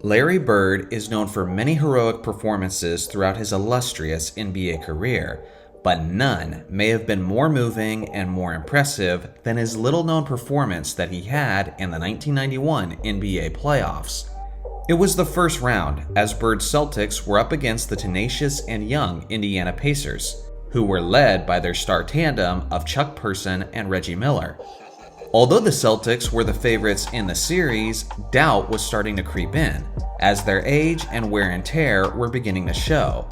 Larry Bird is known for many heroic performances throughout his illustrious NBA career, but none may have been more moving and more impressive than his little-known performance that he had in the 1991 NBA playoffs. It was the first round, as Bird's Celtics were up against the tenacious and young Indiana Pacers, who were led by their star tandem of Chuck Person and Reggie Miller. Although the Celtics were the favorites in the series, doubt was starting to creep in, as their age and wear and tear were beginning to show.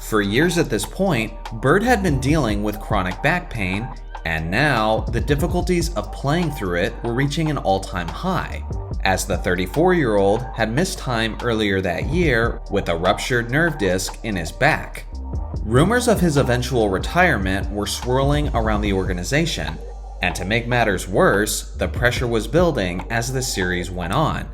For years at this point, Bird had been dealing with chronic back pain, and now the difficulties of playing through it were reaching an all-time high, as the 34-year-old had missed time earlier that year with a ruptured nerve disc in his back. Rumors of his eventual retirement were swirling around the organization, and to make matters worse, the pressure was building as the series went on.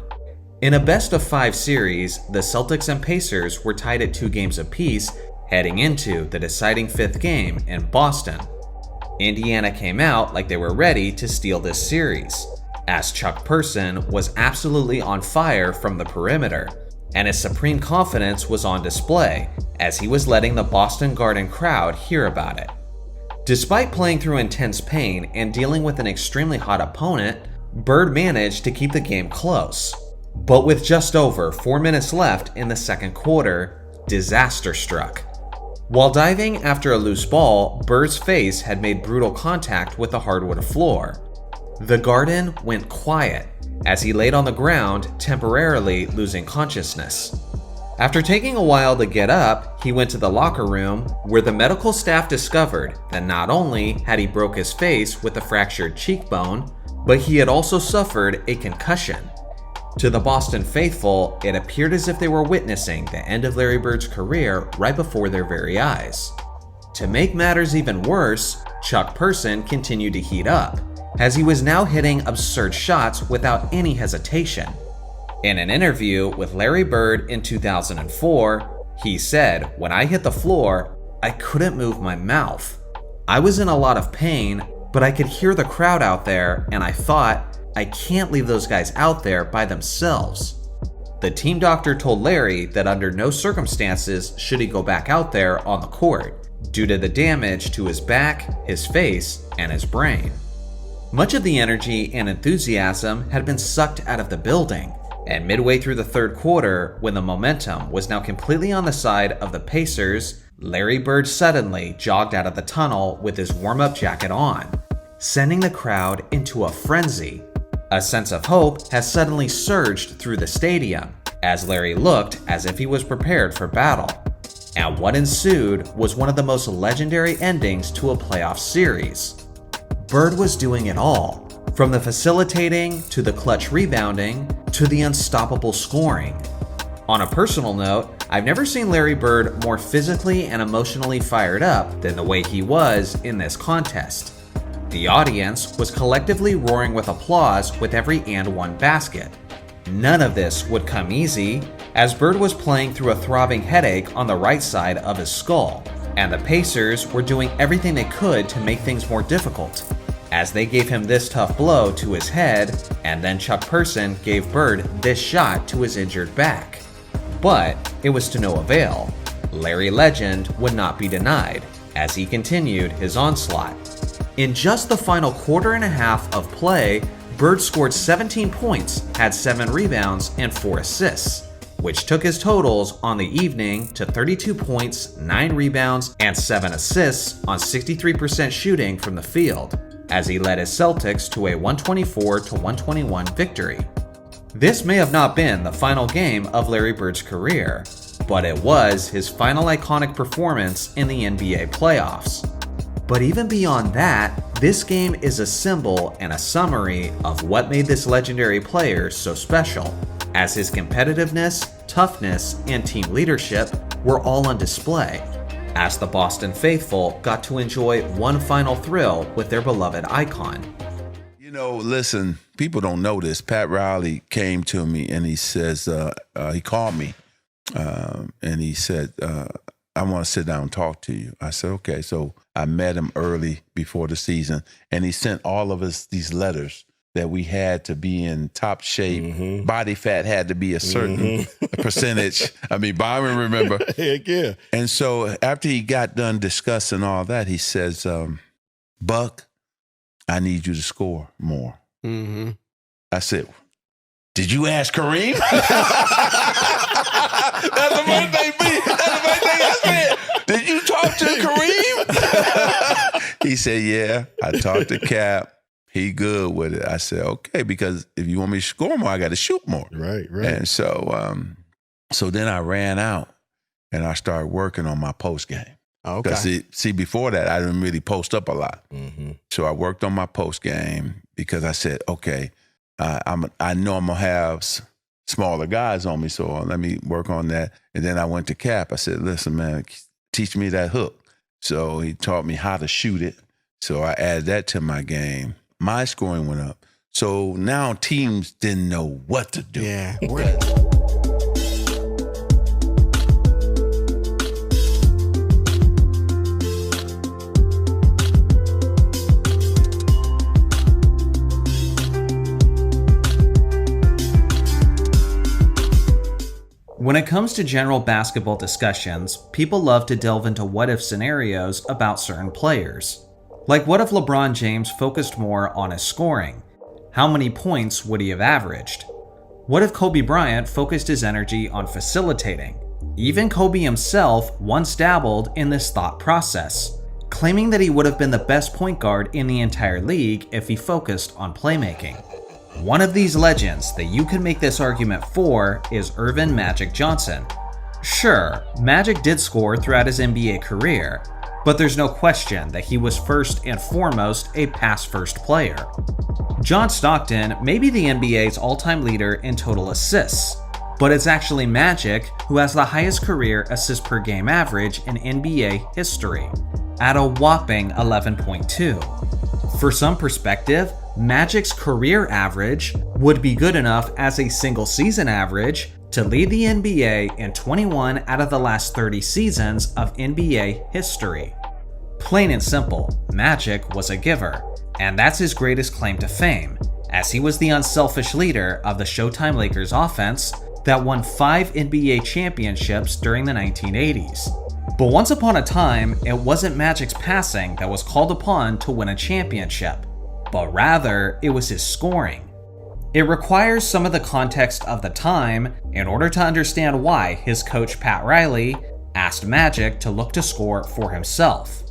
In a best-of-5 series, the Celtics and Pacers were tied at 2 games apiece heading into the deciding 5th game in Boston. Indiana came out like they were ready to steal this series, as Chuck Person was absolutely on fire from the perimeter, and his supreme confidence was on display as he was letting the Boston Garden crowd hear about it. Despite playing through intense pain and dealing with an extremely hot opponent, Bird managed to keep the game close. But with just over 4 minutes left in the second quarter, disaster struck. While diving after a loose ball, Bird's face had made brutal contact with the hardwood floor. The Garden went quiet as he laid on the ground, temporarily losing consciousness. After taking a while to get up, he went to the locker room, where the medical staff discovered that not only had he broke his face with a fractured cheekbone, but he had also suffered a concussion. To the Boston faithful, it appeared as if they were witnessing the end of Larry Bird's career right before their very eyes. To make matters even worse, Chuck Person continued to heat up, as he was now hitting absurd shots without any hesitation. In an interview with Larry Bird in 2004, he said, "When I hit the floor, I couldn't move my mouth. I was in a lot of pain, but I could hear the crowd out there, and I thought, I can't leave those guys out there by themselves." The team doctor told Larry that under no circumstances should he go back out there on the court, due to the damage to his back, his face, and his brain. Much of the energy and enthusiasm had been sucked out of the building, and midway through the third quarter, when the momentum was now completely on the side of the Pacers, Larry Bird suddenly jogged out of the tunnel with his warm-up jacket on, sending the crowd into a frenzy. A sense of hope has suddenly surged through the stadium, as Larry looked as if he was prepared for battle. And what ensued was one of the most legendary endings to a playoff series. Bird was doing it all, from the facilitating to the clutch rebounding to the unstoppable scoring. On a personal note, I've never seen Larry Bird more physically and emotionally fired up than the way he was in this contest. The audience was collectively roaring with applause with every and one basket. None of this would come easy, as Bird was playing through a throbbing headache on the right side of his skull, and the Pacers were doing everything they could to make things more difficult, as they gave him this tough blow to his head, and then Chuck Person gave Bird this shot to his injured back. But it was to no avail. Larry Legend would not be denied, as he continued his onslaught. In just the final quarter and a half of play, Bird scored 17 points, had 7 rebounds, and 4 assists, which took his totals on the evening to 32 points, 9 rebounds, and 7 assists on 63% shooting from the field, as he led his Celtics to a 124-121 victory. This may have not been the final game of Larry Bird's career, but it was his final iconic performance in the NBA playoffs. But even beyond that, this game is a symbol and a summary of what made this legendary player so special, as his competitiveness, toughness, and team leadership were all on display, as the Boston faithful got to enjoy one final thrill with their beloved icon. You know, listen, people don't know this. Pat Riley came to me and he says, he called me and he said, I want to sit down and talk to you. I said, okay. So I met him early before the season, and he sent all of us these letters that we had to be in top shape. Body fat had to be a certain percentage. I mean, Byron, remember? Heck yeah. And so after he got done discussing all that, he says, Buck, I need you to score more. I said, did you ask Kareem? That's the first thing I said. Did you talk to Kareem? He said, yeah, I talked to Cap. He good with it. I said, okay, because if you want me to score more, I got to shoot more. Right. And so so then I ran out and I started working on my post game. Okay. Because see, before that, I didn't really post up a lot. So I worked on my post game because I said, okay, I know I'm going to have smaller guys on me, so let me work on that. And then I went to Cap. I said, listen, man, teach me that hook. So he taught me how to shoot it. So I added that to my game. My scoring went up. So now teams didn't know what to do. Yeah. When it comes to general basketball discussions, people love to delve into what-if scenarios about certain players. Like, what if LeBron James focused more on his scoring? How many points would he have averaged? What if Kobe Bryant focused his energy on facilitating? Even Kobe himself once dabbled in this thought process, claiming that he would have been the best point guard in the entire league if he focused on playmaking. One of these legends that you can make this argument for is Earvin Magic Johnson. Sure, Magic did score throughout his NBA career, but there's no question that he was first and foremost a pass-first player. John Stockton may be the NBA's all-time leader in total assists, but it's actually Magic who has the highest career assist per game average in NBA history, at a whopping 11.2. For some perspective, Magic's career average would be good enough as a single season average to lead the NBA in 21 out of the last 30 seasons of NBA history. Plain and simple, Magic was a giver, and that's his greatest claim to fame, as he was the unselfish leader of the Showtime Lakers offense that won 5 NBA championships during the 1980s. But once upon a time, it wasn't Magic's passing that was called upon to win a championship, but rather it was his scoring. It requires some of the context of the time in order to understand why his coach Pat Riley asked Magic to look to score for himself.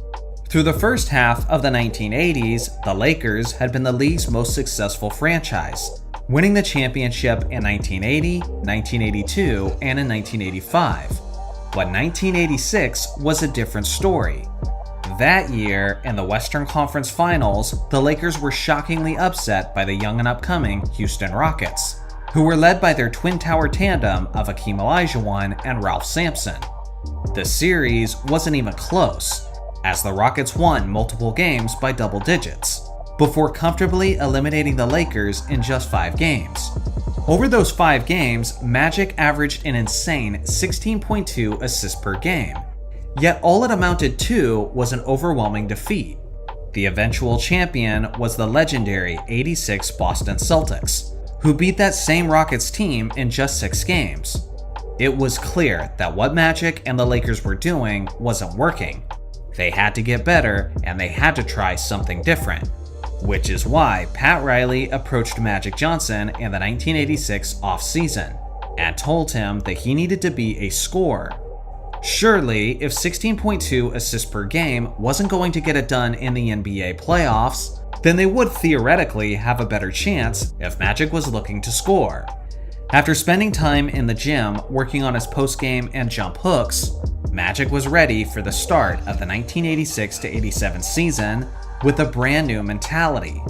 Through the first half of the 1980s, the Lakers had been the league's most successful franchise, winning the championship in 1980, 1982, and in 1985. But 1986 was a different story. That year, in the Western Conference Finals, the Lakers were shockingly upset by the young and upcoming Houston Rockets, who were led by their twin tower tandem of Hakeem Olajuwon and Ralph Sampson. The series wasn't even close, as the Rockets won multiple games by double digits, before comfortably eliminating the Lakers in just 5 games. Over those 5 games, Magic averaged an insane 16.2 assists per game. Yet all it amounted to was an overwhelming defeat. The eventual champion was the legendary '86 Boston Celtics, who beat that same Rockets team in just 6 games. It was clear that what Magic and the Lakers were doing wasn't working. They had to get better, and they had to try something different. Which is why Pat Riley approached Magic Johnson in the 1986 offseason and told him that he needed to be a scorer. Surely, if 16.2 assists per game wasn't going to get it done in the NBA playoffs, then they would theoretically have a better chance if Magic was looking to score. After spending time in the gym working on his post-game and jump hooks, Magic was ready for the start of the 1986-87 season with a brand new mentality.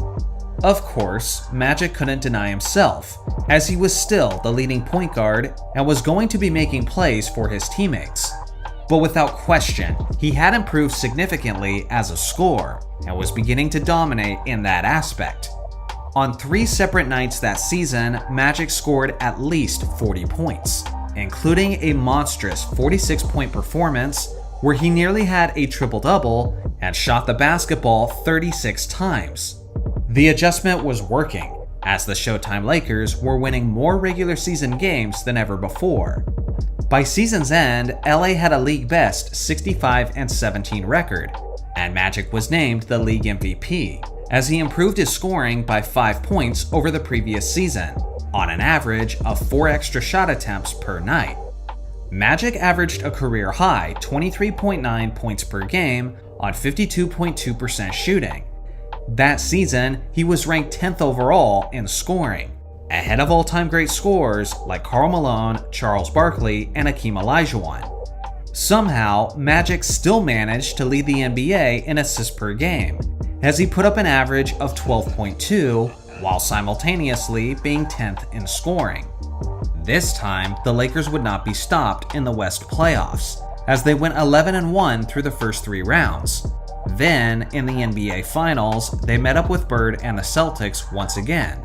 Of course, Magic couldn't deny himself, as he was still the leading point guard and was going to be making plays for his teammates. But without question, he had improved significantly as a scorer and was beginning to dominate in that aspect. On 3 separate nights that season, Magic scored at least 40 points, including a monstrous 46-point performance where he nearly had a triple-double and shot the basketball 36 times. The adjustment was working, as the Showtime Lakers were winning more regular season games than ever before. By season's end, LA had a league-best 65-17 record, and Magic was named the league MVP, as he improved his scoring by 5 points over the previous season, on an average of 4 extra shot attempts per night. Magic averaged a career-high 23.9 points per game on 52.2% shooting. That season, he was ranked 10th overall in scoring, ahead of all-time great scorers like Karl Malone, Charles Barkley, and Hakeem Olajuwon. Somehow, Magic still managed to lead the NBA in assists per game, as he put up an average of 12.2 while simultaneously being 10th in scoring. This time, the Lakers would not be stopped in the West playoffs, as they went 11-1 through the first 3 rounds. Then, in the NBA Finals, they met up with Bird and the Celtics once again.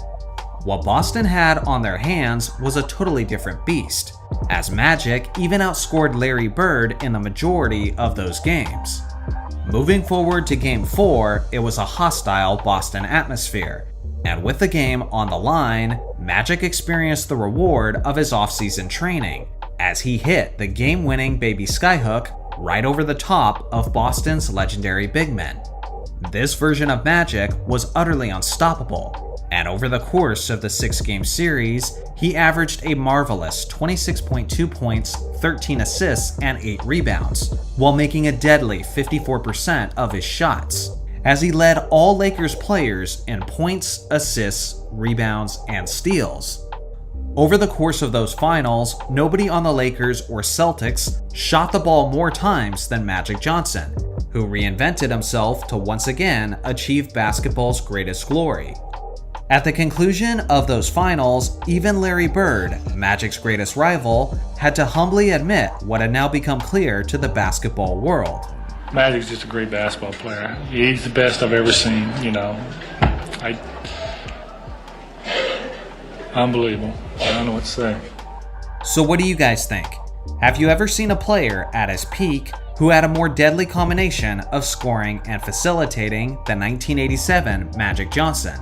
What Boston had on their hands was a totally different beast, as Magic even outscored Larry Bird in the majority of those games. Moving forward to Game 4, it was a hostile Boston atmosphere, and with the game on the line, Magic experienced the reward of his offseason training, as he hit the game-winning baby skyhook right over the top of Boston's legendary big men. This version of Magic was utterly unstoppable, and over the course of the 6-game series, he averaged a marvelous 26.2 points, 13 assists, and 8 rebounds, while making a deadly 54% of his shots, as he led all Lakers players in points, assists, rebounds, and steals. Over the course of those finals, nobody on the Lakers or Celtics shot the ball more times than Magic Johnson, who reinvented himself to once again achieve basketball's greatest glory. At the conclusion of those finals, even Larry Bird, Magic's greatest rival, had to humbly admit what had now become clear to the basketball world. Magic's just a great basketball player. He's the best I've ever seen, Unbelievable. I don't know what to say. So what do you guys think? Have you ever seen a player at his peak who had a more deadly combination of scoring and facilitating than 1987 Magic Johnson?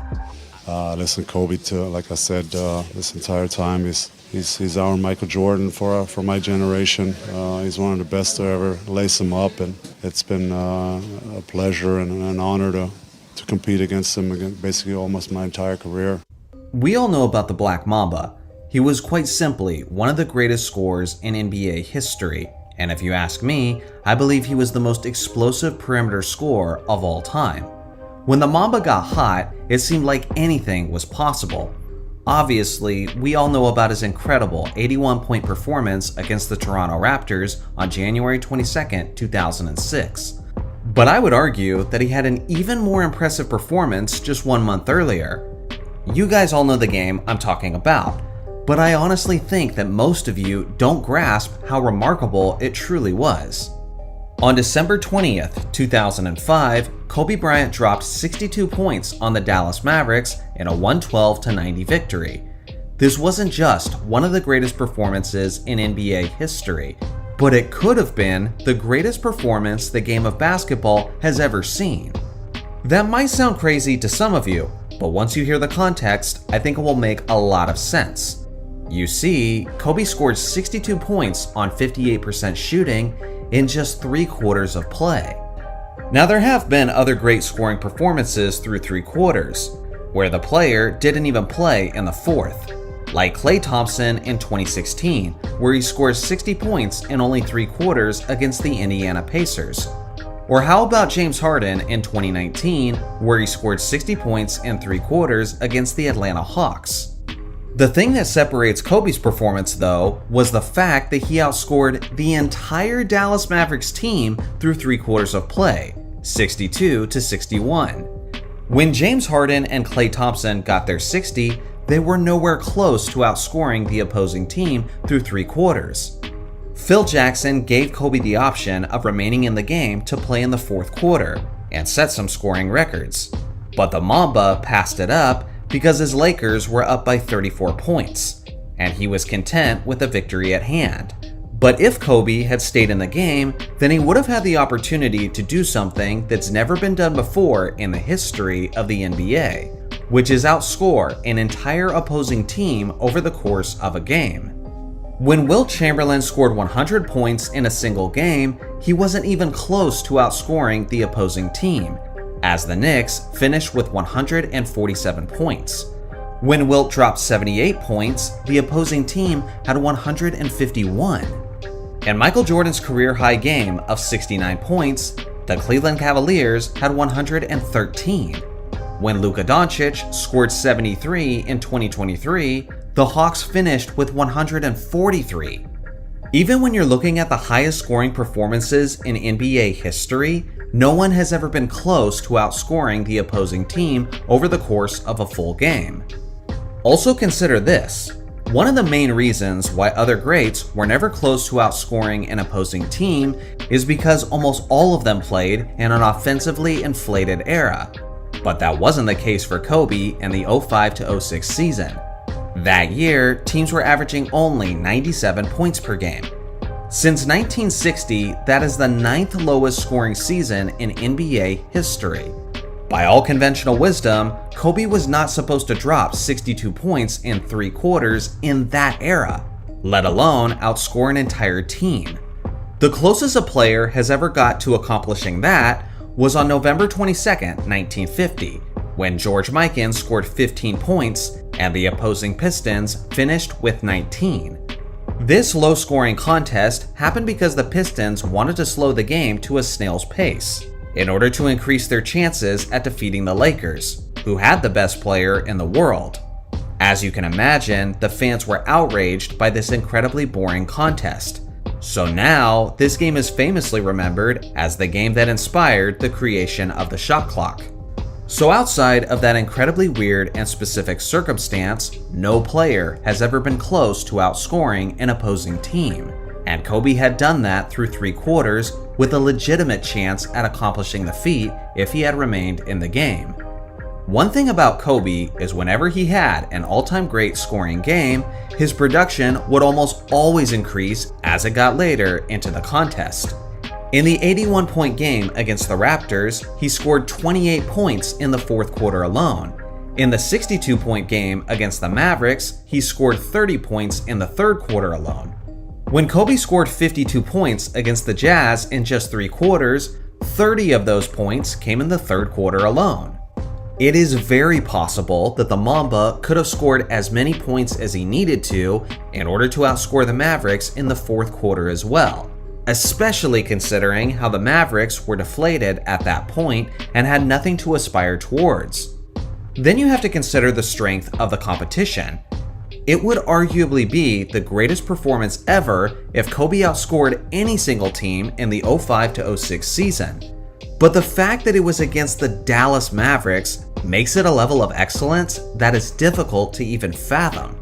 Listen, Kobe, like I said, this entire time, he's our Michael Jordan for my generation. He's one of the best to ever lace him up, and it's been a pleasure and an honor to compete against him basically almost my entire career. We all know about the Black Mamba. He was quite simply one of the greatest scorers in NBA history, and if you ask me, I believe he was the most explosive perimeter scorer of all time. When the Mamba got hot, it seemed like anything was possible. Obviously, we all know about his incredible 81-point performance against the Toronto Raptors on January 22, 2006. But I would argue that he had an even more impressive performance just 1 month earlier. You guys all know the game I'm talking about, but I honestly think that most of you don't grasp how remarkable it truly was. On December 20th, 2005, Kobe Bryant dropped 62 points on the Dallas Mavericks in a 112-90 victory. This wasn't just one of the greatest performances in NBA history, but it could have been the greatest performance the game of basketball has ever seen. That might sound crazy to some of you, but once you hear the context, I think it will make a lot of sense. You see, Kobe scored 62 points on 58% shooting in just 3 quarters of play. Now there have been other great scoring performances through 3 quarters, where the player didn't even play in the 4th, like Klay Thompson in 2016, where he scores 60 points in only 3 quarters against the Indiana Pacers. Or how about James Harden in 2019, where he scored 60 points in 3 quarters against the Atlanta Hawks? The thing that separates Kobe's performance, though, was the fact that he outscored the entire Dallas Mavericks team through 3 quarters of play, 62-61. When James Harden and Klay Thompson got their 60, they were nowhere close to outscoring the opposing team through 3 quarters. Phil Jackson gave Kobe the option of remaining in the game to play in the 4th quarter and set some scoring records. But the Mamba passed it up because his Lakers were up by 34 points, and he was content with the victory at hand. But if Kobe had stayed in the game, then he would have had the opportunity to do something that's never been done before in the history of the NBA. which is outscore an entire opposing team over the course of a game. When Wilt Chamberlain scored 100 points in a single game, he wasn't even close to outscoring the opposing team, as the Knicks finished with 147 points. When Wilt dropped 78 points, the opposing team had 151. In Michael Jordan's career-high game of 69 points, the Cleveland Cavaliers had 113. When Luka Doncic scored 73 in 2023, the Hawks finished with 143. Even when you're looking at the highest scoring performances in NBA history, no one has ever been close to outscoring the opposing team over the course of a full game. Also consider this. One of the main reasons why other greats were never close to outscoring an opposing team is because almost all of them played in an offensively inflated era. But that wasn't the case for Kobe in the 05 to 06 season. That year, teams were averaging only 97 points per game. Since 1960, that is the 9th lowest scoring season in NBA history. By all conventional wisdom, Kobe was not supposed to drop 62 points in 3 quarters in that era, let alone outscore an entire team. The closest a player has ever got to accomplishing that was on November 22, 1950, when George Mikan scored 15 points and the opposing Pistons finished with 19. This low-scoring contest happened because the Pistons wanted to slow the game to a snail's pace in order to increase their chances at defeating the Lakers, who had the best player in the world. As you can imagine, the fans were outraged by this incredibly boring contest. So now, this game is famously remembered as the game that inspired the creation of the shot clock. So outside of that incredibly weird and specific circumstance, no player has ever been close to outscoring an opposing team. And Kobe had done that through 3 quarters with a legitimate chance at accomplishing the feat if he had remained in the game. One thing about Kobe is whenever he had an all-time great scoring game, his production would almost always increase as it got later into the contest. In the 81-point game against the Raptors, he scored 28 points in the 4th quarter alone. In the 62-point game against the Mavericks, he scored 30 points in the 3rd quarter alone. When Kobe scored 52 points against the Jazz in just 3 quarters, 30 of those points came in the 3rd quarter alone. It is very possible that the Mamba could have scored as many points as he needed to in order to outscore the Mavericks in the 4th quarter as well, especially considering how the Mavericks were deflated at that point and had nothing to aspire towards. Then you have to consider the strength of the competition. It would arguably be the greatest performance ever if Kobe outscored any single team in the 05 to 06 season. But the fact that it was against the Dallas Mavericks makes it a level of excellence that is difficult to even fathom.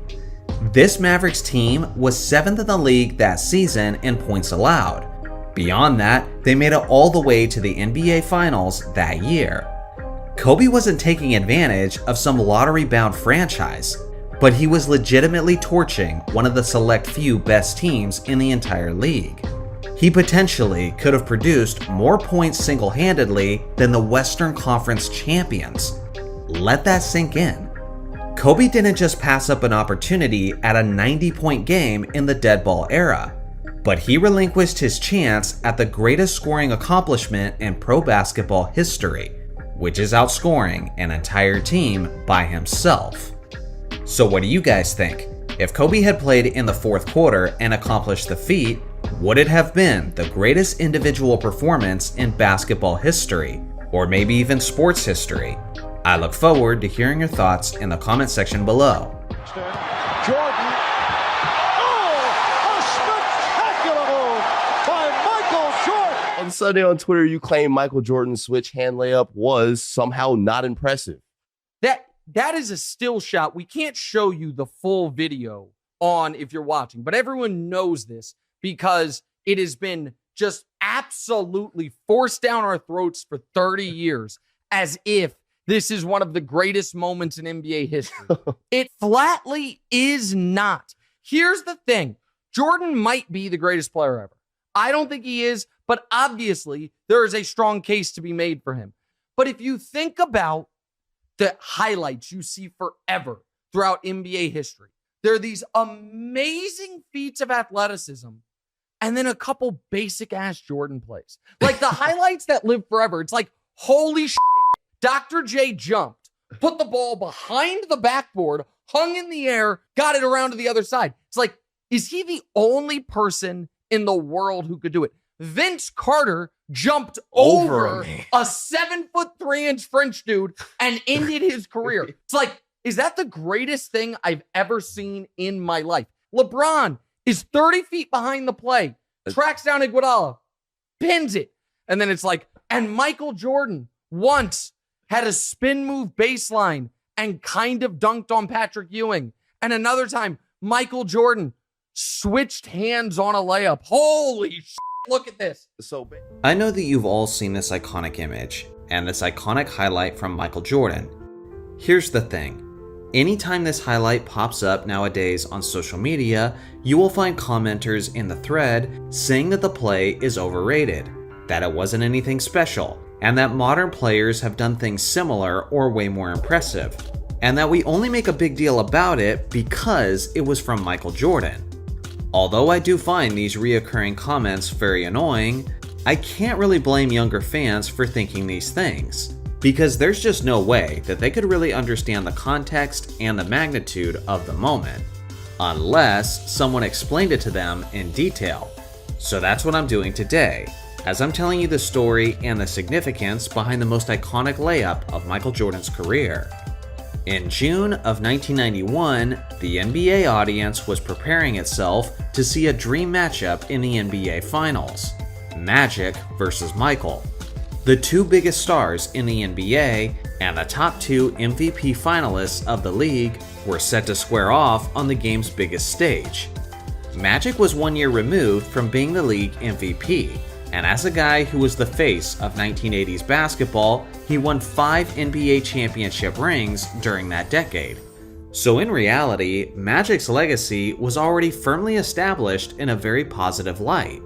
This Mavericks team was 7th in the league that season in points allowed. Beyond that, they made it all the way to the NBA Finals that year. Kobe wasn't taking advantage of some lottery-bound franchise, but he was legitimately torching one of the select few best teams in the entire league. He potentially could have produced more points single-handedly than the Western Conference champions. Let that sink in. Kobe didn't just pass up an opportunity at a 90-point game in the dead ball era, but he relinquished his chance at the greatest scoring accomplishment in pro basketball history, which is outscoring an entire team by himself. So what do you guys think? If Kobe had played in the 4th quarter and accomplished the feat, would it have been the greatest individual performance in basketball history, or maybe even sports history? I look forward to hearing your thoughts in the comment section below. Jordan. Oh, a spectacular move by Michael Jordan. On Sunday on Twitter, you claim Michael Jordan's switch hand layup was somehow not impressive. That is a still shot. We can't show you the full video on if you're watching, but everyone knows this because it has been just absolutely forced down our throats for 30 years as if this is one of the greatest moments in NBA history. It flatly is not. Here's the thing. Jordan might be the greatest player ever. I don't think he is, but obviously there is a strong case to be made for him. But if you think about the highlights you see forever throughout NBA history. There are these amazing feats of athleticism and then a couple basic ass Jordan plays. Like the highlights that live forever. It's like, holy shit, Dr. J jumped, put the ball behind the backboard, hung in the air, got it around to the other side. It's like, is he the only person in the world who could do it? Vince Carter jumped over a 7'3" French dude and ended his career. It's like, is that the greatest thing I've ever seen in my life? LeBron is 30 feet behind the play, tracks down Iguodala, pins it. And then it's like, and Michael Jordan once had a spin move baseline and kind of dunked on Patrick Ewing. And another time, Michael Jordan switched hands on a layup. Holy shit. Look at this. I know that you've all seen this iconic image and this iconic highlight from Michael Jordan. Here's the thing. Anytime this highlight pops up nowadays on social media, you will find commenters in the thread saying that the play is overrated, that it wasn't anything special, and that modern players have done things similar or way more impressive, and that we only make a big deal about it because it was from Michael Jordan. Although I do find these reoccurring comments very annoying, I can't really blame younger fans for thinking these things, because there's just no way that they could really understand the context and the magnitude of the moment, unless someone explained it to them in detail. So that's what I'm doing today, as I'm telling you the story and the significance behind the most iconic layup of Michael Jordan's career. In June of 1991, the NBA audience was preparing itself to see a dream matchup in the NBA Finals, Magic versus Michael. The two biggest stars in the NBA and the top two MVP finalists of the league were set to square off on the game's biggest stage. Magic was 1 year removed from being the league MVP, and as a guy who was the face of 1980s basketball, he won 5 NBA championship rings during that decade. So in reality, Magic's legacy was already firmly established in a very positive light.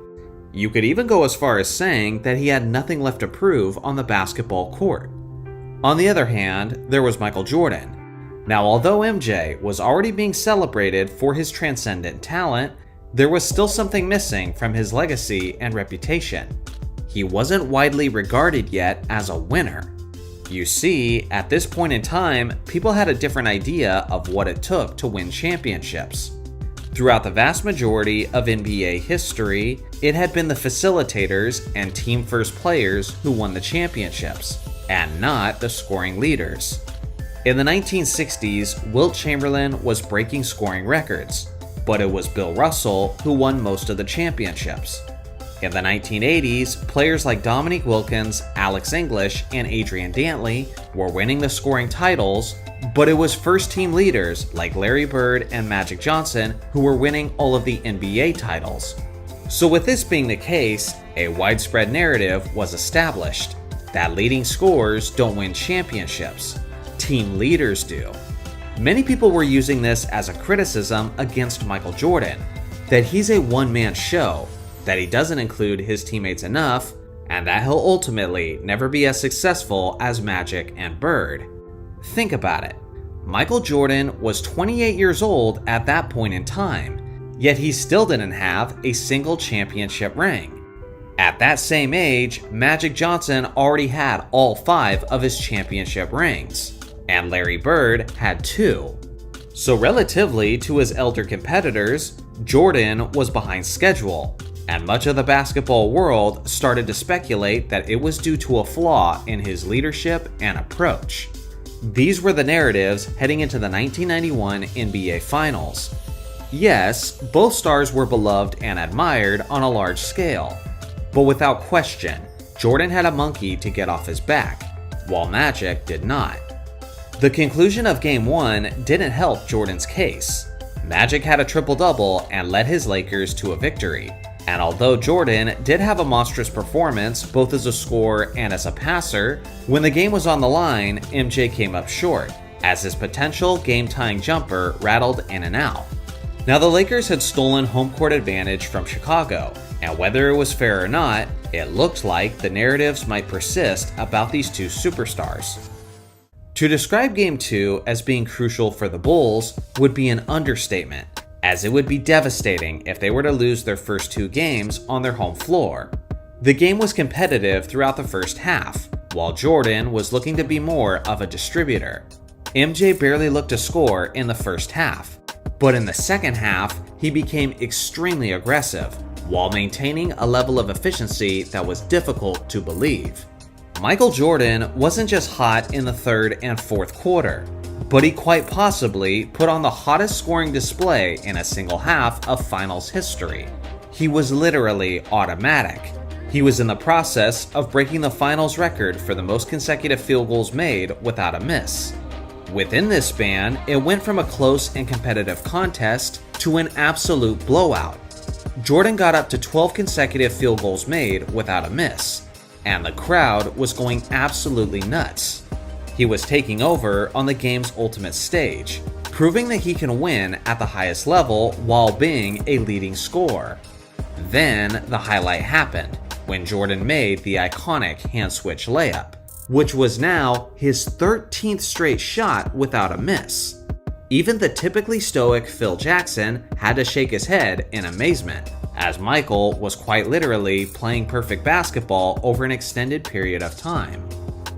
You could even go as far as saying that he had nothing left to prove on the basketball court. On the other hand, there was Michael Jordan. Now, although MJ was already being celebrated for his transcendent talent, there was still something missing from his legacy and reputation. He wasn't widely regarded yet as a winner. You see, at this point in time, people had a different idea of what it took to win championships. Throughout the vast majority of NBA history, it had been the facilitators and team-first players who won the championships, and not the scoring leaders. In the 1960s, Wilt Chamberlain was breaking scoring records, but it was Bill Russell who won most of the championships. In the 1980s, players like Dominique Wilkins, Alex English, and Adrian Dantley were winning the scoring titles, but it was first-team leaders like Larry Bird and Magic Johnson who were winning all of the NBA titles. So with this being the case, a widespread narrative was established that leading scorers don't win championships. Team leaders do. Many people were using this as a criticism against Michael Jordan, that he's a one-man show, that he doesn't include his teammates enough, and that he'll ultimately never be as successful as Magic and Bird. Think about it. Michael Jordan was 28 years old at that point in time, yet he still didn't have a single championship ring. At that same age, Magic Johnson already had all 5 of his championship rings, and Larry Bird had 2. So relatively to his elder competitors, Jordan was behind schedule, and much of the basketball world started to speculate that it was due to a flaw in his leadership and approach. These were the narratives heading into the 1991 NBA Finals. Yes, both stars were beloved and admired on a large scale, but without question, Jordan had a monkey to get off his back, while Magic did not. The conclusion of Game 1 didn't help Jordan's case. Magic had a triple-double and led his Lakers to a victory. And although Jordan did have a monstrous performance both as a scorer and as a passer, when the game was on the line, MJ came up short, as his potential game-tying jumper rattled in and out. Now the Lakers had stolen home court advantage from Chicago, and whether it was fair or not, it looked like the narratives might persist about these two superstars. To describe Game 2 as being crucial for the Bulls would be an understatement, as it would be devastating if they were to lose their first 2 games on their home floor. The game was competitive throughout the first half, while Jordan was looking to be more of a distributor. MJ barely looked to score in the first half, but in the second half, he became extremely aggressive, while maintaining a level of efficiency that was difficult to believe. Michael Jordan wasn't just hot in the third and fourth quarter, but he quite possibly put on the hottest scoring display in a single half of finals history. He was literally automatic. He was in the process of breaking the finals record for the most consecutive field goals made without a miss. Within this span, it went from a close and competitive contest to an absolute blowout. Jordan got up to 12 consecutive field goals made without a miss, and the crowd was going absolutely nuts. He was taking over on the game's ultimate stage, proving that he can win at the highest level while being a leading scorer. Then the highlight happened, when Jordan made the iconic hand switch layup, which was now his 13th straight shot without a miss. Even the typically stoic Phil Jackson had to shake his head in amazement, as Michael was quite literally playing perfect basketball over an extended period of time.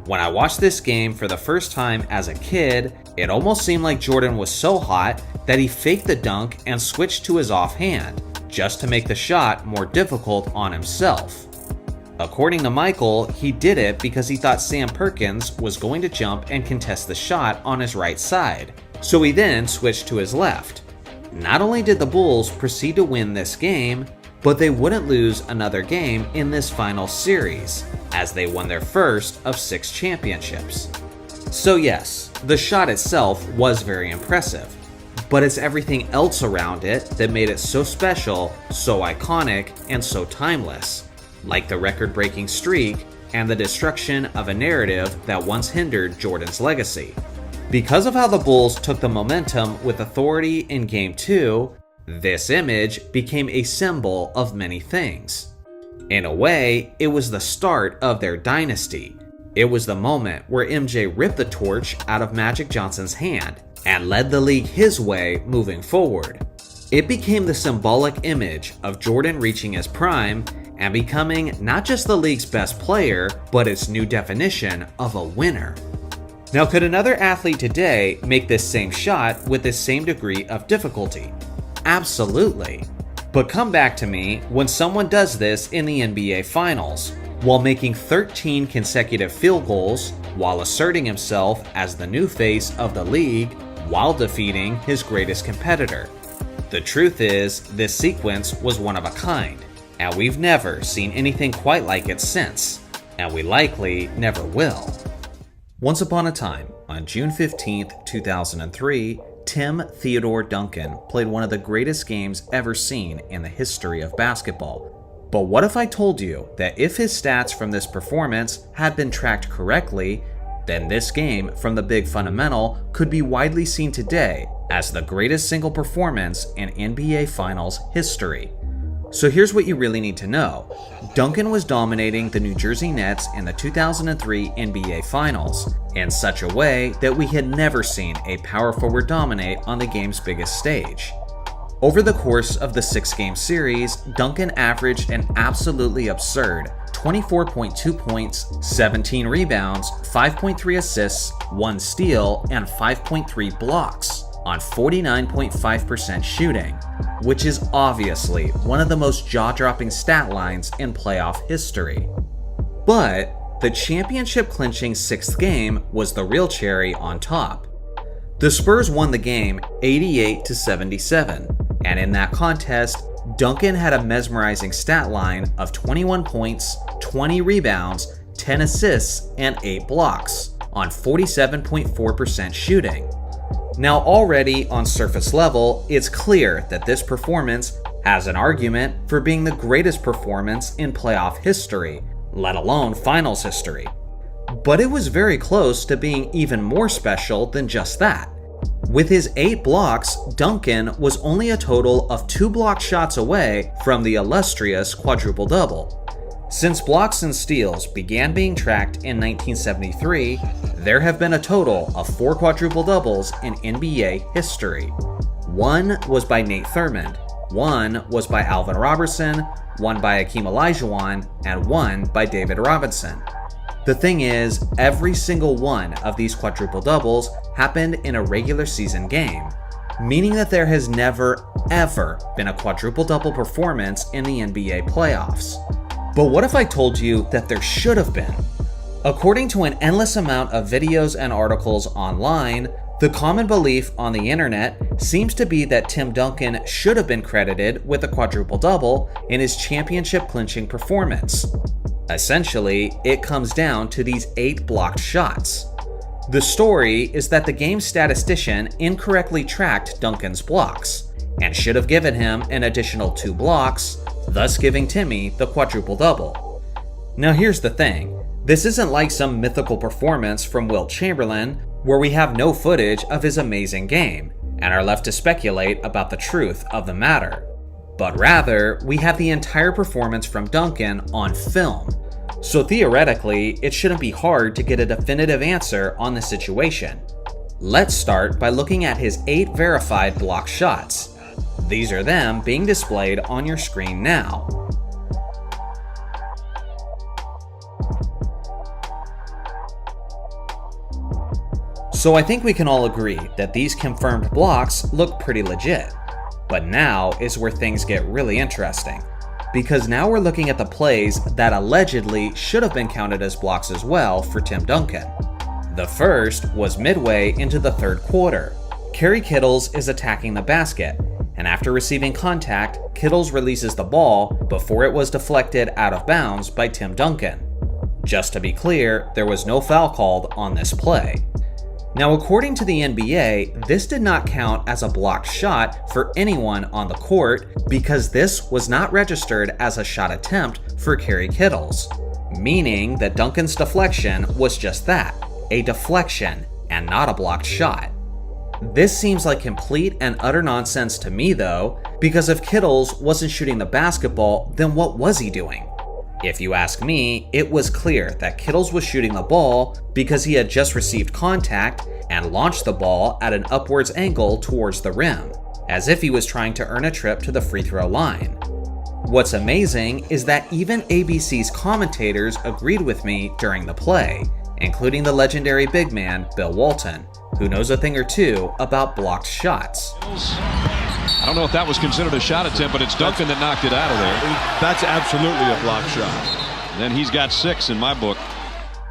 When I watched this game for the first time as a kid, it almost seemed like Jordan was so hot that he faked the dunk and switched to his offhand, just to make the shot more difficult on himself. According to Michael, he did it because he thought Sam Perkins was going to jump and contest the shot on his right side, so he then switched to his left. Not only did the Bulls proceed to win this game, but they wouldn't lose another game in this final series, as they won their first of 6 championships. So yes, the shot itself was very impressive, but it's everything else around it that made it so special, so iconic, and so timeless, like the record-breaking streak and the destruction of a narrative that once hindered Jordan's legacy. Because of how the Bulls took the momentum with authority in Game 2, this image became a symbol of many things. In a way, it was the start of their dynasty. It was the moment where MJ ripped the torch out of Magic Johnson's hand and led the league his way moving forward. It became the symbolic image of Jordan reaching his prime and becoming not just the league's best player, but its new definition of a winner. Now, could another athlete today make this same shot with this same degree of difficulty? Absolutely. But come back to me when someone does this in the NBA Finals, while making 13 consecutive field goals, while asserting himself as the new face of the league, while defeating his greatest competitor. The truth is, this sequence was one of a kind, and we've never seen anything quite like it since, and we likely never will. Once upon a time, on June 15th, 2003, Tim Theodore Duncan played one of the greatest games ever seen in the history of basketball. But what if I told you that if his stats from this performance had been tracked correctly, then this game from the Big Fundamental could be widely seen today as the greatest single performance in NBA Finals history. So here's what you really need to know. Duncan was dominating the New Jersey Nets in the 2003 NBA Finals in such a way that we had never seen a power forward dominate on the game's biggest stage. Over the course of the 6-game series, Duncan averaged an absolutely absurd 24.2 points, 17 rebounds, 5.3 assists, 1 steal, and 5.3 blocks on 49.5% shooting, which is obviously one of the most jaw-dropping stat lines in playoff history. But the championship-clinching 6th game was the real cherry on top. The Spurs won the game 88-77, and in that contest, Duncan had a mesmerizing stat line of 21 points, 20 rebounds, 10 assists, and 8 blocks on 47.4% shooting. Now, already on surface level, it's clear that this performance has an argument for being the greatest performance in playoff history, let alone finals history. But it was very close to being even more special than just that. With his 8 blocks, Duncan was only a total of 2 block shots away from the illustrious quadruple-double. Since blocks and steals began being tracked in 1973, there have been a total of 4 quadruple doubles in NBA history. 1 was by Nate Thurmond, 1 was by Alvin Robertson, 1 by Akeem Olajuwon, and 1 by David Robinson. The thing is, every single one of these quadruple doubles happened in a regular season game, meaning that there has never, ever been a quadruple double performance in the NBA playoffs. But what if I told you that there should have been? According to an endless amount of videos and articles online, the common belief on the internet seems to be that Tim Duncan should have been credited with a quadruple double in his championship clinching performance. Essentially, it comes down to these 8 blocked shots. The story is that the game's statistician incorrectly tracked Duncan's blocks and should have given him an additional 2 blocks, thus giving Timmy the quadruple double. Now here's the thing, this isn't like some mythical performance from Wilt Chamberlain where we have no footage of his amazing game and are left to speculate about the truth of the matter. But rather, we have the entire performance from Duncan on film. So theoretically, it shouldn't be hard to get a definitive answer on the situation. Let's start by looking at his 8 verified block shots. These are them being displayed on your screen now. So I think we can all agree that these confirmed blocks look pretty legit. But now is where things get really interesting, because now we're looking at the plays that allegedly should have been counted as blocks as well for Tim Duncan. The first was midway into the 3rd quarter. Kerry Kittles is attacking the basket, and after receiving contact, Kittles releases the ball before it was deflected out of bounds by Tim Duncan. Just to be clear, there was no foul called on this play. Now, according to the NBA, this did not count as a blocked shot for anyone on the court because this was not registered as a shot attempt for Kerry Kittles, meaning that Duncan's deflection was just that, a deflection and not a blocked shot. This seems like complete and utter nonsense to me though, because if Kittles wasn't shooting the basketball, then what was he doing? If you ask me, it was clear that Kittles was shooting the ball because he had just received contact and launched the ball at an upwards angle towards the rim, as if he was trying to earn a trip to the free throw line. What's amazing is that even ABC's commentators agreed with me during the play, including the legendary big man Bill Walton, who knows a thing or two about blocked shots. I don't know if that was considered a shot attempt, but it's Duncan that knocked it out of there. That's absolutely a block shot. And then he's got 6 in my book.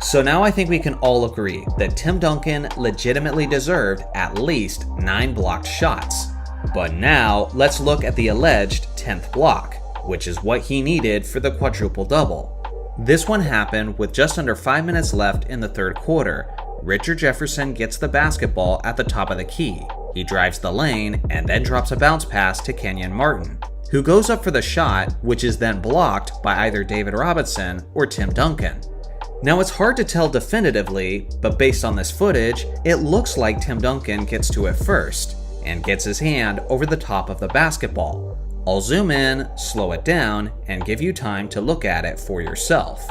So now I think we can all agree that Tim Duncan legitimately deserved at least 9 blocked shots. But now let's look at the alleged 10th block, which is what he needed for the quadruple double. This one happened with just under 5 minutes left in the 3rd quarter. Richard Jefferson gets the basketball at the top of the key. He drives the lane and then drops a bounce pass to Kenyon Martin, who goes up for the shot, which is then blocked by either David Robinson or Tim Duncan. Now it's hard to tell definitively, but based on this footage, it looks like Tim Duncan gets to it first and gets his hand over the top of the basketball. I'll zoom in, slow it down, and give you time to look at it for yourself.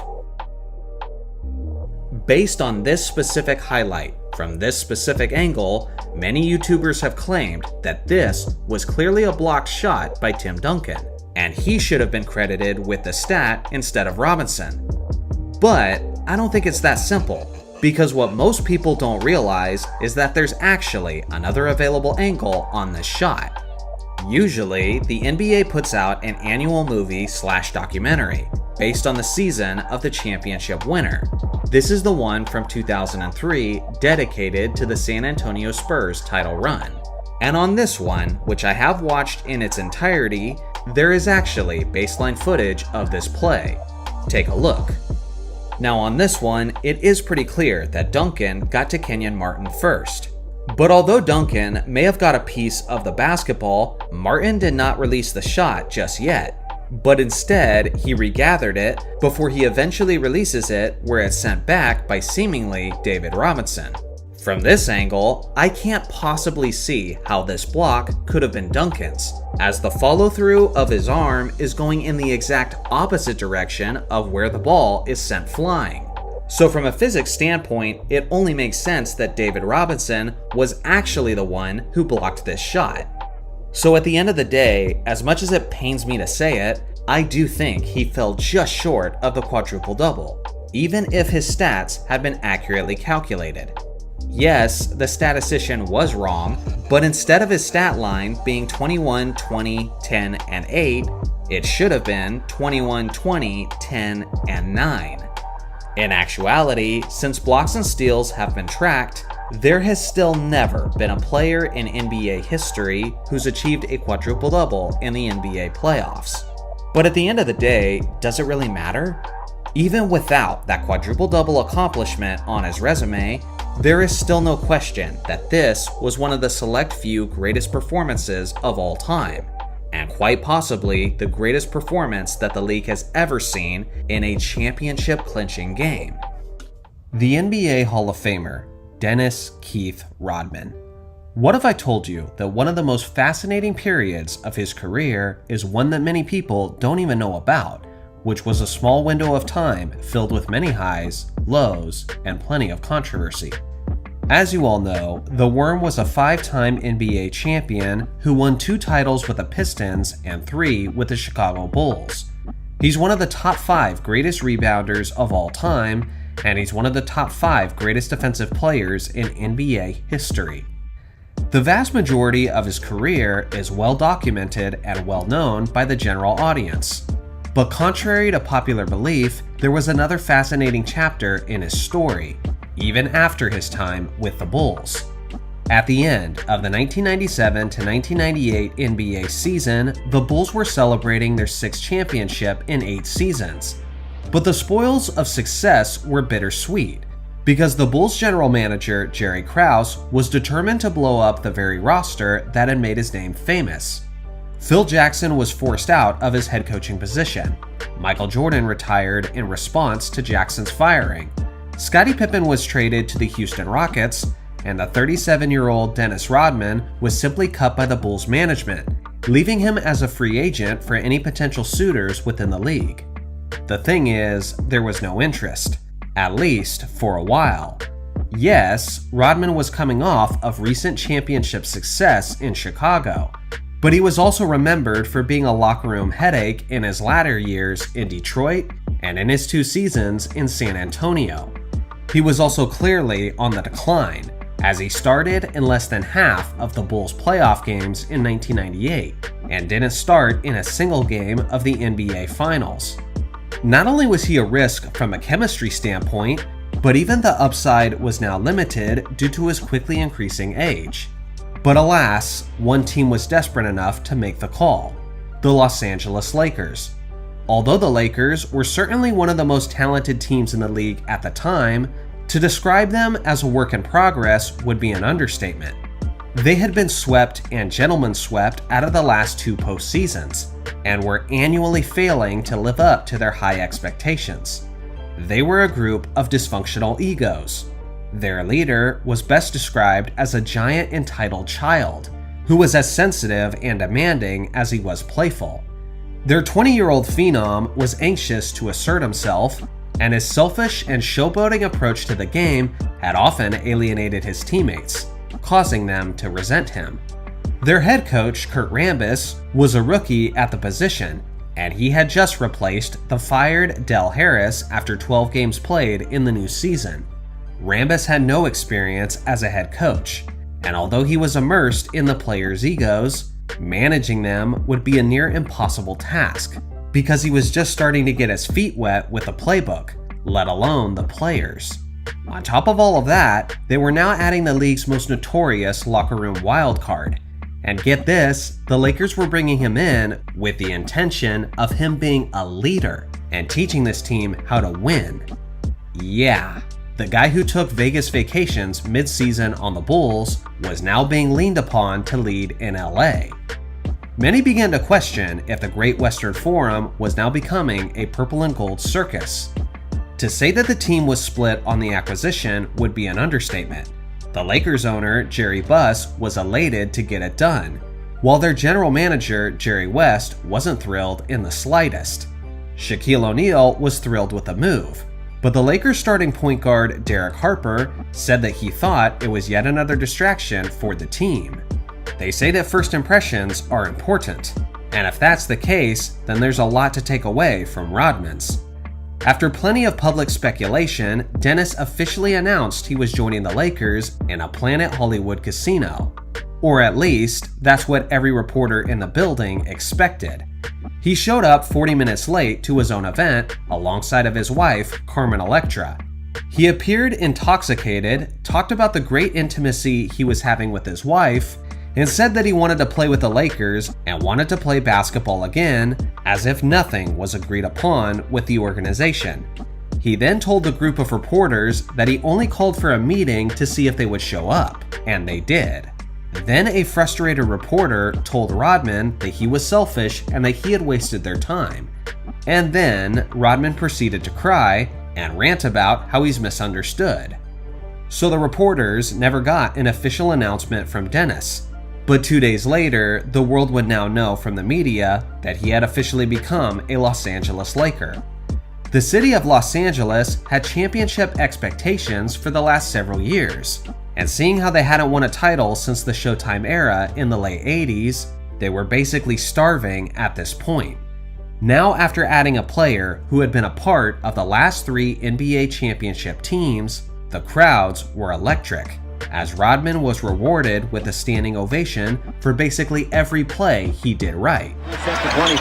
Based on this specific highlight, from this specific angle, many YouTubers have claimed that this was clearly a blocked shot by Tim Duncan, and he should have been credited with the stat instead of Robinson. But I don't think it's that simple, because what most people don't realize is that there's actually another available angle on this shot. Usually, the NBA puts out an annual movie/documentary based on the season of the championship winner. This is the one from 2003 dedicated to the San Antonio Spurs title run. And on this one, which I have watched in its entirety, there is actually baseline footage of this play. Take a look. Now on this one, it is pretty clear that Duncan got to Kenyon Martin first. But although Duncan may have got a piece of the basketball, Martin did not release the shot just yet. But instead, he regathered it before he eventually releases it where it's sent back by seemingly David Robinson. From this angle, I can't possibly see how this block could have been Duncan's, as the follow-through of his arm is going in the exact opposite direction of where the ball is sent flying. So from a physics standpoint, it only makes sense that David Robinson was actually the one who blocked this shot. So at the end of the day, as much as it pains me to say it, I do think he fell just short of the quadruple double, even if his stats had been accurately calculated. Yes, the statistician was wrong, but instead of his stat line being 21, 20, 10, and 8, it should have been 21, 20, 10, and 9. In actuality, since blocks and steals have been tracked, there has still never been a player in NBA history who's achieved a quadruple double in the NBA playoffs. But at the end of the day, does it really matter? Even without that quadruple double accomplishment on his resume, there is still no question that this was one of the select few greatest performances of all time, and quite possibly the greatest performance that the league has ever seen in a championship-clinching game. The NBA Hall of Famer, Dennis Keith Rodman. What if I told you that one of the most fascinating periods of his career is one that many people don't even know about, which was a small window of time filled with many highs, lows, and plenty of controversy. As you all know, the Worm was a 5-time NBA champion who won 2 titles with the Pistons and 3 with the Chicago Bulls. He's one of the top 5 greatest rebounders of all time, and he's one of the top 5 greatest defensive players in NBA history. The vast majority of his career is well documented and well known by the general audience. But contrary to popular belief, there was another fascinating chapter in his story, even after his time with the Bulls. At the end of the 1997 to 1998 NBA season, the Bulls were celebrating their 6th championship in 8 seasons. But the spoils of success were bittersweet, because the Bulls general manager, Jerry Krause, was determined to blow up the very roster that had made his name famous. Phil Jackson was forced out of his head coaching position. Michael Jordan retired in response to Jackson's firing. Scottie Pippen was traded to the Houston Rockets, and the 37-year-old Dennis Rodman was simply cut by the Bulls management, leaving him as a free agent for any potential suitors within the league. The thing is, there was no interest, at least for a while. Yes, Rodman was coming off of recent championship success in Chicago, but he was also remembered for being a locker room headache in his latter years in Detroit and in his 2 seasons in San Antonio. He was also clearly on the decline, as he started in less than half of the Bulls' playoff games in 1998 and didn't start in a single game of the NBA Finals. Not only was he a risk from a chemistry standpoint, but even the upside was now limited due to his quickly increasing age. But alas, one team was desperate enough to make the call: the Los Angeles Lakers. Although the Lakers were certainly one of the most talented teams in the league at the time, to describe them as a work in progress would be an understatement. They had been swept and gentlemen swept out of the last 2 postseasons, and were annually failing to live up to their high expectations. They were a group of dysfunctional egos. Their leader was best described as a giant entitled child, who was as sensitive and demanding as he was playful. Their 20-year-old phenom was anxious to assert himself, and his selfish and showboating approach to the game had often alienated his teammates, causing them to resent him. Their head coach, Kurt Rambis, was a rookie at the position, and he had just replaced the fired Del Harris after 12 games played in the new season. Rambis had no experience as a head coach, and although he was immersed in the players' egos, managing them would be a near impossible task, because he was just starting to get his feet wet with the playbook, let alone the players. On top of all of that, they were now adding the league's most notorious locker room wildcard. And get this, the Lakers were bringing him in with the intention of him being a leader and teaching this team how to win. Yeah, the guy who took Vegas vacations mid-season on the Bulls was now being leaned upon to lead in LA. Many began to question if the Great Western Forum was now becoming a purple and gold circus. To say that the team was split on the acquisition would be an understatement. The Lakers owner, Jerry Buss, was elated to get it done, while their general manager, Jerry West, wasn't thrilled in the slightest. Shaquille O'Neal was thrilled with the move, but the Lakers starting point guard, Derek Harper, said that he thought it was yet another distraction for the team. They say that first impressions are important, and if that's the case, then there's a lot to take away from Rodman's. After plenty of public speculation, Dennis officially announced he was joining the Lakers in a Planet Hollywood casino. Or at least, that's what every reporter in the building expected. He showed up 40 minutes late to his own event alongside of his wife, Carmen Electra. He appeared intoxicated, talked about the great intimacy he was having with his wife, and said that he wanted to play with the Lakers and wanted to play basketball again, as if nothing was agreed upon with the organization. He then told the group of reporters that he only called for a meeting to see if they would show up, and they did. Then a frustrated reporter told Rodman that he was selfish and that he had wasted their time. And then Rodman proceeded to cry and rant about how he's misunderstood. So the reporters never got an official announcement from Dennis. But 2 days later, the world would now know from the media that he had officially become a Los Angeles Laker. The city of Los Angeles had championship expectations for the last several years, and seeing how they hadn't won a title since the Showtime era in the late 80s, they were basically starving at this point. Now, after adding a player who had been a part of the last 3 NBA championship teams, the crowds were electric, as Rodman was rewarded with a standing ovation for basically every play he did right. Set to 24,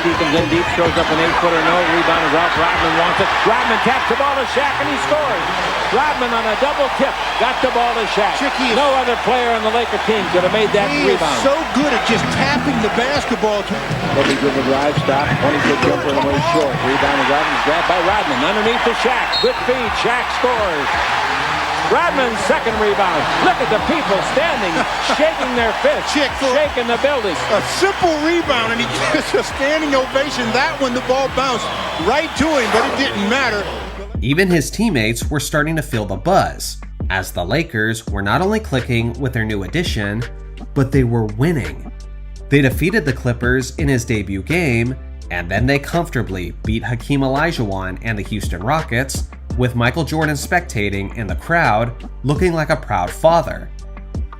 he comes in deep, throws up an 8-footer, no, rebound is off, Rodman wants it, Rodman taps the ball to Shaq and he scores. Rodman on a double tip, got the ball to Shaq. No other player on the Laker team could have made that rebound. He is so good at just tapping the basketball. Kobe dribble drive, stop, 20-foot jumper and away short. Rebound is Rodman's grabbed by Rodman, underneath to Shaq, good feed, Shaq scores. Rodman's second rebound. Look at the people standing, shaking their fists, shaking the building. A simple rebound, and he gets a standing ovation. That one, the ball bounced right to him, but it didn't matter. Even his teammates were starting to feel the buzz, as the Lakers were not only clicking with their new addition, but they were winning. They defeated the Clippers in his debut game, and then they comfortably beat Hakeem Olajuwon and the Houston Rockets, with Michael Jordan spectating in the crowd, looking like a proud father.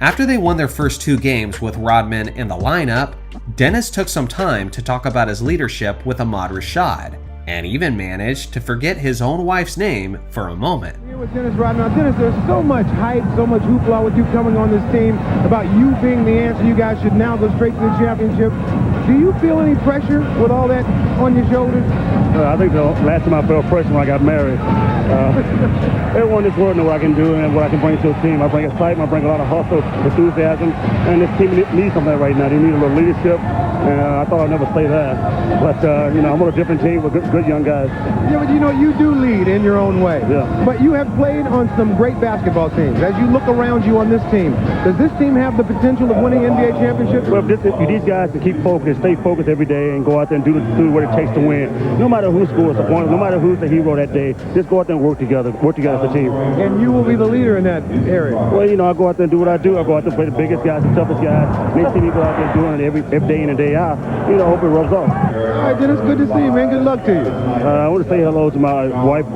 After they won their first 2 games with Rodman in the lineup, Dennis took some time to talk about his leadership with Ahmad Rashad, and even managed to forget his own wife's name for a moment. Here with Dennis right now. Dennis, there's so much hype, so much hoopla with you coming on this team about you being the answer. You guys should now go straight to the championship. Do you feel any pressure with all that on your shoulders? I think the last time I felt pressure when I got married. Everyone in this world knows what I can do and what I can bring to a team. I bring excitement, I bring a lot of hustle, enthusiasm, and this team needs something right now. They need a little leadership, and I thought I'd never say that. But, I'm on a different team with good young guys. Yeah, but you do lead in your own way. Yeah. But you have played on some great basketball teams. As you look around you on this team, does this team have the potential of winning NBA championships? Well, these guys to keep focused, stay focused every day, and go out there and do what it takes to win. No matter who scores the point, no matter who's the hero that day, just go out there and work together as a team. And you will be the leader in that area. Well, I go out there and do what I do. I go out there and play the biggest guys, the toughest guys. They see me go out there doing it every day in and day out. Hope it rubs off. All right, Dennis, good to see you, man. Good luck to you. I want to say hello to my wife,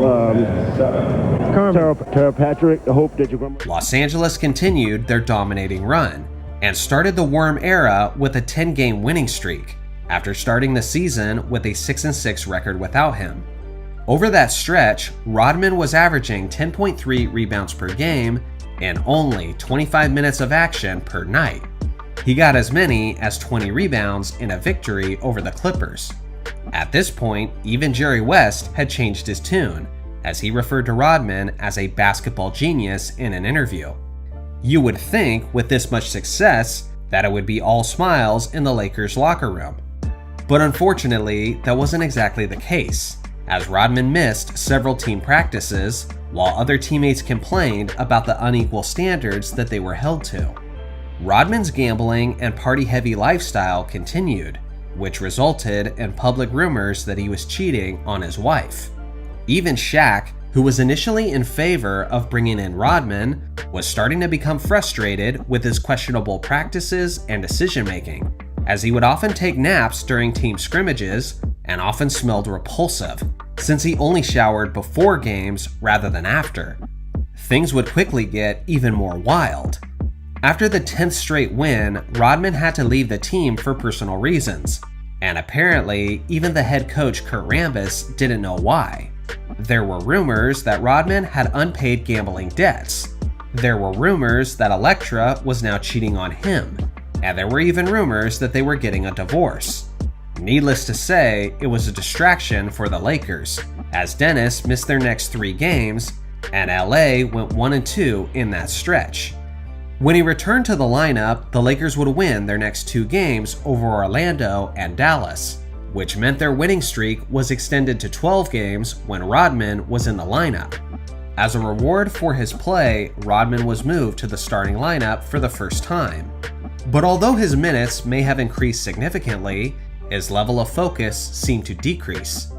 Tara Patrick. I hope that you're. Los Angeles continued their dominating run and started the Worm era with a 10-game winning streak, after starting the season with a 6-6 record without him. Over that stretch, Rodman was averaging 10.3 rebounds per game and only 25 minutes of action per night. He got as many as 20 rebounds in a victory over the Clippers. At this point, even Jerry West had changed his tune, as he referred to Rodman as a basketball genius in an interview. You would think, with this much success, that it would be all smiles in the Lakers locker room. But unfortunately, that wasn't exactly the case, as Rodman missed several team practices, while other teammates complained about the unequal standards that they were held to. Rodman's gambling and party-heavy lifestyle continued, which resulted in public rumors that he was cheating on his wife. Even Shaq, who was initially in favor of bringing in Rodman, was starting to become frustrated with his questionable practices and decision-making, as he would often take naps during team scrimmages and often smelled repulsive, since he only showered before games rather than after. Things would quickly get even more wild. After the 10th straight win, Rodman had to leave the team for personal reasons, and apparently even the head coach Kurt Rambis didn't know why. There were rumors that Rodman had unpaid gambling debts. There were rumors that Elektra was now cheating on him, and there were even rumors that they were getting a divorce. Needless to say, it was a distraction for the Lakers, as Dennis missed their next 3 games, and LA went 1-2 in that stretch. When he returned to the lineup, the Lakers would win their next 2 games over Orlando and Dallas, which meant their winning streak was extended to 12 games when Rodman was in the lineup. As a reward for his play, Rodman was moved to the starting lineup for the first time. But although his minutes may have increased significantly, his level of focus seemed to decrease.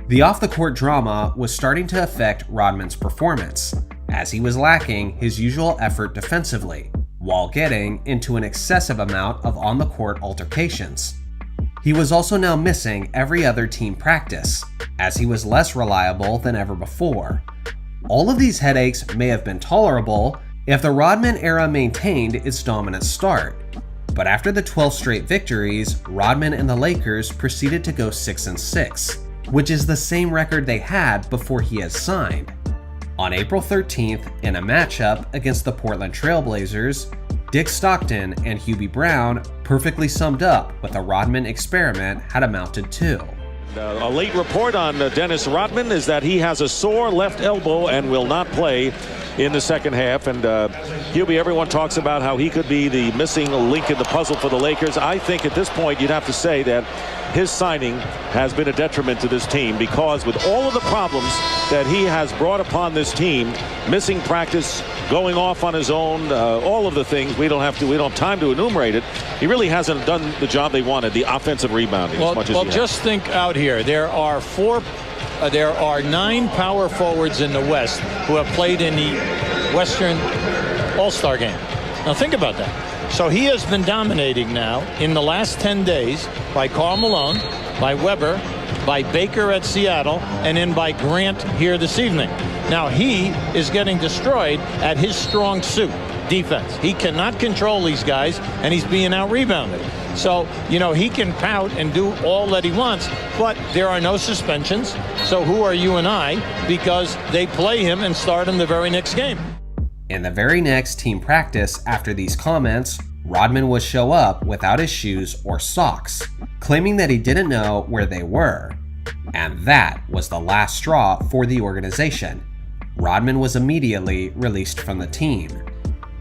The off-the-court drama was starting to affect Rodman's performance, as he was lacking his usual effort defensively, while getting into an excessive amount of on-the-court altercations. He was also now missing every other team practice, as he was less reliable than ever before. All of these headaches may have been tolerable if the Rodman era maintained its dominant start, but after the 12 straight victories, Rodman and the Lakers proceeded to go 6-6, which is the same record they had before he had signed. On April 13th, in a matchup against the Portland Trail Blazers, Dick Stockton and Hubie Brown perfectly summed up what the Rodman experiment had amounted to. A late report on Dennis Rodman is that he has a sore left elbow and will not play in the second half. And Hubie, everyone talks about how he could be the missing link in the puzzle for the Lakers. I think at this point you'd have to say that his signing has been a detriment to this team, because with all of the problems that he has brought upon this team, missing practice, going off on his own, all of the things, we don't have time to enumerate it. He really hasn't done the job they wanted, the offensive rebounding, as much as he has. Just think out here. There are 9 power forwards in the West who have played in the Western All-Star game. Now think about that. So he has been dominating now in the last 10 days by Karl Malone, by Weber, by Baker at Seattle, and then by Grant here this evening. Now he is getting destroyed at his strong suit, defense. He cannot control these guys, and he's being out-rebounded. So, he can pout and do all that he wants, but there are no suspensions. So who are you and I? Because they play him and start him the very next game. In the very next team practice after these comments, Rodman would show up without his shoes or socks, claiming that he didn't know where they were. And that was the last straw for the organization. Rodman was immediately released from the team.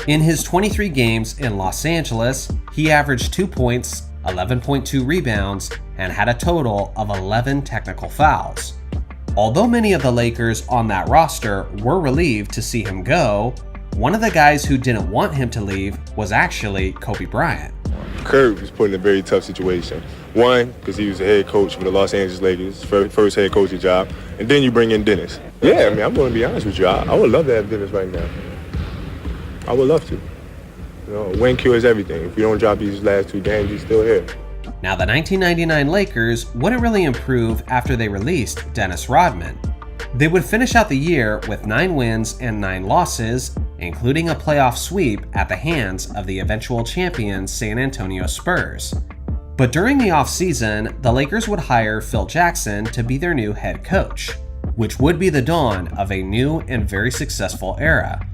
In his 23 games in Los Angeles, he averaged 2 points, 11.2 rebounds, and had a total of 11 technical fouls. Although many of the Lakers on that roster were relieved to see him go, one of the guys who didn't want him to leave was actually Kobe Bryant. Kurt was put in a very tough situation. One, because he was the head coach for the Los Angeles Lakers, first head coaching job, and then you bring in Dennis. Yeah, I'm going to be honest with you. I would love to have Dennis right now. I would love to. Win cures everything. If you don't drop these last 2 games, he's still here. Now, the 1999 Lakers wouldn't really improve after they released Dennis Rodman. They would finish out the year with 9 wins and 9 losses, including a playoff sweep at the hands of the eventual champion San Antonio Spurs. But during the offseason, the Lakers would hire Phil Jackson to be their new head coach, which would be the dawn of a new and very successful era.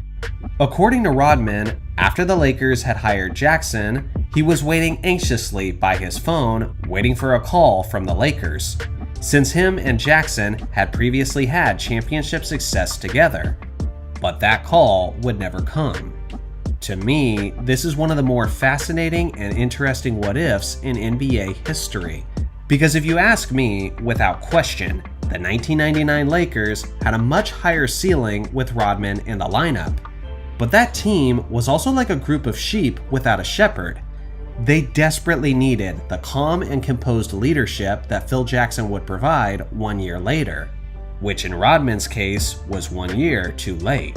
According to Rodman, after the Lakers had hired Jackson, he was waiting anxiously by his phone, waiting for a call from the Lakers, since him and Jackson had previously had championship success together. But that call would never come. To me, this is one of the more fascinating and interesting what-ifs in NBA history. Because if you ask me, without question, the 1999 Lakers had a much higher ceiling with Rodman in the lineup. But that team was also like a group of sheep without a shepherd. They desperately needed the calm and composed leadership that Phil Jackson would provide 1 year later. which in Rodman's case was 1 year too late.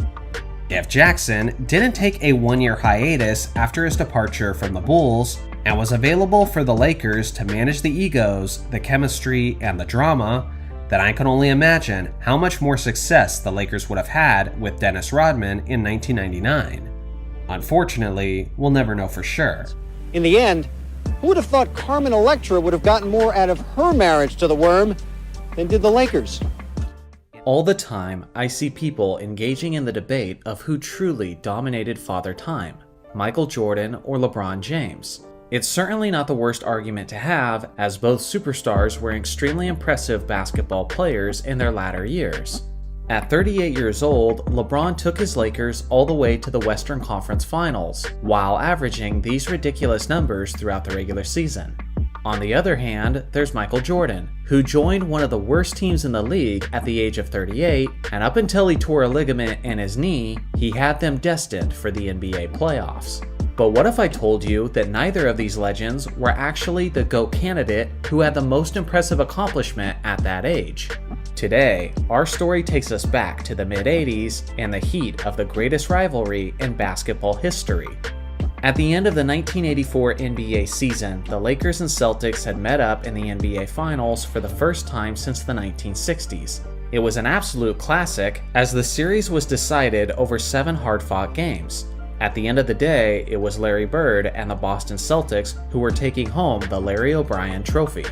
If Jackson didn't take a 1-year hiatus after his departure from the Bulls and was available for the Lakers to manage the egos, the chemistry, and the drama, then I can only imagine how much more success the Lakers would have had with Dennis Rodman in 1999. Unfortunately, we'll never know for sure. In the end, who would have thought Carmen Electra would have gotten more out of her marriage to the Worm than did the Lakers? All the time, I see people engaging in the debate of who truly dominated Father Time, Michael Jordan or LeBron James. It's certainly not the worst argument to have, as both superstars were extremely impressive basketball players in their latter years. At 38 years old, LeBron took his Lakers all the way to the Western Conference Finals, while averaging these ridiculous numbers throughout the regular season. On the other hand, there's Michael Jordan, who joined one of the worst teams in the league at the age of 38, and up until he tore a ligament in his knee, he had them destined for the NBA playoffs. But what if I told you that neither of these legends were actually the GOAT candidate who had the most impressive accomplishment at that age? Today, our story takes us back to the mid-80s and the heat of the greatest rivalry in basketball history. At the end of the 1984 NBA season, the Lakers and Celtics had met up in the NBA Finals for the first time since the 1960s. It was an absolute classic, as the series was decided over 7 hard-fought games. At the end of the day, it was Larry Bird and the Boston Celtics who were taking home the Larry O'Brien Trophy.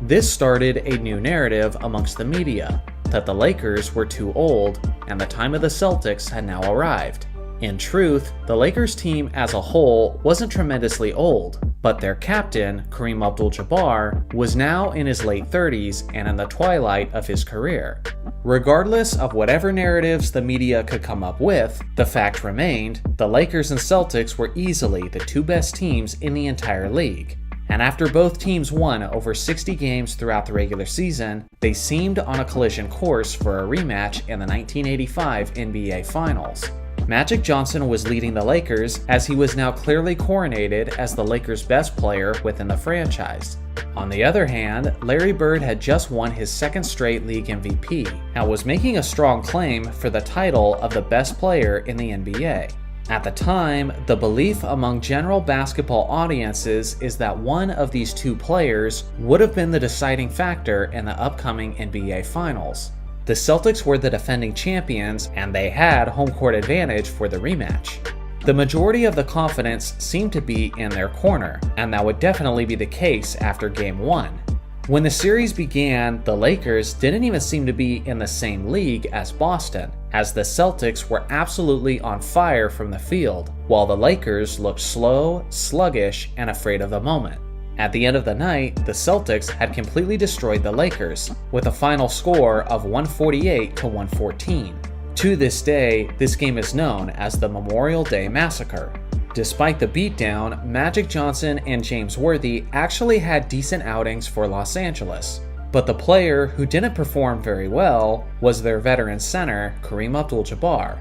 This started a new narrative amongst the media, that the Lakers were too old and the time of the Celtics had now arrived. In truth, the Lakers team as a whole wasn't tremendously old, but their captain, Kareem Abdul-Jabbar, was now in his late 30s and in the twilight of his career. Regardless of whatever narratives the media could come up with, the fact remained, the Lakers and Celtics were easily the 2 best teams in the entire league. And after both teams won over 60 games throughout the regular season, they seemed on a collision course for a rematch in the 1985 NBA Finals. Magic Johnson was leading the Lakers, as he was now clearly coronated as the Lakers' best player within the franchise. On the other hand, Larry Bird had just won his 2nd straight league MVP and was making a strong claim for the title of the best player in the NBA. At the time, the belief among general basketball audiences is that one of these 2 players would have been the deciding factor in the upcoming NBA Finals. The Celtics were the defending champions, and they had home court advantage for the rematch. The majority of the confidence seemed to be in their corner, and that would definitely be the case after Game 1. When the series began, the Lakers didn't even seem to be in the same league as Boston, as the Celtics were absolutely on fire from the field, while the Lakers looked slow, sluggish, and afraid of the moment. At the end of the night, the Celtics had completely destroyed the Lakers, with a final score of 148-114. To this day, this game is known as the Memorial Day Massacre. Despite the beatdown, Magic Johnson and James Worthy actually had decent outings for Los Angeles. But the player who didn't perform very well was their veteran center, Kareem Abdul-Jabbar.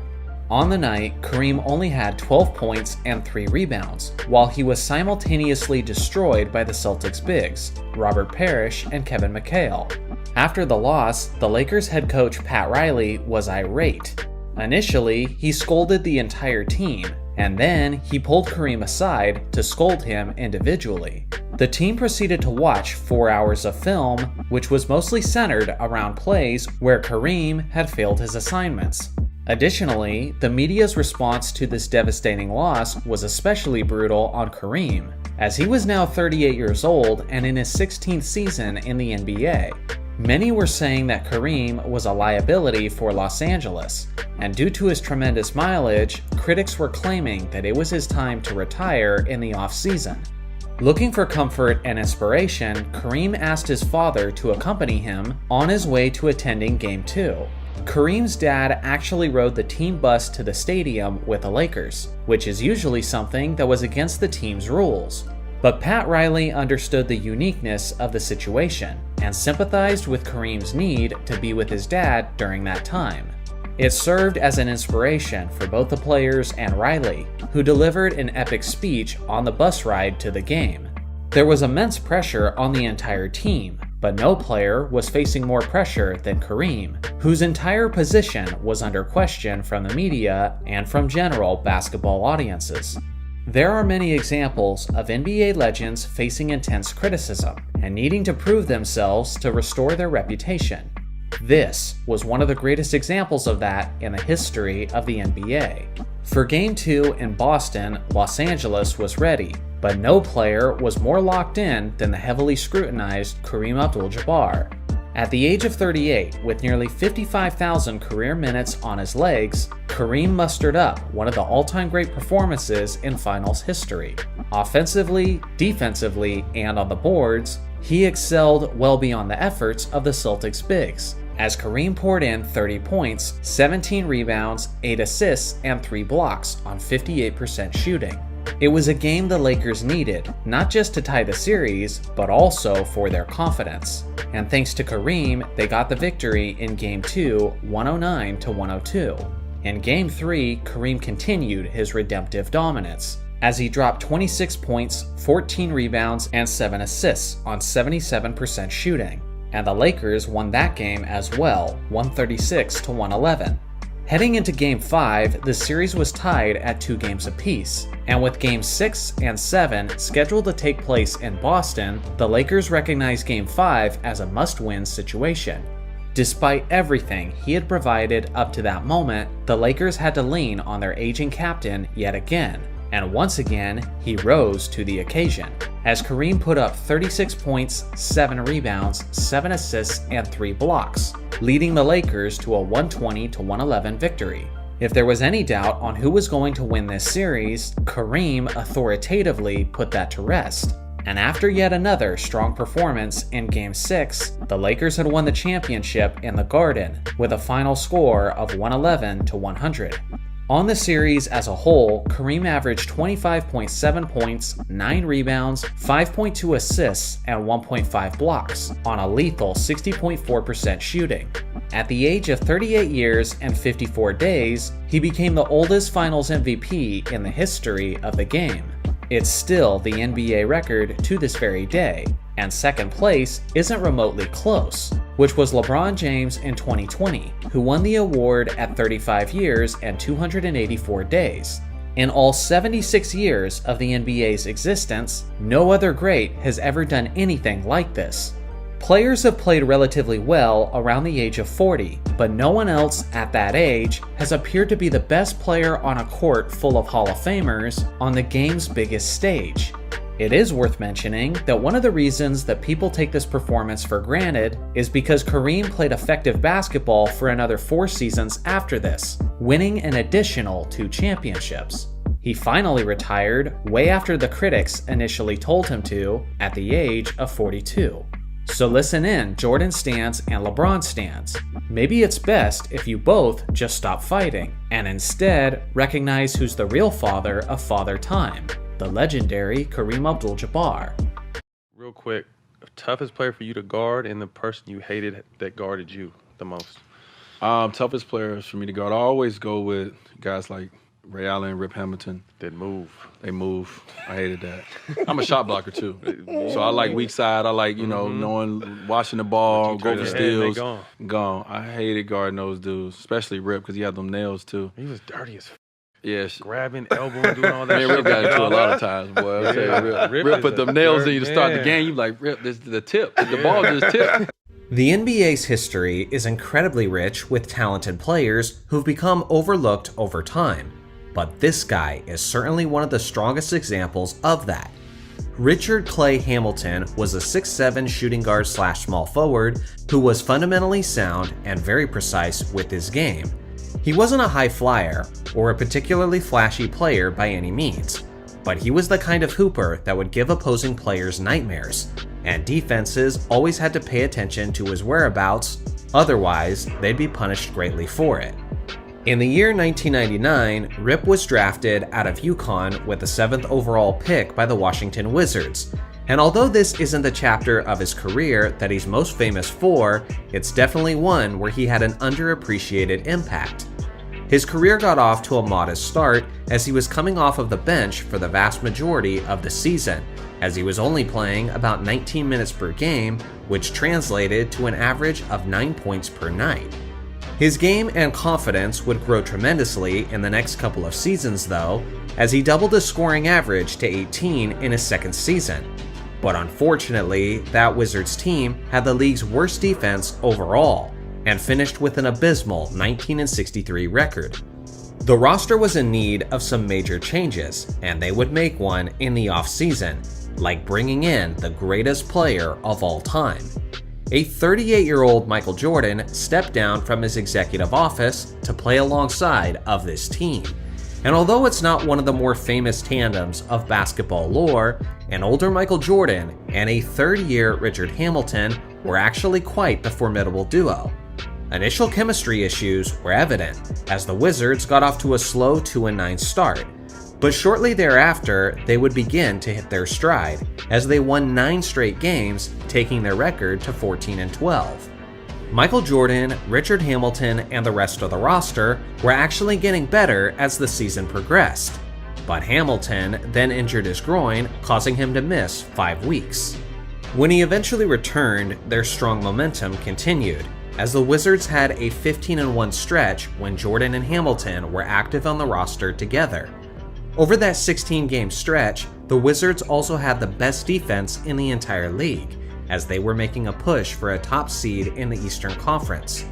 On the night, Kareem only had 12 points and 3 rebounds, while he was simultaneously destroyed by the Celtics bigs, Robert Parrish and Kevin McHale. After the loss, the Lakers head coach Pat Riley was irate. Initially, he scolded the entire team, and then he pulled Kareem aside to scold him individually. The team proceeded to watch 4 hours of film, which was mostly centered around plays where Kareem had failed his assignments. Additionally, the media's response to this devastating loss was especially brutal on Kareem, as he was now 38 years old and in his 16th season in the NBA. Many were saying that Kareem was a liability for Los Angeles, and due to his tremendous mileage, critics were claiming that it was his time to retire in the off-season. Looking for comfort and inspiration, Kareem asked his father to accompany him on his way to attending Game 2. Kareem's dad actually rode the team bus to the stadium with the Lakers, which is usually something that was against the team's rules. But Pat Riley understood the uniqueness of the situation and sympathized with Kareem's need to be with his dad during that time. It served as an inspiration for both the players and Riley, who delivered an epic speech on the bus ride to the game. There was immense pressure on the entire team, but no player was facing more pressure than Kareem, whose entire position was under question from the media and from general basketball audiences. There are many examples of NBA legends facing intense criticism and needing to prove themselves to restore their reputation. This was one of the greatest examples of that in the history of the NBA. For Game 2 in Boston, Los Angeles was ready, but no player was more locked in than the heavily scrutinized Kareem Abdul-Jabbar. At the age of 38, with nearly 55,000 career minutes on his legs, Kareem mustered up one of the all-time great performances in finals history. Offensively, defensively, and on the boards, he excelled well beyond the efforts of the Celtics bigs, as Kareem poured in 30 points, 17 rebounds, 8 assists, and 3 blocks on 58% shooting. It was a game the Lakers needed, not just to tie the series, but also for their confidence. And thanks to Kareem, they got the victory in Game 2, 109-102. In Game 3, Kareem continued his redemptive dominance, as he dropped 26 points, 14 rebounds, and 7 assists on 77% shooting. And the Lakers won that game as well, 136-111. Heading into Game 5, the series was tied at 2 games apiece, and with Games 6 and 7 scheduled to take place in Boston, the Lakers recognized Game 5 as a must-win situation. Despite everything he had provided up to that moment, the Lakers had to lean on their aging captain yet again, and once again, he rose to the occasion, as Kareem put up 36 points, 7 rebounds, 7 assists, and 3 blocks, leading the Lakers to a 120-111 victory. If there was any doubt on who was going to win this series, Kareem authoritatively put that to rest. And after yet another strong performance in Game 6, the Lakers had won the championship in the Garden with a final score of 111-100. On the series as a whole, Kareem averaged 25.7 points, 9 rebounds, 5.2 assists, and 1.5 blocks on a lethal 60.4% shooting. At the age of 38 years and 54 days, he became the oldest Finals MVP in the history of the game. It's still the NBA record to this very day, and second place isn't remotely close, which was LeBron James in 2020, who won the award at 35 years and 284 days. In all 76 years of the NBA's existence, no other great has ever done anything like this. Players have played relatively well around the age of 40, but no one else at that age has appeared to be the best player on a court full of Hall of Famers on the game's biggest stage. It is worth mentioning that one of the reasons that people take this performance for granted is because Kareem played effective basketball for another 4 seasons after this, winning an additional 2 championships. He finally retired way after the critics initially told him to, at the age of 42. So listen in, Jordan stans and LeBron stans. Maybe it's best if you both just stop fighting and instead recognize who's the real father of Father Time, the legendary Kareem Abdul-Jabbar. Real quick, toughest player for you to guard and the person you hated that guarded you the most? Toughest players for me to guard, I always go with guys like Ray Allen, Rip Hamilton. They move. I hated that. I'm a shot blocker too, so I like weak side. I like knowing, watching the ball, go for steals. Gone. I hated guarding those dudes, especially Rip because he had them nails too. He was dirty as. Yes. Grabbing, elbowing, doing all that. Man, Rip got into a lot of times, boy. I'll tell you, Rip put them nails in you to start the game. You like, Rip, this is the tip. The ball just tipped. The NBA's history is incredibly rich with talented players who've become overlooked over time. But this guy is certainly one of the strongest examples of that. Richard Clay Hamilton was a 6'7" shooting guard / small forward who was fundamentally sound and very precise with his game. He wasn't a high flyer or a particularly flashy player by any means, but he was the kind of hooper that would give opposing players nightmares, and defenses always had to pay attention to his whereabouts, otherwise they'd be punished greatly for it. In the year 1999, Rip was drafted out of UConn with the 7th overall pick by the Washington Wizards, and although this isn't the chapter of his career that he's most famous for, it's definitely one where he had an underappreciated impact. his career got off to a modest start as he was coming off of the bench for the vast majority of the season, as he was only playing about 19 minutes per game, which translated to an average of 9 points per night. His game and confidence would grow tremendously in the next couple of seasons though, as he doubled his scoring average to 18 in his second season. But unfortunately, that Wizards team had the league's worst defense overall, and finished with an abysmal 19-63 record. The roster was in need of some major changes, and they would make one in the offseason, like bringing in the greatest player of all time. A 38-year-old Michael Jordan stepped down from his executive office to play alongside of this team. And although it's not one of the more famous tandems of basketball lore, an older Michael Jordan and a third-year Richard Hamilton were actually quite the formidable duo. Initial chemistry issues were evident, as the Wizards got off to a slow 2-9 start, but shortly thereafter they would begin to hit their stride, as they won 9 straight games, taking their record to 14-12. Michael Jordan, Richard Hamilton, and the rest of the roster were actually getting better as the season progressed, but Hamilton then injured his groin, causing him to miss 5 weeks. When he eventually returned, their strong momentum continued, as the Wizards had a 15-1 stretch when Jordan and Hamilton were active on the roster together. Over that 16-game stretch, the Wizards also had the best defense in the entire league, as they were making a push for a top seed in the Eastern Conference.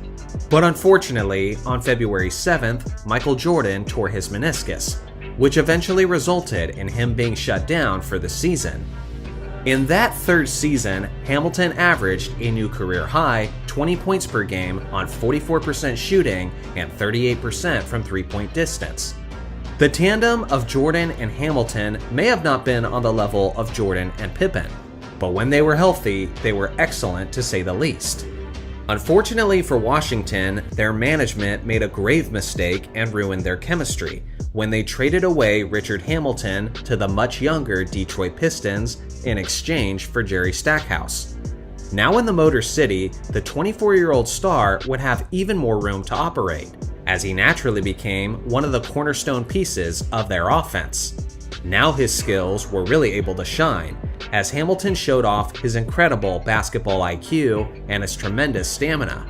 But unfortunately, on February 7th, Michael Jordan tore his meniscus, which eventually resulted in him being shut down for the season. In that third season, Hamilton averaged a new career high 20 points per game on 44% shooting and 38% from three-point distance. The tandem of Jordan and Hamilton may have not been on the level of Jordan and Pippen, but when they were healthy, they were excellent to say the least. Unfortunately for Washington, their management made a grave mistake and ruined their chemistry when they traded away Richard Hamilton to the much younger Detroit Pistons in exchange for Jerry Stackhouse. Now in the Motor City, the 24-year-old star would have even more room to operate, as he naturally became one of the cornerstone pieces of their offense. Now his skills were really able to shine, as Hamilton showed off his incredible basketball IQ and his tremendous stamina.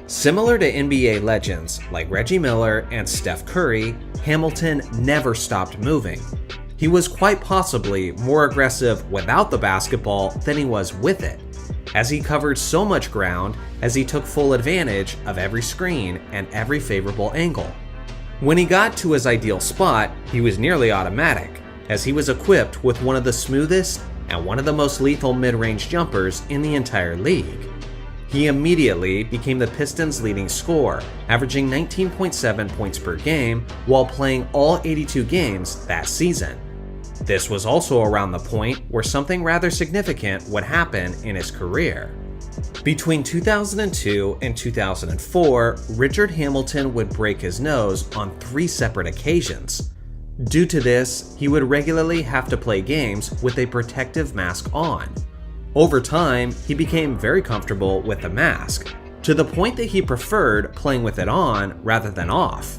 Similar to NBA legends like Reggie Miller and Steph Curry, Hamilton never stopped moving. He was quite possibly more aggressive without the basketball than he was with it, as he covered so much ground as he took full advantage of every screen and every favorable angle. When he got to his ideal spot, he was nearly automatic, as he was equipped with one of the smoothest and one of the most lethal mid-range jumpers in the entire league. He immediately became the Pistons' leading scorer, averaging 19.7 points per game while playing all 82 games that season. This was also around the point where something rather significant would happen in his career. Between 2002 and 2004, Richard Hamilton would break his nose on 3 separate occasions. Due to this, he would regularly have to play games with a protective mask on. Over time, he became very comfortable with the mask, to the point that he preferred playing with it on rather than off.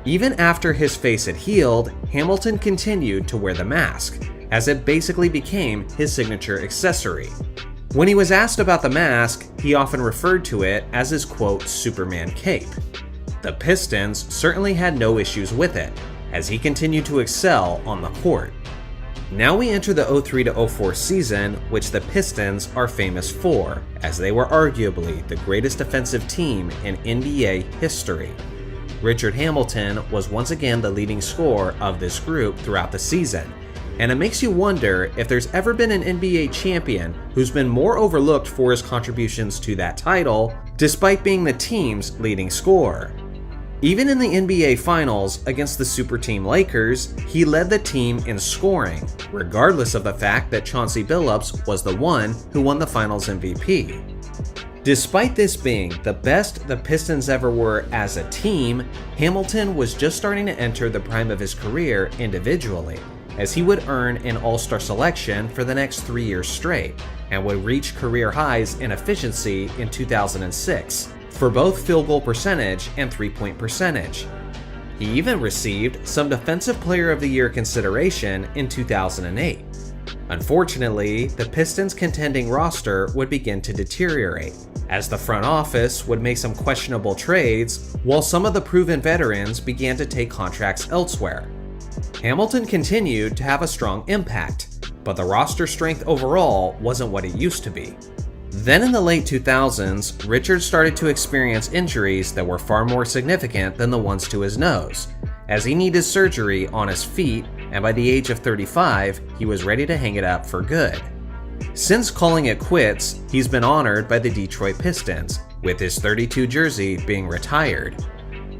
Even after his face had healed, Hamilton continued to wear the mask, as it basically became his signature accessory. When he was asked about the mask, he often referred to it as his quote, Superman cape. The Pistons certainly had no issues with it, as he continued to excel on the court. Now we enter the 03-04 season, which the Pistons are famous for, as they were arguably the greatest defensive team in NBA history. Richard Hamilton was once again the leading scorer of this group throughout the season, and it makes you wonder if there's ever been an NBA champion who's been more overlooked for his contributions to that title, despite being the team's leading scorer. Even in the NBA Finals against the super team Lakers, he led the team in scoring, regardless of the fact that Chauncey Billups was the one who won the Finals MVP. Despite this being the best the Pistons ever were as a team, Hamilton was just starting to enter the prime of his career individually, as he would earn an All-Star selection for the next 3 years straight, and would reach career highs in efficiency in 2006. For both field goal percentage and three-point percentage. He even received some Defensive Player of the Year consideration in 2008. Unfortunately, the Pistons' contending roster would begin to deteriorate, as the front office would make some questionable trades, while some of the proven veterans began to take contracts elsewhere. Hamilton continued to have a strong impact, but the roster strength overall wasn't what it used to be. Then in the late 2000s, Richard started to experience injuries that were far more significant than the ones to his nose, as he needed surgery on his feet, and by the age of 35, he was ready to hang it up for good. Since calling it quits, he's been honored by the Detroit Pistons, with his 32 jersey being retired.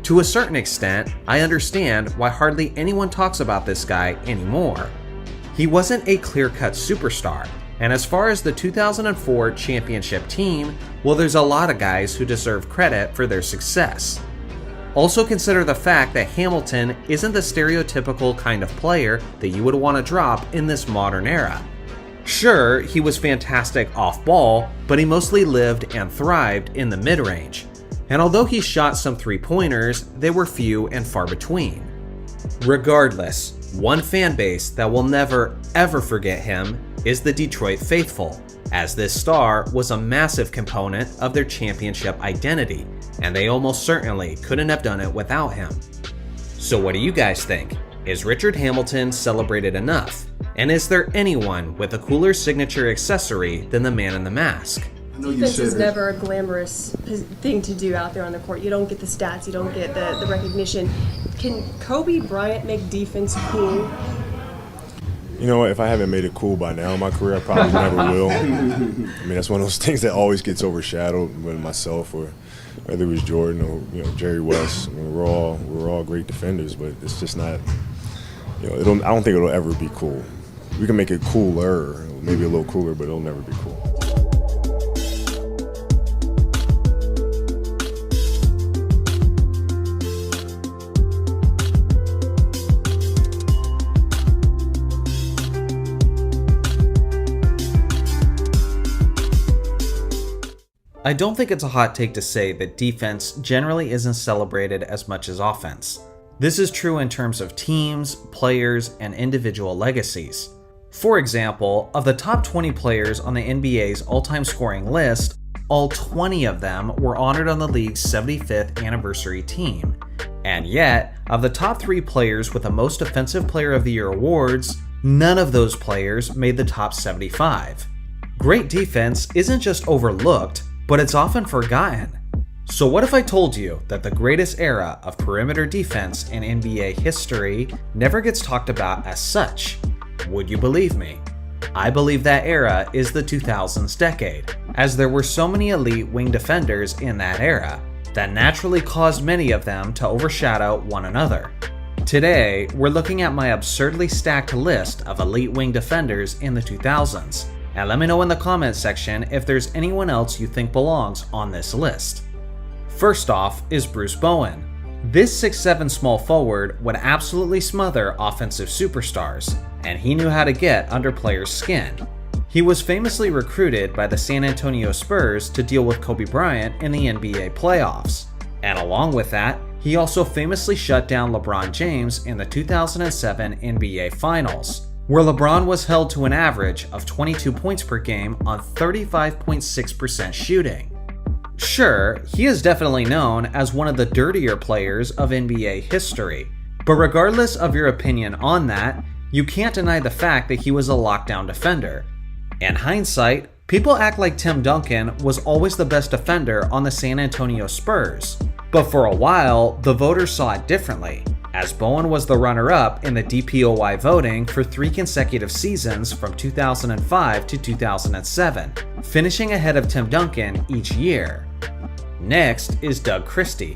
To a certain extent, I understand why hardly anyone talks about this guy anymore. He wasn't a clear-cut superstar, and as far as the 2004 championship team, well, there's a lot of guys who deserve credit for their success. Also consider the fact that Hamilton isn't the stereotypical kind of player that you would want to drop in this modern era. Sure, he was fantastic off-ball, but he mostly lived and thrived in the mid-range. And although he shot some three-pointers, they were few and far between. Regardless, one fan base that will never ever forget him is the Detroit faithful, as this star was a massive component of their championship identity, and they almost certainly couldn't have done it without him. So what do you guys think? Is Richard Hamilton celebrated enough? And is there anyone with a cooler signature accessory than the man in the mask? Defense is never a glamorous thing to do out there on the court. You don't get the stats, you don't get the recognition. Can Kobe Bryant make defense cool? You know what, if I haven't made it cool by now in my career, I probably never will. I mean, that's one of those things that always gets overshadowed with myself, or whether it was Jordan or Jerry West. I mean, we're all great defenders, but it's just not, I don't think it'll ever be cool. We can make it cooler, maybe a little cooler, but it'll never be cool. I don't think it's a hot take to say that defense generally isn't celebrated as much as offense. This is true in terms of teams, players, and individual legacies. For example, of the top 20 players on the NBA's all-time scoring list, all 20 of them were honored on the league's 75th anniversary team. And yet, of the top 3 players with the most Defensive Player of the Year awards, none of those players made the top 75. Great defense isn't just overlooked, but it's often forgotten. So what if I told you that the greatest era of perimeter defense in NBA history never gets talked about as such? Would you believe me? I believe that era is the 2000s decade, as there were so many elite wing defenders in that era that naturally caused many of them to overshadow one another. Today, we're looking at my absurdly stacked list of elite wing defenders in the 2000s, and let me know in the comments section if there's anyone else you think belongs on this list. First off is Bruce Bowen. This 6'7" small forward would absolutely smother offensive superstars, and he knew how to get under players' skin. He was famously recruited by the San Antonio Spurs to deal with Kobe Bryant in the NBA playoffs. And along with that, he also famously shut down LeBron James in the 2007 NBA Finals, where LeBron was held to an average of 22 points per game on 35.6% shooting. Sure, he is definitely known as one of the dirtier players of NBA history, but regardless of your opinion on that, you can't deny the fact that he was a lockdown defender. In hindsight, people act like Tim Duncan was always the best defender on the San Antonio Spurs, but for a while, the voters saw it differently, as Bowen was the runner-up in the DPOY voting for 3 consecutive seasons from 2005 to 2007, finishing ahead of Tim Duncan each year. Next is Doug Christie.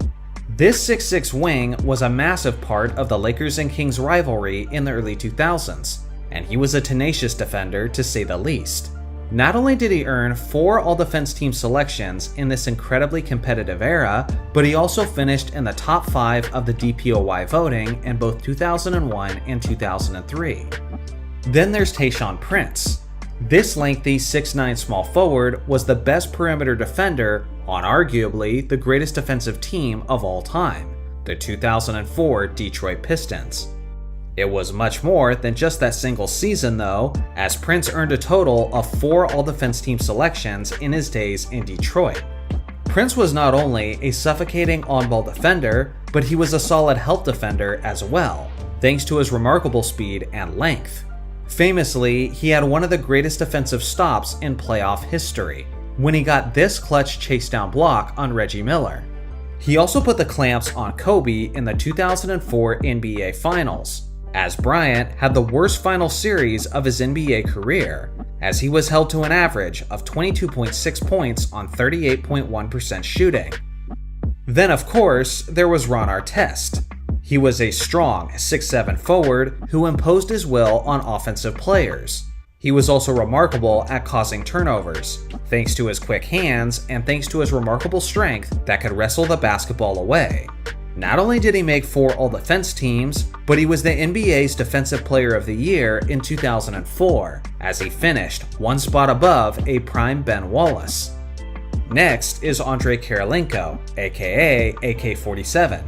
This 6'6" wing was a massive part of the Lakers and Kings rivalry in the early 2000s, and he was a tenacious defender to say the least. Not only did he earn 4 All-Defense Team selections in this incredibly competitive era, but he also finished in the top 5 of the DPOY voting in both 2001 and 2003. Then there's Tayshaun Prince. This lengthy 6'9" small forward was the best perimeter defender on arguably the greatest defensive team of all time. the 2004 Detroit Pistons. It was much more than just that single season though, as Prince earned a total of 4 All-Defense Team selections in his days in Detroit. Prince was not only a suffocating on-ball defender, but he was a solid help defender as well, thanks to his remarkable speed and length. Famously, he had one of the greatest defensive stops in playoff history, when he got this clutch chase down block on Reggie Miller. He also put the clamps on Kobe in the 2004 NBA Finals, as Bryant had the worst final series of his NBA career, as he was held to an average of 22.6 points on 38.1% shooting. Then of course, there was Ron Artest. He was a strong 6'7" forward who imposed his will on offensive players. He was also remarkable at causing turnovers, thanks to his quick hands and thanks to his remarkable strength that could wrestle the basketball away. Not only did he make 4 All-Defense teams, but he was the NBA's Defensive Player of the Year in 2004, as he finished one spot above a prime Ben Wallace. Next is Andrei Kirilenko, aka AK-47.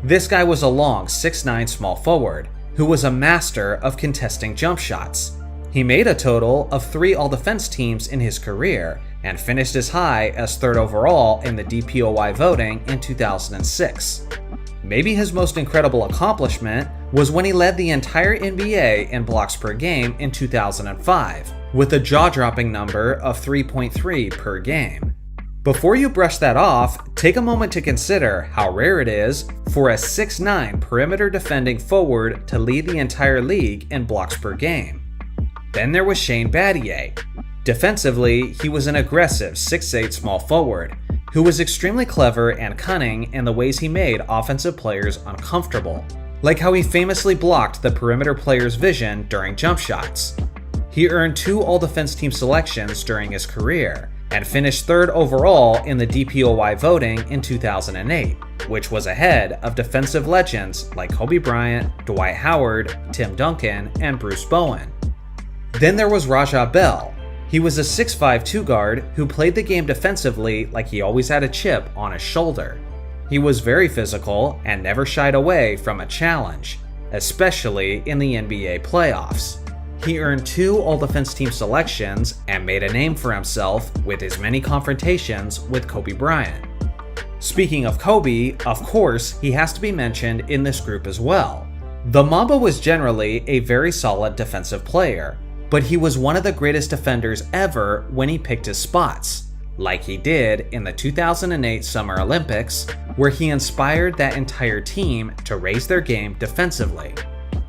This guy was a long 6'9" small forward, who was a master of contesting jump shots. He made a total of 3 All-Defense teams in his career, and finished as high as 3rd overall in the DPOY voting in 2006. Maybe his most incredible accomplishment was when he led the entire NBA in blocks per game in 2005, with a jaw-dropping number of 3.3 per game. Before you brush that off, take a moment to consider how rare it is for a 6'9" perimeter defending forward to lead the entire league in blocks per game. Then there was Shane Battier. Defensively, he was an aggressive 6'8" small forward, who was extremely clever and cunning in the ways he made offensive players uncomfortable, like how he famously blocked the perimeter player's vision during jump shots. He earned 2 All-Defense Team selections during his career, and finished 3rd overall in the DPOY voting in 2008, which was ahead of defensive legends like Kobe Bryant, Dwight Howard, Tim Duncan, and Bruce Bowen. Then there was Raja Bell. He was a 6'5" two-guard who played the game defensively like he always had a chip on his shoulder. He was very physical and never shied away from a challenge, especially in the NBA playoffs. He earned 2 All-Defense Team selections and made a name for himself with his many confrontations with Kobe Bryant. Speaking of Kobe, of course, he has to be mentioned in this group as well. The Mamba was generally a very solid defensive player, but he was one of the greatest defenders ever when he picked his spots, like he did in the 2008 Summer Olympics, where he inspired that entire team to raise their game defensively.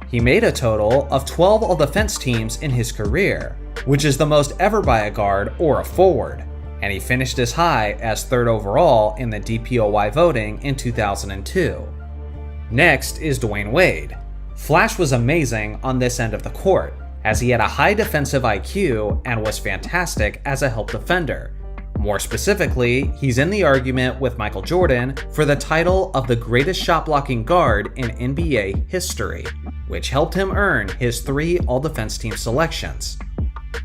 He made a total of 12 All-Defense teams in his career, which is the most ever by a guard or a forward, and he finished as high as 3rd overall in the DPOY voting in 2002. Next is Dwayne Wade. Flash was amazing on this end of the court, as he had a high defensive IQ and was fantastic as a help defender. More specifically, he's in the argument with Michael Jordan for the title of the greatest shot-blocking guard in NBA history, which helped him earn his 3 All-Defense Team selections.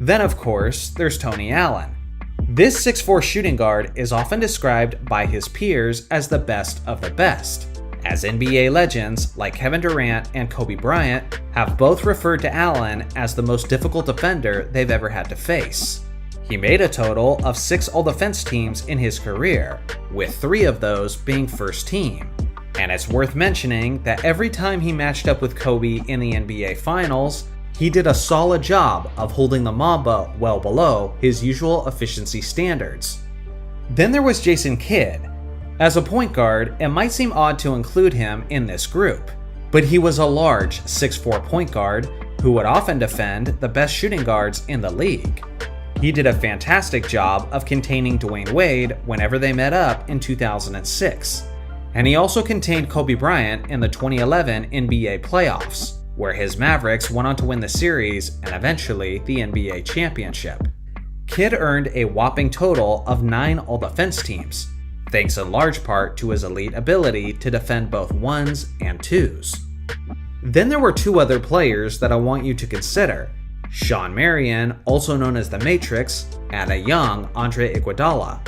Then of course, there's Tony Allen. This 6'4" shooting guard is often described by his peers as the best of the best, as NBA legends like Kevin Durant and Kobe Bryant have both referred to Allen as the most difficult defender they've ever had to face. He made a total of 6 All-Defense teams in his career, with 3 of those being first team. And it's worth mentioning that every time he matched up with Kobe in the NBA Finals, he did a solid job of holding the Mamba well below his usual efficiency standards. Then there was Jason Kidd. As a point guard, it might seem odd to include him in this group, but he was a large 6'4" point guard who would often defend the best shooting guards in the league. He did a fantastic job of containing Dwayne Wade whenever they met up in 2006, and he also contained Kobe Bryant in the 2011 NBA playoffs, where his Mavericks went on to win the series and eventually the NBA championship. Kidd earned a whopping total of 9 All-Defense teams, thanks in large part to his elite ability to defend both 1s and 2s. Then there were 2 other players that I want you to consider: Shawn Marion, also known as the Matrix, and a young Andre Iguodala.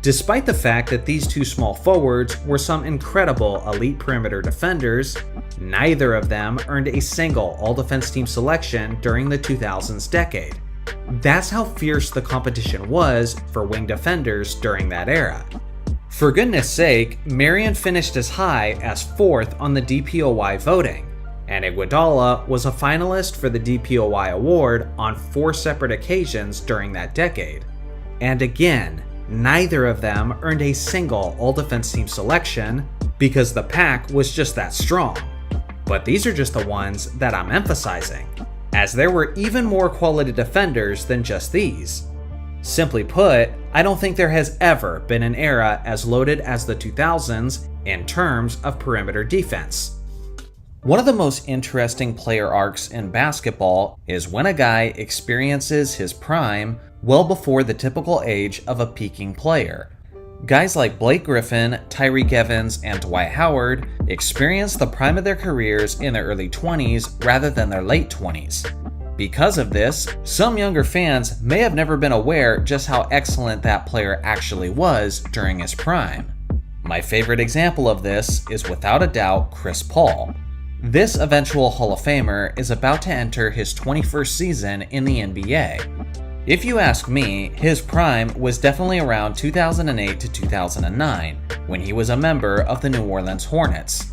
Despite the fact that these two small forwards were some incredible elite perimeter defenders, neither of them earned a single All-Defense Team selection during the 2000s decade. That's how fierce the competition was for wing defenders during that era. For goodness sake, Marion finished as high as 4th on the DPOY voting, and Iguodala was a finalist for the DPOY award on 4 separate occasions during that decade. And again, neither of them earned a single All-Defense Team selection because the pack was just that strong. But these are just the ones that I'm emphasizing, as there were even more quality defenders than just these. Simply put, I don't think there has ever been an era as loaded as the 2000s in terms of perimeter defense. One of the most interesting player arcs in basketball is when a guy experiences his prime well before the typical age of a peaking player. Guys like Blake Griffin, Tyreke Evans, and Dwight Howard experienced the prime of their careers in their early 20s rather than their late 20s. Because of this, some younger fans may have never been aware just how excellent that player actually was during his prime. My favorite example of this is without a doubt Chris Paul. This eventual Hall of Famer is about to enter his 21st season in the NBA. If you ask me, his prime was definitely around 2008 to 2009, when he was a member of the New Orleans Hornets.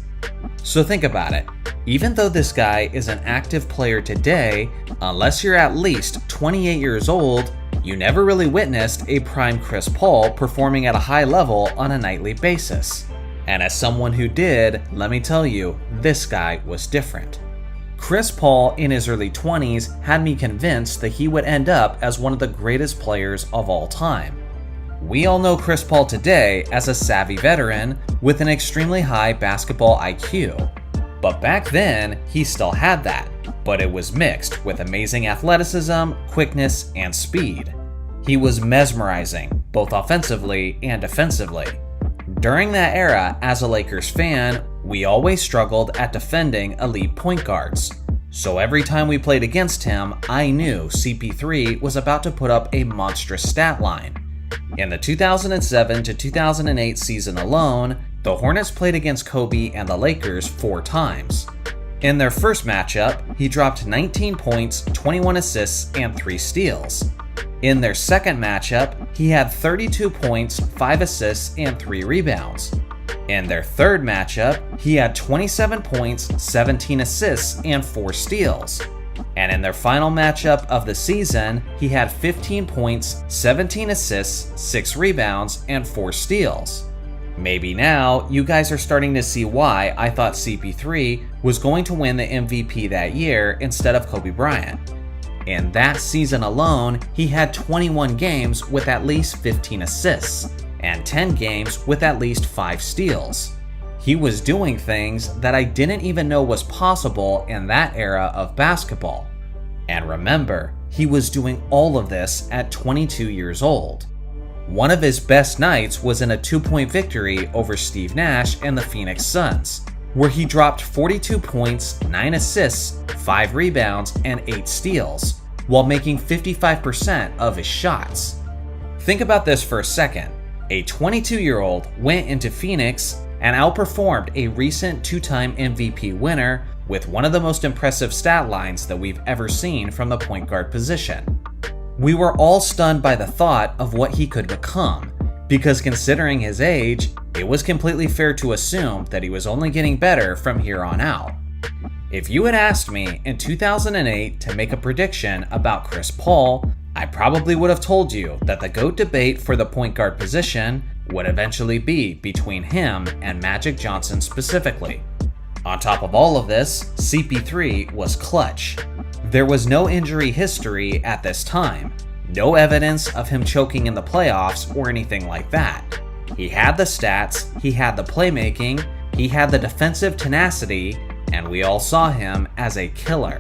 So think about it. Even though this guy is an active player today, unless you're at least 28 years old, you never really witnessed a prime Chris Paul performing at a high level on a nightly basis. And as someone who did, let me tell you, this guy was different. Chris Paul in his early 20s had me convinced that he would end up as one of the greatest players of all time. We all know Chris Paul today as a savvy veteran with an extremely high basketball IQ. But back then, he still had that, but it was mixed with amazing athleticism, quickness, and speed. He was mesmerizing, both offensively and defensively. During that era, as a Lakers fan, we always struggled at defending elite point guards. So every time we played against him, I knew CP3 was about to put up a monstrous stat line. In the 2007 to 2008 season alone, the Hornets played against Kobe and the Lakers 4 times. In their first matchup, he dropped 19 points, 21 assists, and 3 steals. In their second matchup, he had 32 points, 5 assists, and 3 rebounds. In their third matchup, he had 27 points, 17 assists, and 4 steals. And in their final matchup of the season, he had 15 points, 17 assists, 6 rebounds, and 4 steals. Maybe now, you guys are starting to see why I thought CP3 was going to win the MVP that year instead of Kobe Bryant. In that season alone, he had 21 games with at least 15 assists, and 10 games with at least 5 steals. He was doing things that I didn't even know was possible in that era of basketball. And remember, he was doing all of this at 22 years old. One of his best nights was in a 2-point victory over Steve Nash and the Phoenix Suns, where he dropped 42 points, 9 assists, 5 rebounds, and 8 steals, while making 55% of his shots. Think about this for a second. A 22-year-old went into Phoenix and outperformed a recent 2-time MVP winner with one of the most impressive stat lines that we've ever seen from the point guard position. We were all stunned by the thought of what he could become, because considering his age, it was completely fair to assume that he was only getting better from here on out. If you had asked me in 2008 to make a prediction about Chris Paul, I probably would have told you that the GOAT debate for the point guard position would eventually be between him and Magic Johnson specifically. On top of all of this, CP3 was clutch. There was no injury history at this time, no evidence of him choking in the playoffs or anything like that. He had the stats, he had the playmaking, he had the defensive tenacity, and we all saw him as a killer,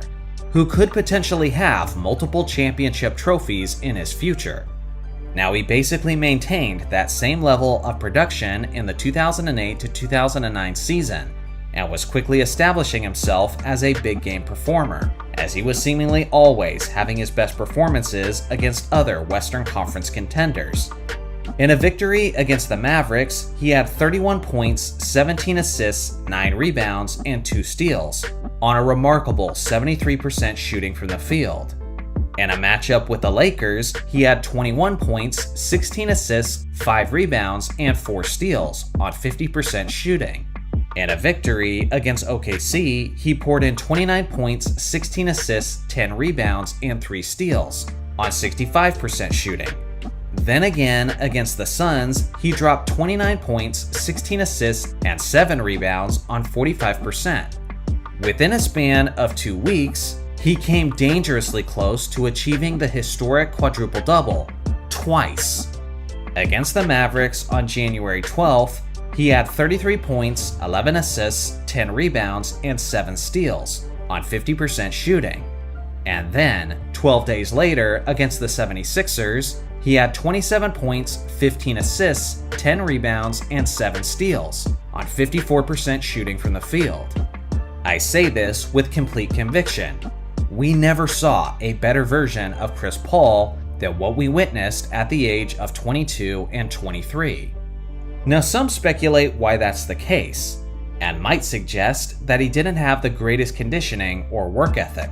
who could potentially have multiple championship trophies in his future. Now, he basically maintained that same level of production in the 2008 to 2009 season, and was quickly establishing himself as a big game performer, as he was seemingly always having his best performances against other Western Conference contenders. In a victory against the Mavericks, he had 31 points, 17 assists, 9 rebounds, and 2 steals, on a remarkable 73% shooting from the field. In a matchup with the Lakers, he had 21 points, 16 assists, 5 rebounds, and 4 steals, on 50% shooting. In a victory against OKC, he poured in 29 points, 16 assists, 10 rebounds, and 3 steals, on 65% shooting. Then again, against the Suns, he dropped 29 points, 16 assists, and 7 rebounds on 45%. Within a span of 2 weeks, he came dangerously close to achieving the historic quadruple-double, twice. Against the Mavericks on January 12th, he had 33 points, 11 assists, 10 rebounds, and 7 steals, on 50% shooting. And then, 12 days later, against the 76ers, he had 27 points, 15 assists, 10 rebounds, and 7 steals, on 54% shooting from the field. I say this with complete conviction. We never saw a better version of Chris Paul than what we witnessed at the age of 22 and 23. Now, some speculate why that's the case, and might suggest that he didn't have the greatest conditioning or work ethic,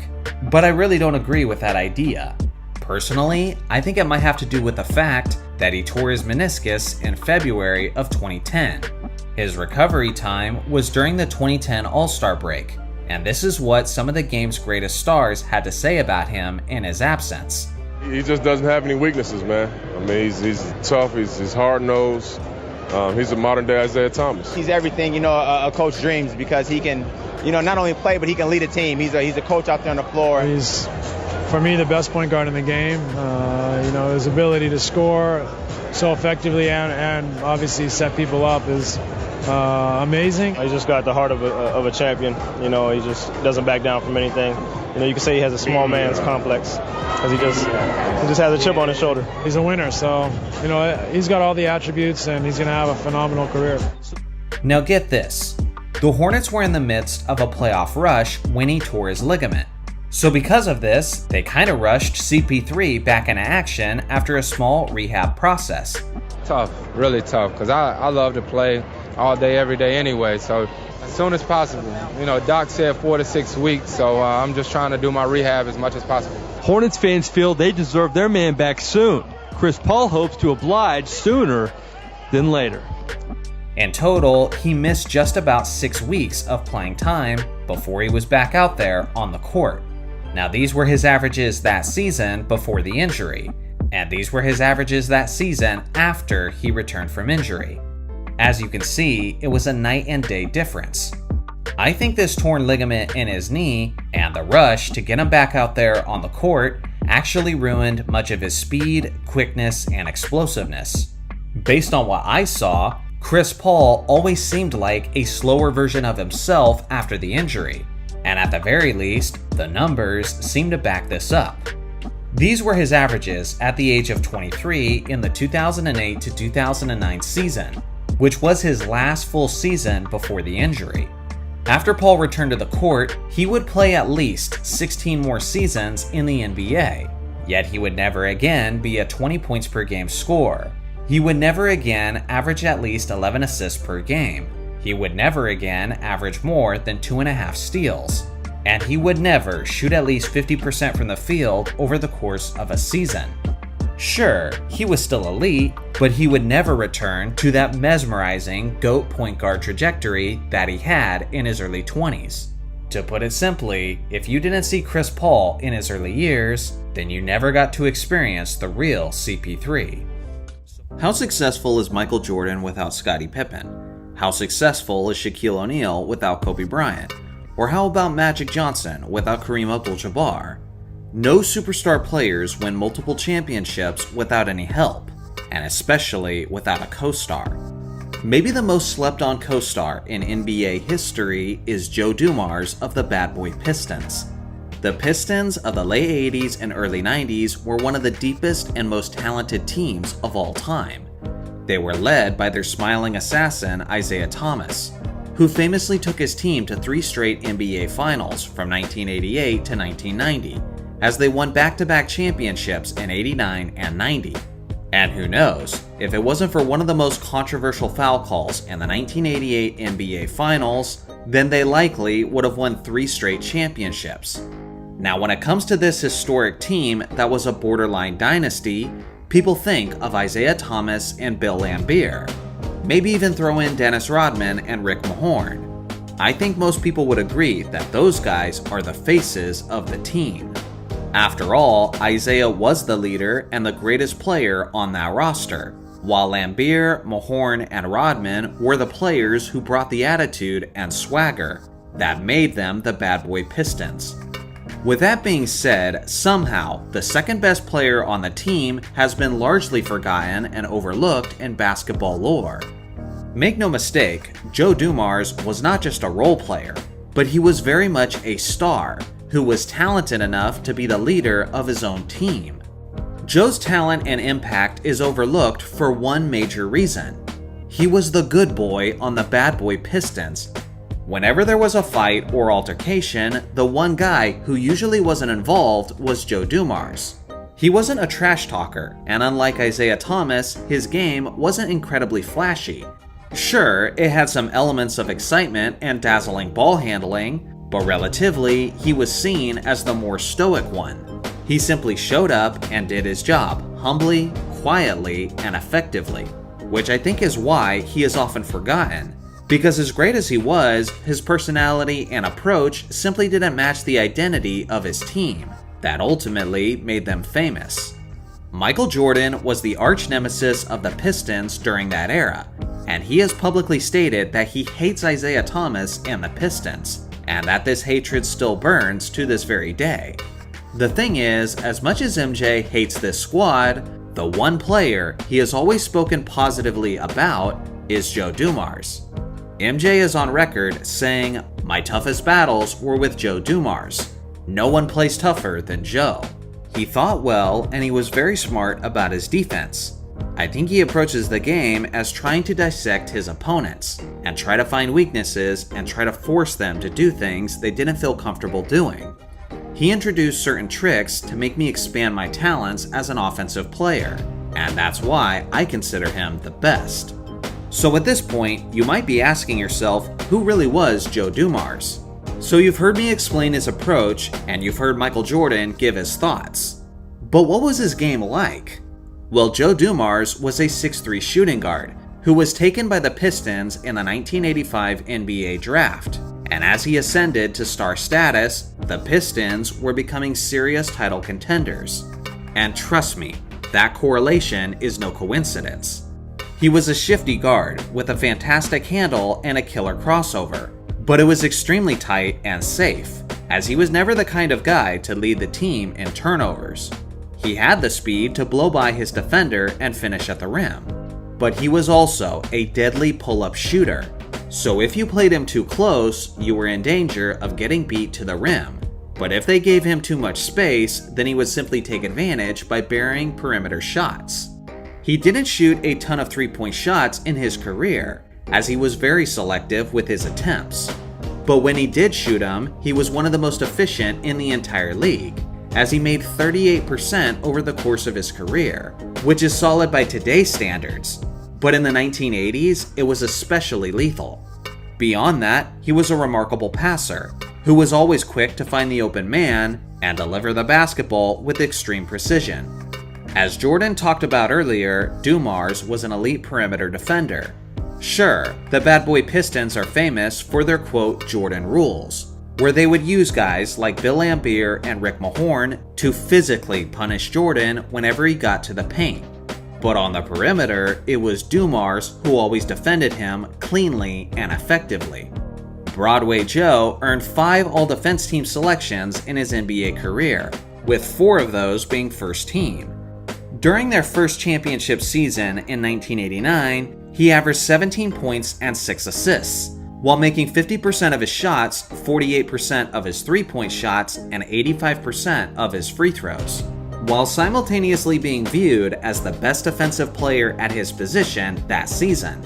but I really don't agree with that idea. Personally, I think it might have to do with the fact that he tore his meniscus in February of 2010. His recovery time was during the 2010 All-Star break, and this is what some of the game's greatest stars had to say about him in his absence. He just doesn't have any weaknesses, man. I mean, he's tough, he's hard-nosed. He's a modern-day Isaiah Thomas. He's everything, a coach dreams, because he can, not only play, but he can lead a team. He's a coach out there on the floor. He's, for me, the best point guard in the game. His ability to score so effectively and obviously set people up is amazing. He's just got the heart of a champion. He just doesn't back down from anything. You can say he has a small man's complex because he just has a chip on his shoulder. He's a winner, so he's got all the attributes and he's going to have a phenomenal career. Now get this. The Hornets were in the midst of a playoff rush when he tore his ligament. So because of this, they kind of rushed CP3 back into action after a small rehab process. Tough, really tough, because I love to play all day, every day anyway, so as soon as possible. Doc said 4 to 6 weeks, so I'm just trying to do my rehab as much as possible. Hornets fans feel they deserve their man back soon. Chris Paul hopes to oblige sooner than later. In total, he missed just about 6 weeks of playing time before he was back out there on the court. Now, these were his averages that season before the injury, and these were his averages that season after he returned from injury. As you can see, it was a night and day difference. I think this torn ligament in his knee and the rush to get him back out there on the court actually ruined much of his speed, quickness, and explosiveness. Based on what I saw, Chris Paul always seemed like a slower version of himself after the injury, and at the very least, the numbers seem to back this up. These were his averages at the age of 23 in the 2008 to 2009 season, which was his last full season before the injury. After Paul returned to the court, he would play at least 16 more seasons in the NBA, yet he would never again be a 20 points per game scorer. He would never again average at least 11 assists per game. He would never again average more than 2.5 steals. And he would never shoot at least 50% from the field over the course of a season. Sure, he was still elite, but he would never return to that mesmerizing GOAT point guard trajectory that he had in his early 20s. To put it simply, if you didn't see Chris Paul in his early years, then you never got to experience the real CP3. How successful is Michael Jordan without Scottie Pippen? How successful is Shaquille O'Neal without Kobe Bryant? Or how about Magic Johnson without Kareem Abdul-Jabbar? No superstar players win multiple championships without any help, and especially without a co-star. Maybe the most slept-on co-star in NBA history is Joe Dumars of the Bad Boy Pistons. The Pistons of the late 80s and early 90s were one of the deepest and most talented teams of all time. They were led by their smiling assassin Isaiah Thomas, who famously took his team to 3 straight NBA Finals from 1988 to 1990, as they won back-to-back championships in 89 and 90. And who knows, if it wasn't for one of the most controversial foul calls in the 1988 NBA Finals, then they likely would have won 3 straight championships. Now, when it comes to this historic team that was a borderline dynasty, people think of Isiah Thomas and Bill Laimbeer. Maybe even throw in Dennis Rodman and Rick Mahorn. I think most people would agree that those guys are the faces of the team. After all, Isiah was the leader and the greatest player on that roster, while Laimbeer, Mahorn, and Rodman were the players who brought the attitude and swagger that made them the Bad Boy Pistons. With that being said, somehow, the second best player on the team has been largely forgotten and overlooked in basketball lore. Make no mistake, Joe Dumars was not just a role player, but he was very much a star who was talented enough to be the leader of his own team. Joe's talent and impact is overlooked for one major reason. He was the good boy on the Bad Boy Pistons. Whenever there was a fight or altercation, the one guy who usually wasn't involved was Joe Dumars. He wasn't a trash talker, and unlike Isiah Thomas, his game wasn't incredibly flashy. Sure, it had some elements of excitement and dazzling ball handling, but relatively, he was seen as the more stoic one. He simply showed up and did his job, humbly, quietly, and effectively, which I think is why he is often forgotten. Because as great as he was, his personality and approach simply didn't match the identity of his team, that ultimately made them famous. Michael Jordan was the arch nemesis of the Pistons during that era, and he has publicly stated that he hates Isiah Thomas and the Pistons, and that this hatred still burns to this very day. The thing is, as much as MJ hates this squad, the one player he has always spoken positively about is Joe Dumars. MJ is on record saying, "My toughest battles were with Joe Dumars. No one plays tougher than Joe. He thought well and he was very smart about his defense. I think he approaches the game as trying to dissect his opponents and try to find weaknesses and try to force them to do things they didn't feel comfortable doing. He introduced certain tricks to make me expand my talents as an offensive player, and that's why I consider him the best." So at this point, you might be asking yourself, who really was Joe Dumars? So you've heard me explain his approach, and you've heard Michael Jordan give his thoughts. But what was his game like? Well, Joe Dumars was a 6'3" shooting guard who was taken by the Pistons in the 1985 NBA draft. And as he ascended to star status, the Pistons were becoming serious title contenders. And trust me, that correlation is no coincidence. He was a shifty guard with a fantastic handle and a killer crossover, but it was extremely tight and safe, as he was never the kind of guy to lead the team in turnovers. He had the speed to blow by his defender and finish at the rim, but he was also a deadly pull-up shooter, so if you played him too close, you were in danger of getting beat to the rim. But if they gave him too much space, then he would simply take advantage by burying perimeter shots. He didn't shoot a ton of three-point shots in his career, as he was very selective with his attempts. But when he did shoot them, he was one of the most efficient in the entire league, as he made 38% over the course of his career, which is solid by today's standards. But in the 1980s, it was especially lethal. Beyond that, he was a remarkable passer, who was always quick to find the open man and deliver the basketball with extreme precision. As Jordan talked about earlier, Dumars was an elite perimeter defender. Sure, the Bad Boy Pistons are famous for their quote Jordan rules, where they would use guys like Bill Laimbeer and Rick Mahorn to physically punish Jordan whenever he got to the paint. But on the perimeter, it was Dumars who always defended him cleanly and effectively. Broadway Joe earned 5 All-Defense Team selections in his NBA career, with 4 of those being first team. During their first championship season in 1989, he averaged 17 points and 6 assists, while making 50% of his shots, 48% of his three-point shots, and 85% of his free throws, while simultaneously being viewed as the best defensive player at his position that season.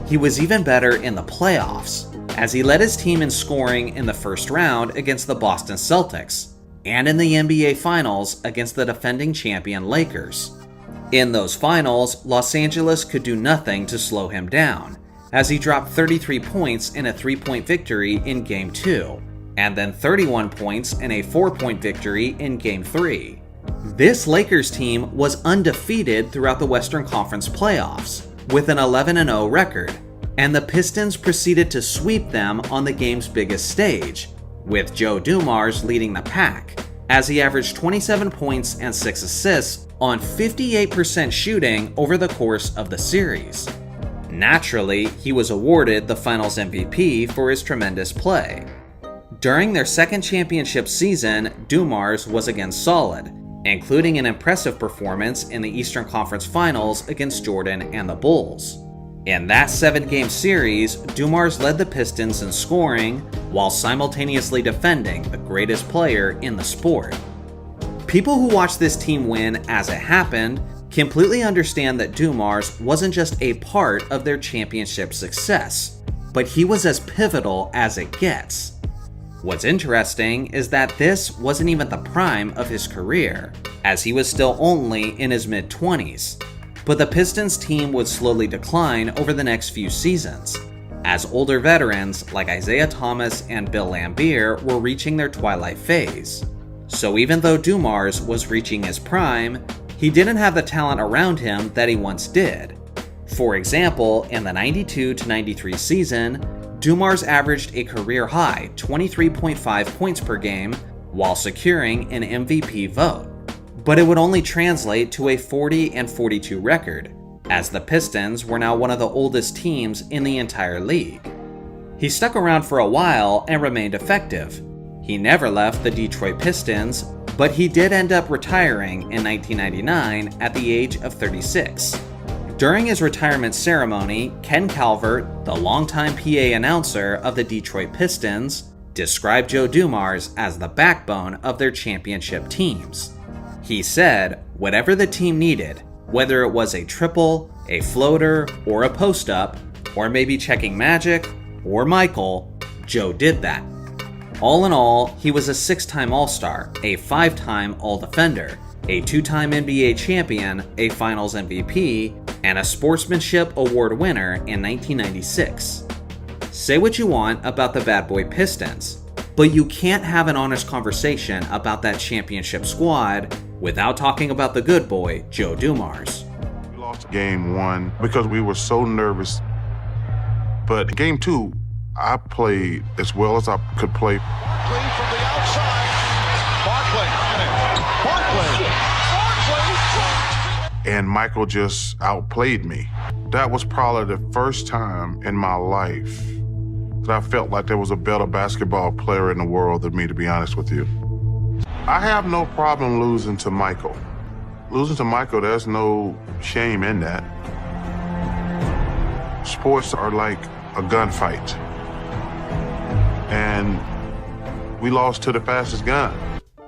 He was even better in the playoffs, as he led his team in scoring in the first round against the Boston Celtics, and in the NBA Finals against the defending champion Lakers. In those finals, Los Angeles could do nothing to slow him down, as he dropped 33 points in a 3-point victory in Game 2, and then 31 points in a 4-point victory in Game 3. This Lakers team was undefeated throughout the Western Conference playoffs, with an 11-0 record, and the Pistons proceeded to sweep them on the game's biggest stage, with Joe Dumars leading the pack, as he averaged 27 points and 6 assists on 58% shooting over the course of the series. Naturally, he was awarded the Finals MVP for his tremendous play. During their second championship season, Dumars was again solid, including an impressive performance in the Eastern Conference Finals against Jordan and the Bulls. In that 7-game series, Dumars led the Pistons in scoring while simultaneously defending the greatest player in the sport. People who watched this team win as it happened completely understand that Dumars wasn't just a part of their championship success, but he was as pivotal as it gets. What's interesting is that this wasn't even the prime of his career, as he was still only in his mid-20s. But the Pistons team would slowly decline over the next few seasons, as older veterans like Isaiah Thomas and Bill Laimbeer were reaching their twilight phase. So even though Dumars was reaching his prime, he didn't have the talent around him that he once did. For example, in the 92-93 season, Dumars averaged a career-high 23.5 points per game while securing an MVP vote. But it would only translate to a 40-42 record, as the Pistons were now one of the oldest teams in the entire league. He stuck around for a while and remained effective. He never left the Detroit Pistons, but he did end up retiring in 1999 at the age of 36. During his retirement ceremony, Ken Calvert, the longtime PA announcer of the Detroit Pistons, described Joe Dumars as the backbone of their championship teams. He said, whatever the team needed, whether it was a triple, a floater, or a post-up, or maybe checking Magic, or Michael, Joe did that. All in all, he was a 6-time All-Star, a 5-time All-Defender, a 2-time NBA champion, a Finals MVP, and a Sportsmanship Award winner in 1996. Say what you want about the Bad Boy Pistons, but you can't have an honest conversation about that championship squad without talking about the good boy, Joe Dumars. We lost game 1 because we were so nervous. But game 2, I played as well as I could play. Barkley from the outside. Barkley. And Michael just outplayed me. That was probably the first time in my life that I felt like there was a better basketball player in the world than me, to be honest with you. I have no problem losing to Michael. Losing to Michael, there's no shame in that. Sports are like a gunfight. And we lost to the fastest gun.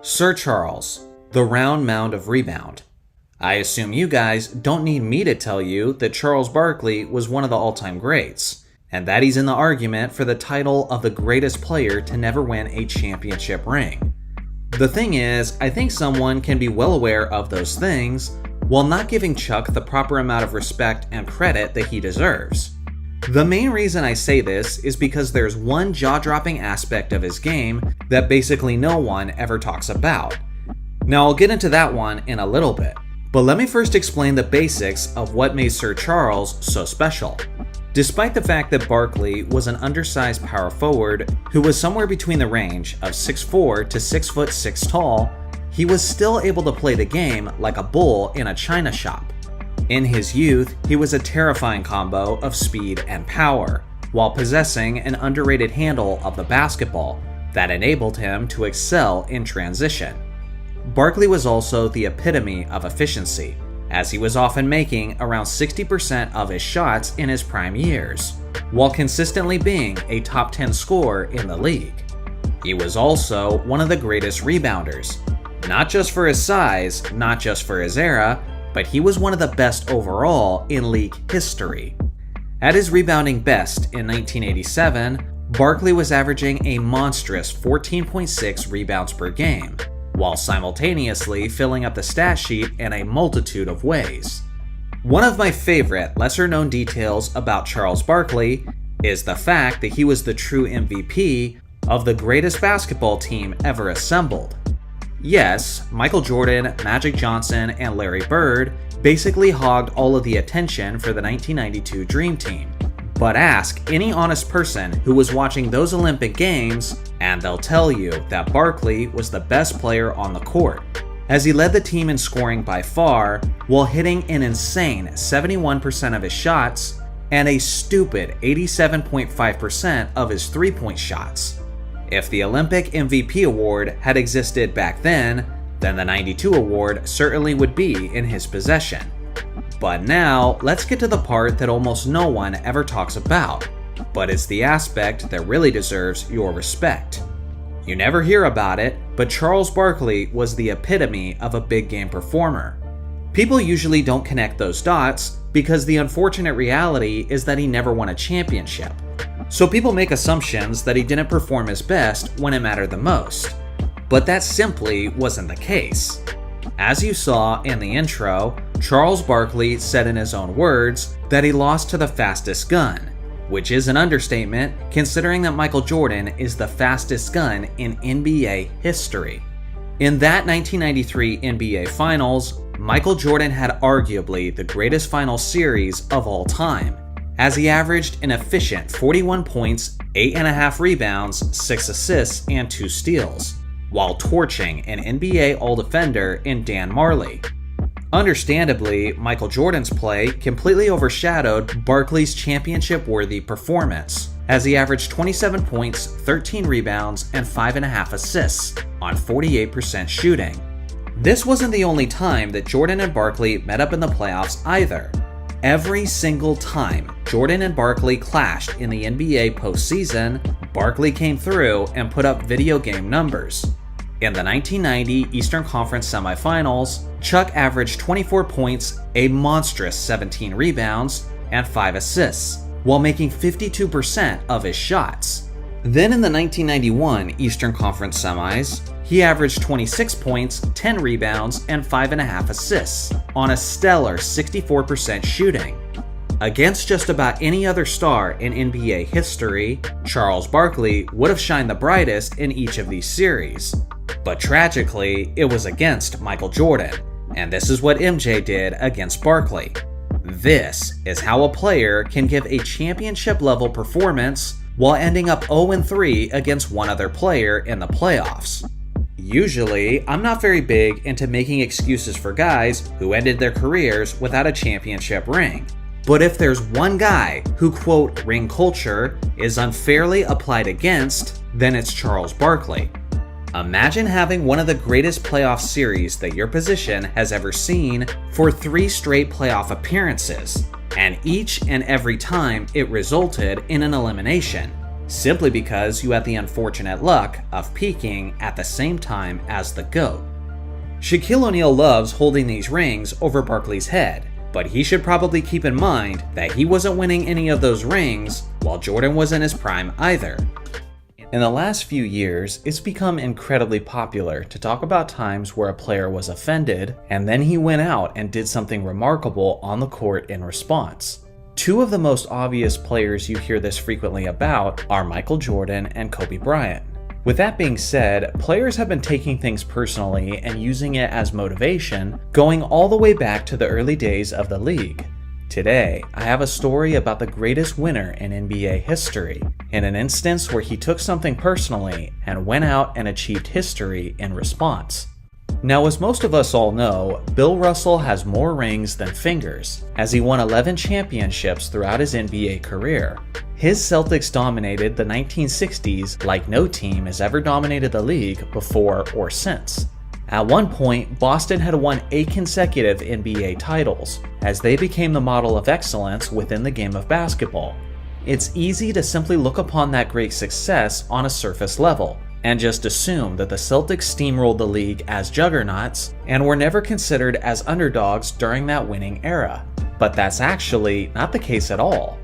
Sir Charles, the round mound of rebound. I assume you guys don't need me to tell you that Charles Barkley was one of the all-time greats, and that he's in the argument for the title of the greatest player to never win a championship ring. The thing is, I think someone can be well aware of those things while not giving Chuck the proper amount of respect and credit that he deserves. The main reason I say this is because there's one jaw-dropping aspect of his game that basically no one ever talks about. Now I'll get into that one in a little bit, but let me first explain the basics of what made Sir Charles so special. Despite the fact that Barkley was an undersized power forward who was somewhere between the range of 6'4" to 6'6" tall, he was still able to play the game like a bull in a china shop. In his youth, he was a terrifying combo of speed and power, while possessing an underrated handle of the basketball that enabled him to excel in transition. Barkley was also the epitome of efficiency, as he was often making around 60% of his shots in his prime years, while consistently being a top 10 scorer in the league. He was also one of the greatest rebounders, not just for his size, not just for his era, but he was one of the best overall in league history. At his rebounding best in 1987, Barkley was averaging a monstrous 14.6 rebounds per game. while simultaneously filling up the stat sheet in a multitude of ways. One of my favorite, lesser-known details about Charles Barkley is the fact that he was the true MVP of the greatest basketball team ever assembled. Yes, Michael Jordan, Magic Johnson, and Larry Bird basically hogged all of the attention for the 1992 Dream Team. But ask any honest person who was watching those Olympic Games, and they'll tell you that Barkley was the best player on the court, as he led the team in scoring by far, while hitting an insane 71% of his shots and a stupid 87.5% of his three-point shots. If the Olympic MVP award had existed back then the 92 award certainly would be in his possession. But now, let's get to the part that almost no one ever talks about, but it's the aspect that really deserves your respect. You never hear about it, but Charles Barkley was the epitome of a big game performer. People usually don't connect those dots because the unfortunate reality is that he never won a championship. So people make assumptions that he didn't perform his best when it mattered the most. But that simply wasn't the case. As you saw in the intro, Charles Barkley said in his own words that he lost to the fastest gun, which is an understatement considering that Michael Jordan is the fastest gun in NBA history. In that 1993 NBA Finals, Michael Jordan had arguably the greatest final series of all time, as he averaged an efficient 41 points, 8.5 rebounds, 6 assists, and 2 steals, while torching an NBA All-Defender in Dan Marley. Understandably, Michael Jordan's play completely overshadowed Barkley's championship-worthy performance, as he averaged 27 points, 13 rebounds, and 5.5 assists on 48% shooting. This wasn't the only time that Jordan and Barkley met up in the playoffs either. Every single time Jordan and Barkley clashed in the NBA postseason, Barkley came through and put up video game numbers. In the 1990 Eastern Conference semifinals, Chuck averaged 24 points, a monstrous 17 rebounds, and 5 assists, while making 52% of his shots. Then in the 1991 Eastern Conference semis, he averaged 26 points, 10 rebounds, and 5.5 assists on a stellar 64% shooting. Against just about any other star in NBA history, Charles Barkley would have shined the brightest in each of these series. But tragically, it was against Michael Jordan, and this is what MJ did against Barkley. This is how a player can give a championship-level performance while ending up 0-3 against one other player in the playoffs. Usually, I'm not very big into making excuses for guys who ended their careers without a championship ring. But if there's one guy who, quote, ring culture is unfairly applied against, then it's Charles Barkley. Imagine having one of the greatest playoff series that your position has ever seen for 3 straight playoff appearances, and each and every time it resulted in an elimination, simply because you had the unfortunate luck of peaking at the same time as the GOAT. Shaquille O'Neal loves holding these rings over Barkley's head, but he should probably keep in mind that he wasn't winning any of those rings while Jordan was in his prime either. In the last few years, it's become incredibly popular to talk about times where a player was offended and then he went out and did something remarkable on the court in response. 2 of the most obvious players you hear this frequently about are Michael Jordan and Kobe Bryant. With that being said, players have been taking things personally and using it as motivation, going all the way back to the early days of the league. Today, I have a story about the greatest winner in NBA history, in an instance where he took something personally and went out and achieved history in response. Now, as most of us all know, Bill Russell has more rings than fingers, as he won 11 championships throughout his NBA career. His Celtics dominated the 1960s like no team has ever dominated the league before or since. At one point, Boston had won 8 consecutive NBA titles, as they became the model of excellence within the game of basketball. It's easy to simply look upon that great success on a surface level, and just assume that the Celtics steamrolled the league as juggernauts and were never considered as underdogs during that winning era. But that's actually not the case at all.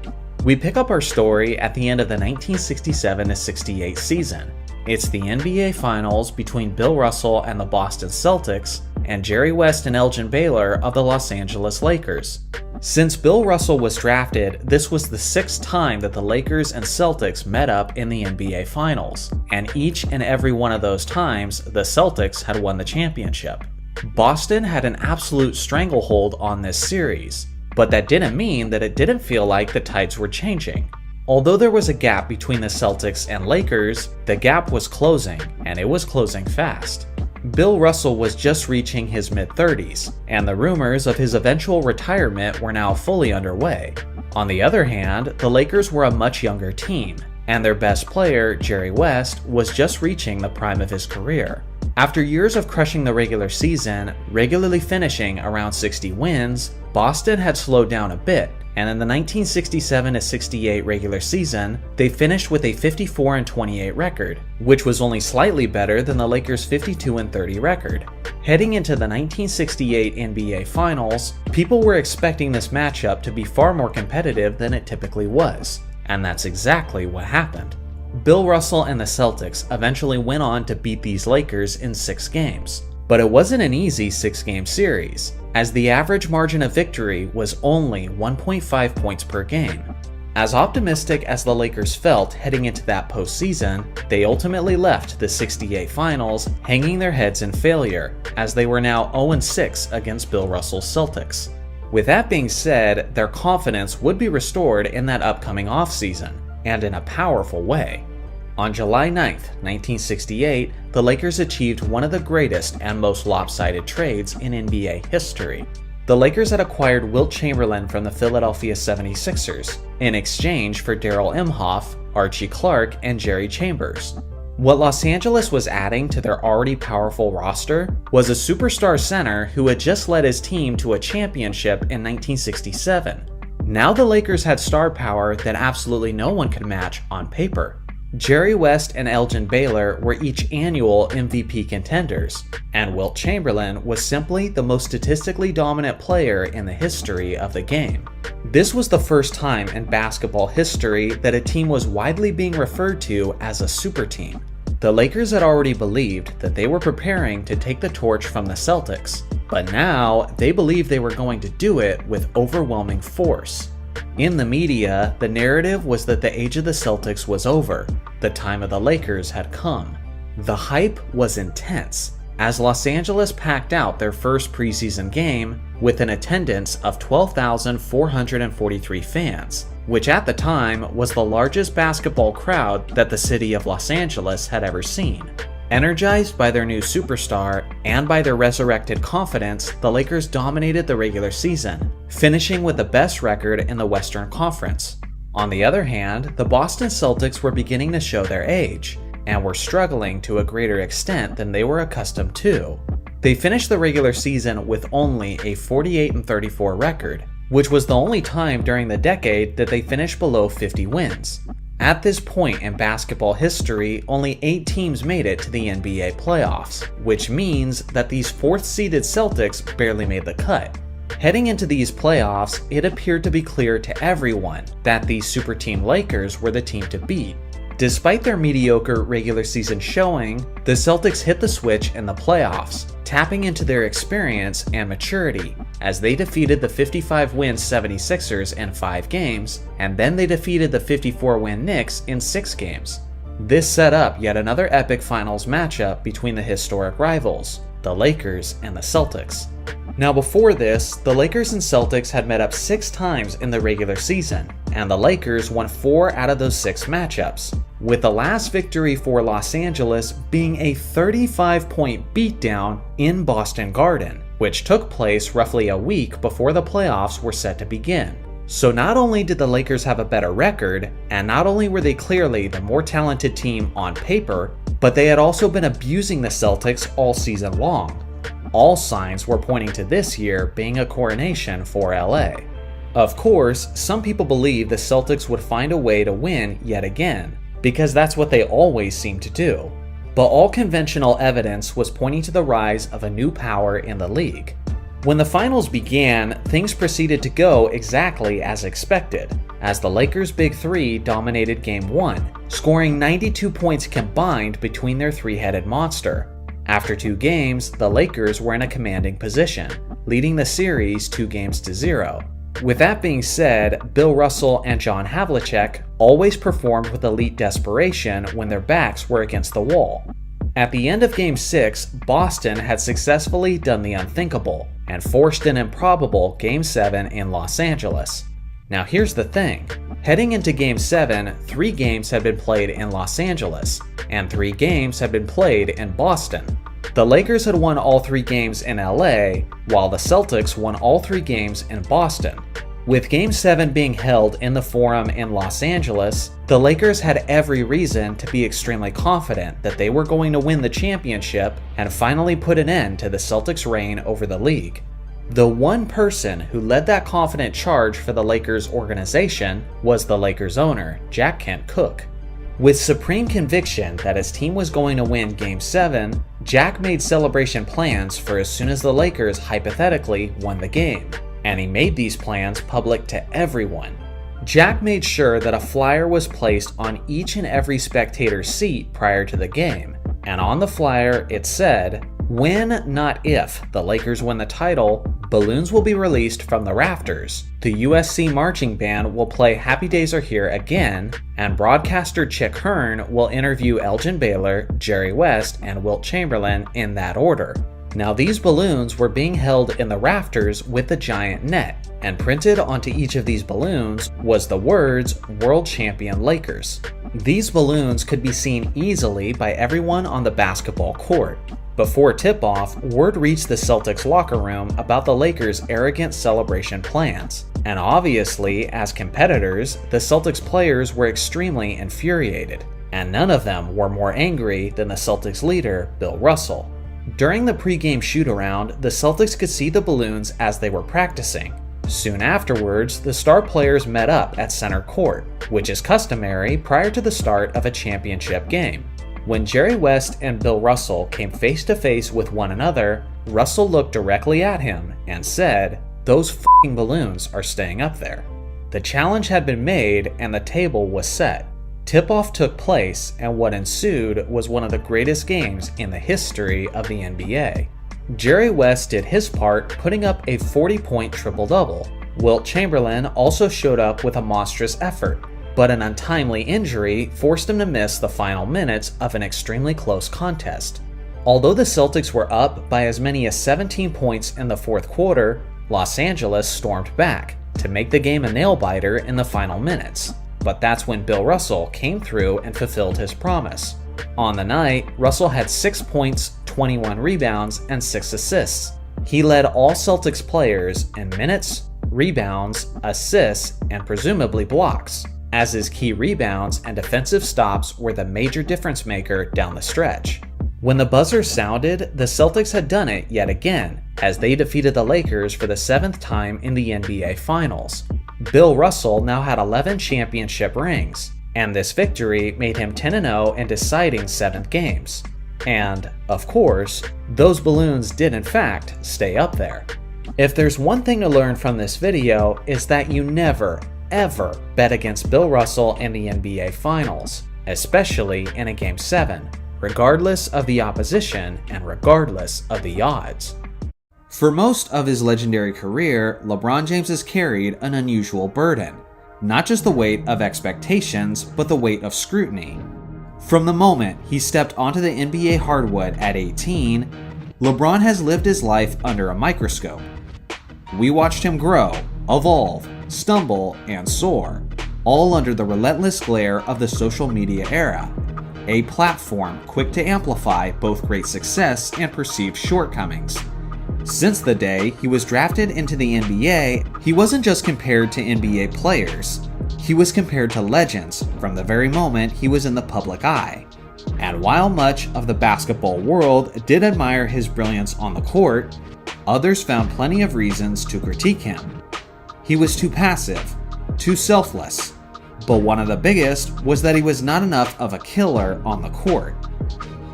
We pick up our story at the end of the 1967-68 season. It's the NBA Finals between Bill Russell and the Boston Celtics and Jerry West and Elgin Baylor of the Los Angeles Lakers. Since Bill Russell was drafted, this was the 6th time that the Lakers and Celtics met up in the NBA Finals, and each and every one of those times, the Celtics had won the championship. Boston had an absolute stranglehold on this series, but that didn't mean that it didn't feel like the tides were changing. Although there was a gap between the Celtics and Lakers, the gap was closing, and it was closing fast. Bill Russell was just reaching his mid-30s, and the rumors of his eventual retirement were now fully underway. On the other hand, the Lakers were a much younger team, and their best player, Jerry West, was just reaching the prime of his career. After years of crushing the regular season, regularly finishing around 60 wins, Boston had slowed down a bit, and in the 1967-68 regular season, they finished with a 54-28 record, which was only slightly better than the Lakers' 52-30 record. Heading into the 1968 NBA Finals, people were expecting this matchup to be far more competitive than it typically was, and that's exactly what happened. Bill Russell and the Celtics eventually went on to beat these Lakers in 6 games. But it wasn't an easy 6-game series, as the average margin of victory was only 1.5 points per game. As optimistic as the Lakers felt heading into that postseason, they ultimately left the 68 Finals hanging their heads in failure, as they were now 0-6 against Bill Russell's Celtics. With that being said, their confidence would be restored in that upcoming offseason, and in a powerful way. On July 9th, 1968, the Lakers achieved one of the greatest and most lopsided trades in NBA history. The Lakers had acquired Wilt Chamberlain from the Philadelphia 76ers in exchange for Darrell Imhoff, Archie Clark, and Jerry Chambers. What Los Angeles was adding to their already powerful roster was a superstar center who had just led his team to a championship in 1967. Now the Lakers had star power that absolutely no one could match on paper. Jerry West and Elgin Baylor were each annual MVP contenders, and Wilt Chamberlain was simply the most statistically dominant player in the history of the game. This was the first time in basketball history that a team was widely being referred to as a super team. The Lakers had already believed that they were preparing to take the torch from the Celtics, but now they believed they were going to do it with overwhelming force. In the media, the narrative was that the age of the Celtics was over, the time of the Lakers had come. The hype was intense, as Los Angeles packed out their first preseason game with an attendance of 12,443 fans, which at the time was the largest basketball crowd that the city of Los Angeles had ever seen. Energized by their new superstar and by their resurrected confidence, the Lakers dominated the regular season, finishing with the best record in the Western Conference. On the other hand, the Boston Celtics were beginning to show their age, and were struggling to a greater extent than they were accustomed to. They finished the regular season with only a 48-34 record, which was the only time during the decade that they finished below 50 wins. At this point in basketball history, only 8 teams made it to the NBA playoffs, which means that these 4th-seeded Celtics barely made the cut. Heading into these playoffs, it appeared to be clear to everyone that the super team Lakers were the team to beat. Despite their mediocre regular season showing, the Celtics hit the switch in the playoffs, tapping into their experience and maturity, as they defeated the 55-win 76ers in 5 games, and then they defeated the 54-win Knicks in 6 games. This set up yet another epic finals matchup between the historic rivals, the Lakers and the Celtics. Now before this, the Lakers and Celtics had met up 6 times in the regular season, and the Lakers won 4 out of those 6 matchups, with the last victory for Los Angeles being a 35-point beatdown in Boston Garden, which took place roughly a week before the playoffs were set to begin. So not only did the Lakers have a better record, and not only were they clearly the more talented team on paper, but they had also been abusing the Celtics all season long. All signs were pointing to this year being a coronation for LA. Of course, some people believe the Celtics would find a way to win yet again, because that's what they always seem to do. But all conventional evidence was pointing to the rise of a new power in the league. When the finals began, things proceeded to go exactly as expected, as the Lakers' Big Three dominated Game 1, scoring 92 points combined between their three-headed monster. After 2 games, the Lakers were in a commanding position, leading the series 2-0. With that being said, Bill Russell and John Havlicek always performed with elite desperation when their backs were against the wall. At the end of Game 6, Boston had successfully done the unthinkable and forced an improbable Game 7 in Los Angeles. Now here's the thing. Heading into Game 7, 3 games had been played in Los Angeles, and 3 games had been played in Boston. The Lakers had won all 3 games in LA, while the Celtics won all 3 games in Boston. With Game 7 being held in the Forum in Los Angeles, the Lakers had every reason to be extremely confident that they were going to win the championship and finally put an end to the Celtics' reign over the league. The one person who led that confident charge for the Lakers organization was the Lakers owner, Jack Kent Cooke. With supreme conviction that his team was going to win Game 7, Jack made celebration plans for as soon as the Lakers hypothetically won the game, and he made these plans public to everyone. Jack made sure that a flyer was placed on each and every spectator's seat prior to the game, and on the flyer it said, "When, not if, the Lakers win the title, balloons will be released from the rafters, the USC marching band will play Happy Days Are Here again, and broadcaster Chick Hearn will interview Elgin Baylor, Jerry West, and Wilt Chamberlain in that order." Now these balloons were being held in the rafters with a giant net, and printed onto each of these balloons was the words "World Champion Lakers." These balloons could be seen easily by everyone on the basketball court. Before tip-off, word reached the Celtics locker room about the Lakers' arrogant celebration plans. And obviously, as competitors, the Celtics players were extremely infuriated. And none of them were more angry than the Celtics leader, Bill Russell. During the pregame shoot-around, the Celtics could see the balloons as they were practicing. Soon afterwards, the star players met up at center court, which is customary prior to the start of a championship game. When Jerry West and Bill Russell came face to face with one another, Russell looked directly at him and said, "Those f***ing balloons are staying up there." The challenge had been made and the table was set. Tip-off took place, and what ensued was one of the greatest games in the history of the NBA. Jerry West did his part, putting up a 40-point triple-double. Wilt Chamberlain also showed up with a monstrous effort, but an untimely injury forced him to miss the final minutes of an extremely close contest. Although the Celtics were up by as many as 17 points in the fourth quarter, Los Angeles stormed back to make the game a nail-biter in the final minutes. But that's when Bill Russell came through and fulfilled his promise. On the night, Russell had 6 points, 21 rebounds, and 6 assists. He led all Celtics players in minutes, rebounds, assists, and presumably blocks, as his key rebounds and defensive stops were the major difference maker down the stretch. When the buzzer sounded, the Celtics had done it yet again, as they defeated the Lakers for the 7th time in the NBA Finals. Bill Russell now had 11 championship rings, and this victory made him 10-0 in deciding 7th games. And, of course, those balloons did in fact stay up there. If there's one thing to learn from this video, is that you never, ever bet against Bill Russell in the NBA Finals, especially in a Game 7, regardless of the opposition and regardless of the odds. For most of his legendary career, LeBron James has carried an unusual burden. Not just the weight of expectations, but the weight of scrutiny. From the moment he stepped onto the NBA hardwood at 18, LeBron has lived his life under a microscope. We watched him grow, evolve, stumble, and soar, all under the relentless glare of the social media era, a platform quick to amplify both great success and perceived shortcomings. Since the day he was drafted into the NBA, he wasn't just compared to NBA players. He was compared to legends from the very moment he was in the public eye. And while much of the basketball world did admire his brilliance on the court, others found plenty of reasons to critique him. He was too passive, too selfless, but one of the biggest was that he was not enough of a killer on the court.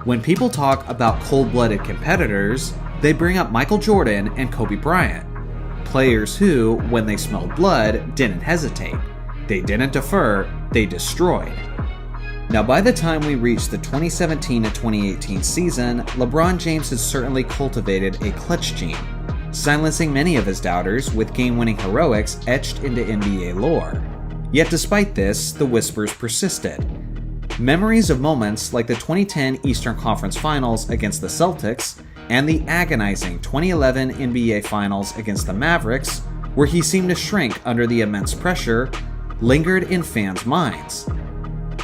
When people talk about cold-blooded competitors, They bring up Michael Jordan and Kobe Bryant, players who, when they smelled blood, didn't hesitate. They didn't defer, they destroyed. Now, by the time we reached the 2017 to 2018 season, LeBron James had certainly cultivated a clutch gene, silencing many of his doubters with game-winning heroics etched into NBA lore. Yet despite this, the whispers persisted. Memories of moments like the 2010 Eastern Conference Finals against the Celtics and the agonizing 2011 NBA Finals against the Mavericks, where he seemed to shrink under the immense pressure, lingered in fans' minds.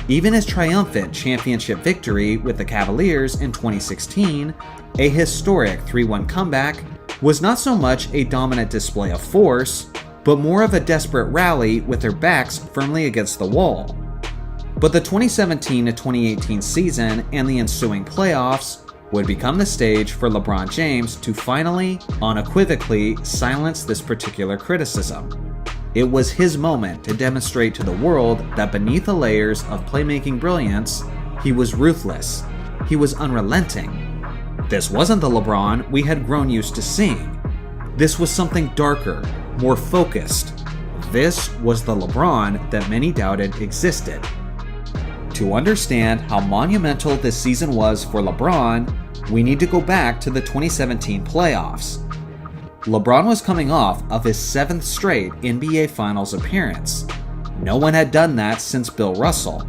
Even his triumphant championship victory with the Cavaliers in 2016, a historic 3-1 comeback, was not so much a dominant display of force, but more of a desperate rally with their backs firmly against the wall. But the 2017 to 2018 season and the ensuing playoffs would become the stage for LeBron James to finally, unequivocally, silence this particular criticism. It was his moment to demonstrate to the world that beneath the layers of playmaking brilliance, he was ruthless. He was unrelenting. This wasn't the LeBron we had grown used to seeing. This was something darker, more focused. This was the LeBron that many doubted existed. To understand how monumental this season was for LeBron, we need to go back to the 2017 playoffs. LeBron was coming off of his 7th straight NBA Finals appearance. No one had done that since Bill Russell.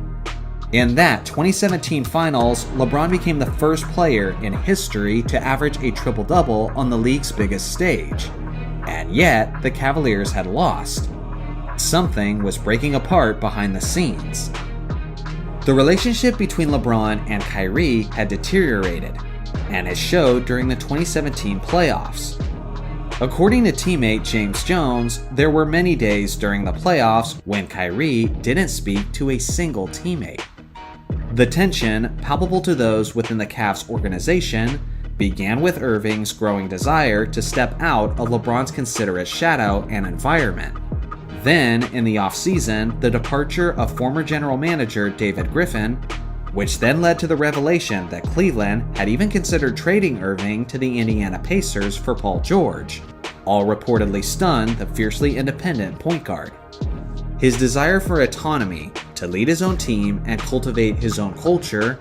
In that 2017 Finals, LeBron became the first player in history to average a triple-double on the league's biggest stage. And yet, the Cavaliers had lost. Something was breaking apart behind the scenes. The relationship between LeBron and Kyrie had deteriorated, and it showed during the 2017 playoffs. According to teammate James Jones, there were many days during the playoffs when Kyrie didn't speak to a single teammate. The tension, palpable to those within the Cavs organization, began with Irving's growing desire to step out of LeBron's considerate shadow and environment. Then, in the offseason, the departure of former general manager David Griffin, which then led to the revelation that Cleveland had even considered trading Irving to the Indiana Pacers for Paul George, all reportedly stunned the fiercely independent point guard. His desire for autonomy, to lead his own team and cultivate his own culture,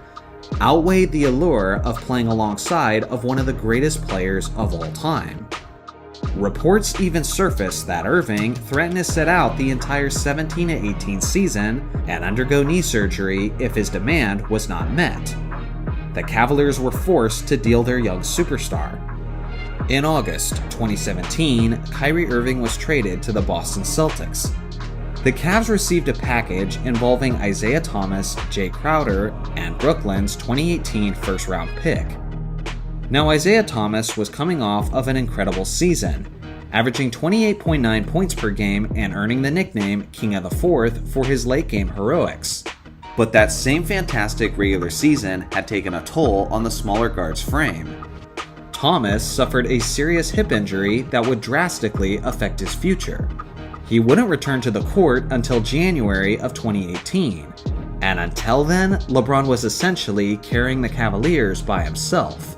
outweighed the allure of playing alongside of one of the greatest players of all time. Reports even surfaced that Irving threatened to sit out the entire 17-18 season and undergo knee surgery if his demand was not met. The Cavaliers were forced to deal their young superstar. In August 2017, Kyrie Irving was traded to the Boston Celtics. The Cavs received a package involving Isaiah Thomas, Jay Crowder, and Brooklyn's 2018 first-round pick. Now, Isaiah Thomas was coming off of an incredible season, averaging 28.9 points per game and earning the nickname King of the Fourth for his late-game heroics. But that same fantastic regular season had taken a toll on the smaller guard's frame. Thomas suffered a serious hip injury that would drastically affect his future. He wouldn't return to the court until January of 2018, and until then, LeBron was essentially carrying the Cavaliers by himself.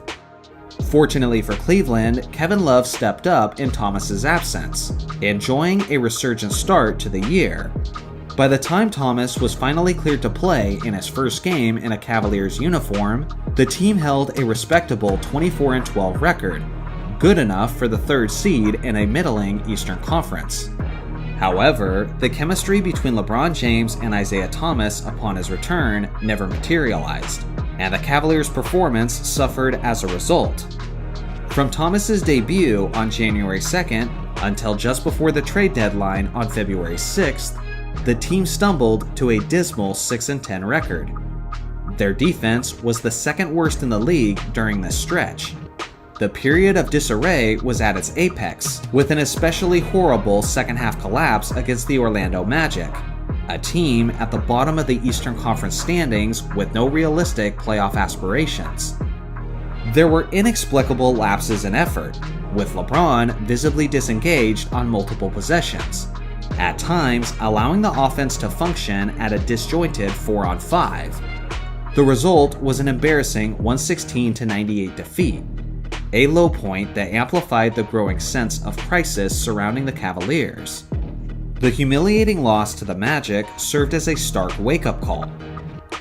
Fortunately for Cleveland, Kevin Love stepped up in Thomas's absence, enjoying a resurgent start to the year. By the time Thomas was finally cleared to play in his first game in a Cavaliers uniform, the team held a respectable 24-12 record, good enough for the 3rd seed in a middling Eastern Conference. However, the chemistry between LeBron James and Isaiah Thomas upon his return never materialized, and the Cavaliers' performance suffered as a result. From Thomas's debut on January 2nd until just before the trade deadline on February 6th, the team stumbled to a dismal 6-10 record. Their defense was the 2nd worst in the league during this stretch. The period of disarray was at its apex, with an especially horrible second-half collapse against the Orlando Magic, a team at the bottom of the Eastern Conference standings with no realistic playoff aspirations. There were inexplicable lapses in effort, with LeBron visibly disengaged on multiple possessions, at times allowing the offense to function at a disjointed 4-on-5. The result was an embarrassing 116-98 defeat. a low point that amplified the growing sense of crisis surrounding the Cavaliers. The humiliating loss to the Magic served as a stark wake-up call.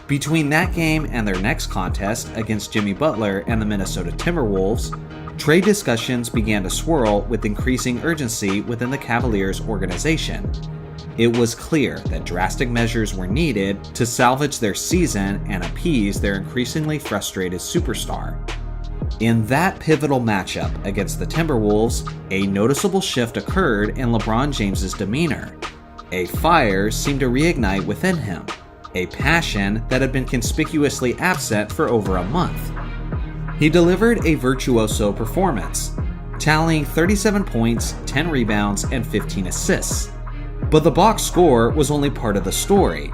Between that game and their next contest against Jimmy Butler and the Minnesota Timberwolves, trade discussions began to swirl with increasing urgency within the Cavaliers organization. It was clear that drastic measures were needed to salvage their season and appease their increasingly frustrated superstar. In that pivotal matchup against the Timberwolves, a noticeable shift occurred in LeBron James's demeanor. A fire seemed to reignite within him, a passion that had been conspicuously absent for over a month. He delivered a virtuoso performance, tallying 37 points, 10 rebounds, and 15 assists. But the box score was only part of the story.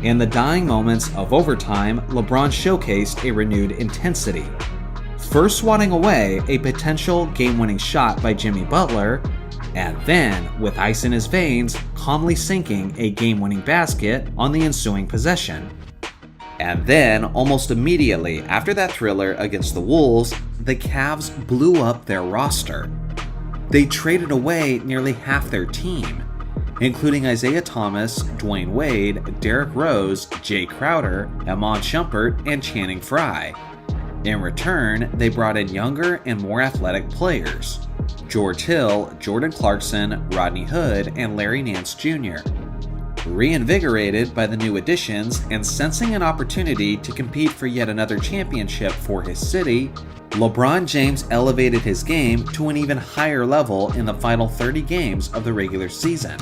In the dying moments of overtime, LeBron showcased a renewed intensity. First swatting away a potential game-winning shot by Jimmy Butler, and then, with ice in his veins, calmly sinking a game-winning basket on the ensuing possession. And then, almost immediately after that thriller against the Wolves, the Cavs blew up their roster. They traded away nearly half their team, including Isaiah Thomas, Dwayne Wade, Derrick Rose, Jay Crowder, Iman Shumpert, and Channing Frye. In return, they brought in younger and more athletic players: George Hill, Jordan Clarkson, Rodney Hood, and Larry Nance Jr. Reinvigorated by the new additions and sensing an opportunity to compete for yet another championship for his city, LeBron James elevated his game to an even higher level in the final 30 games of the regular season.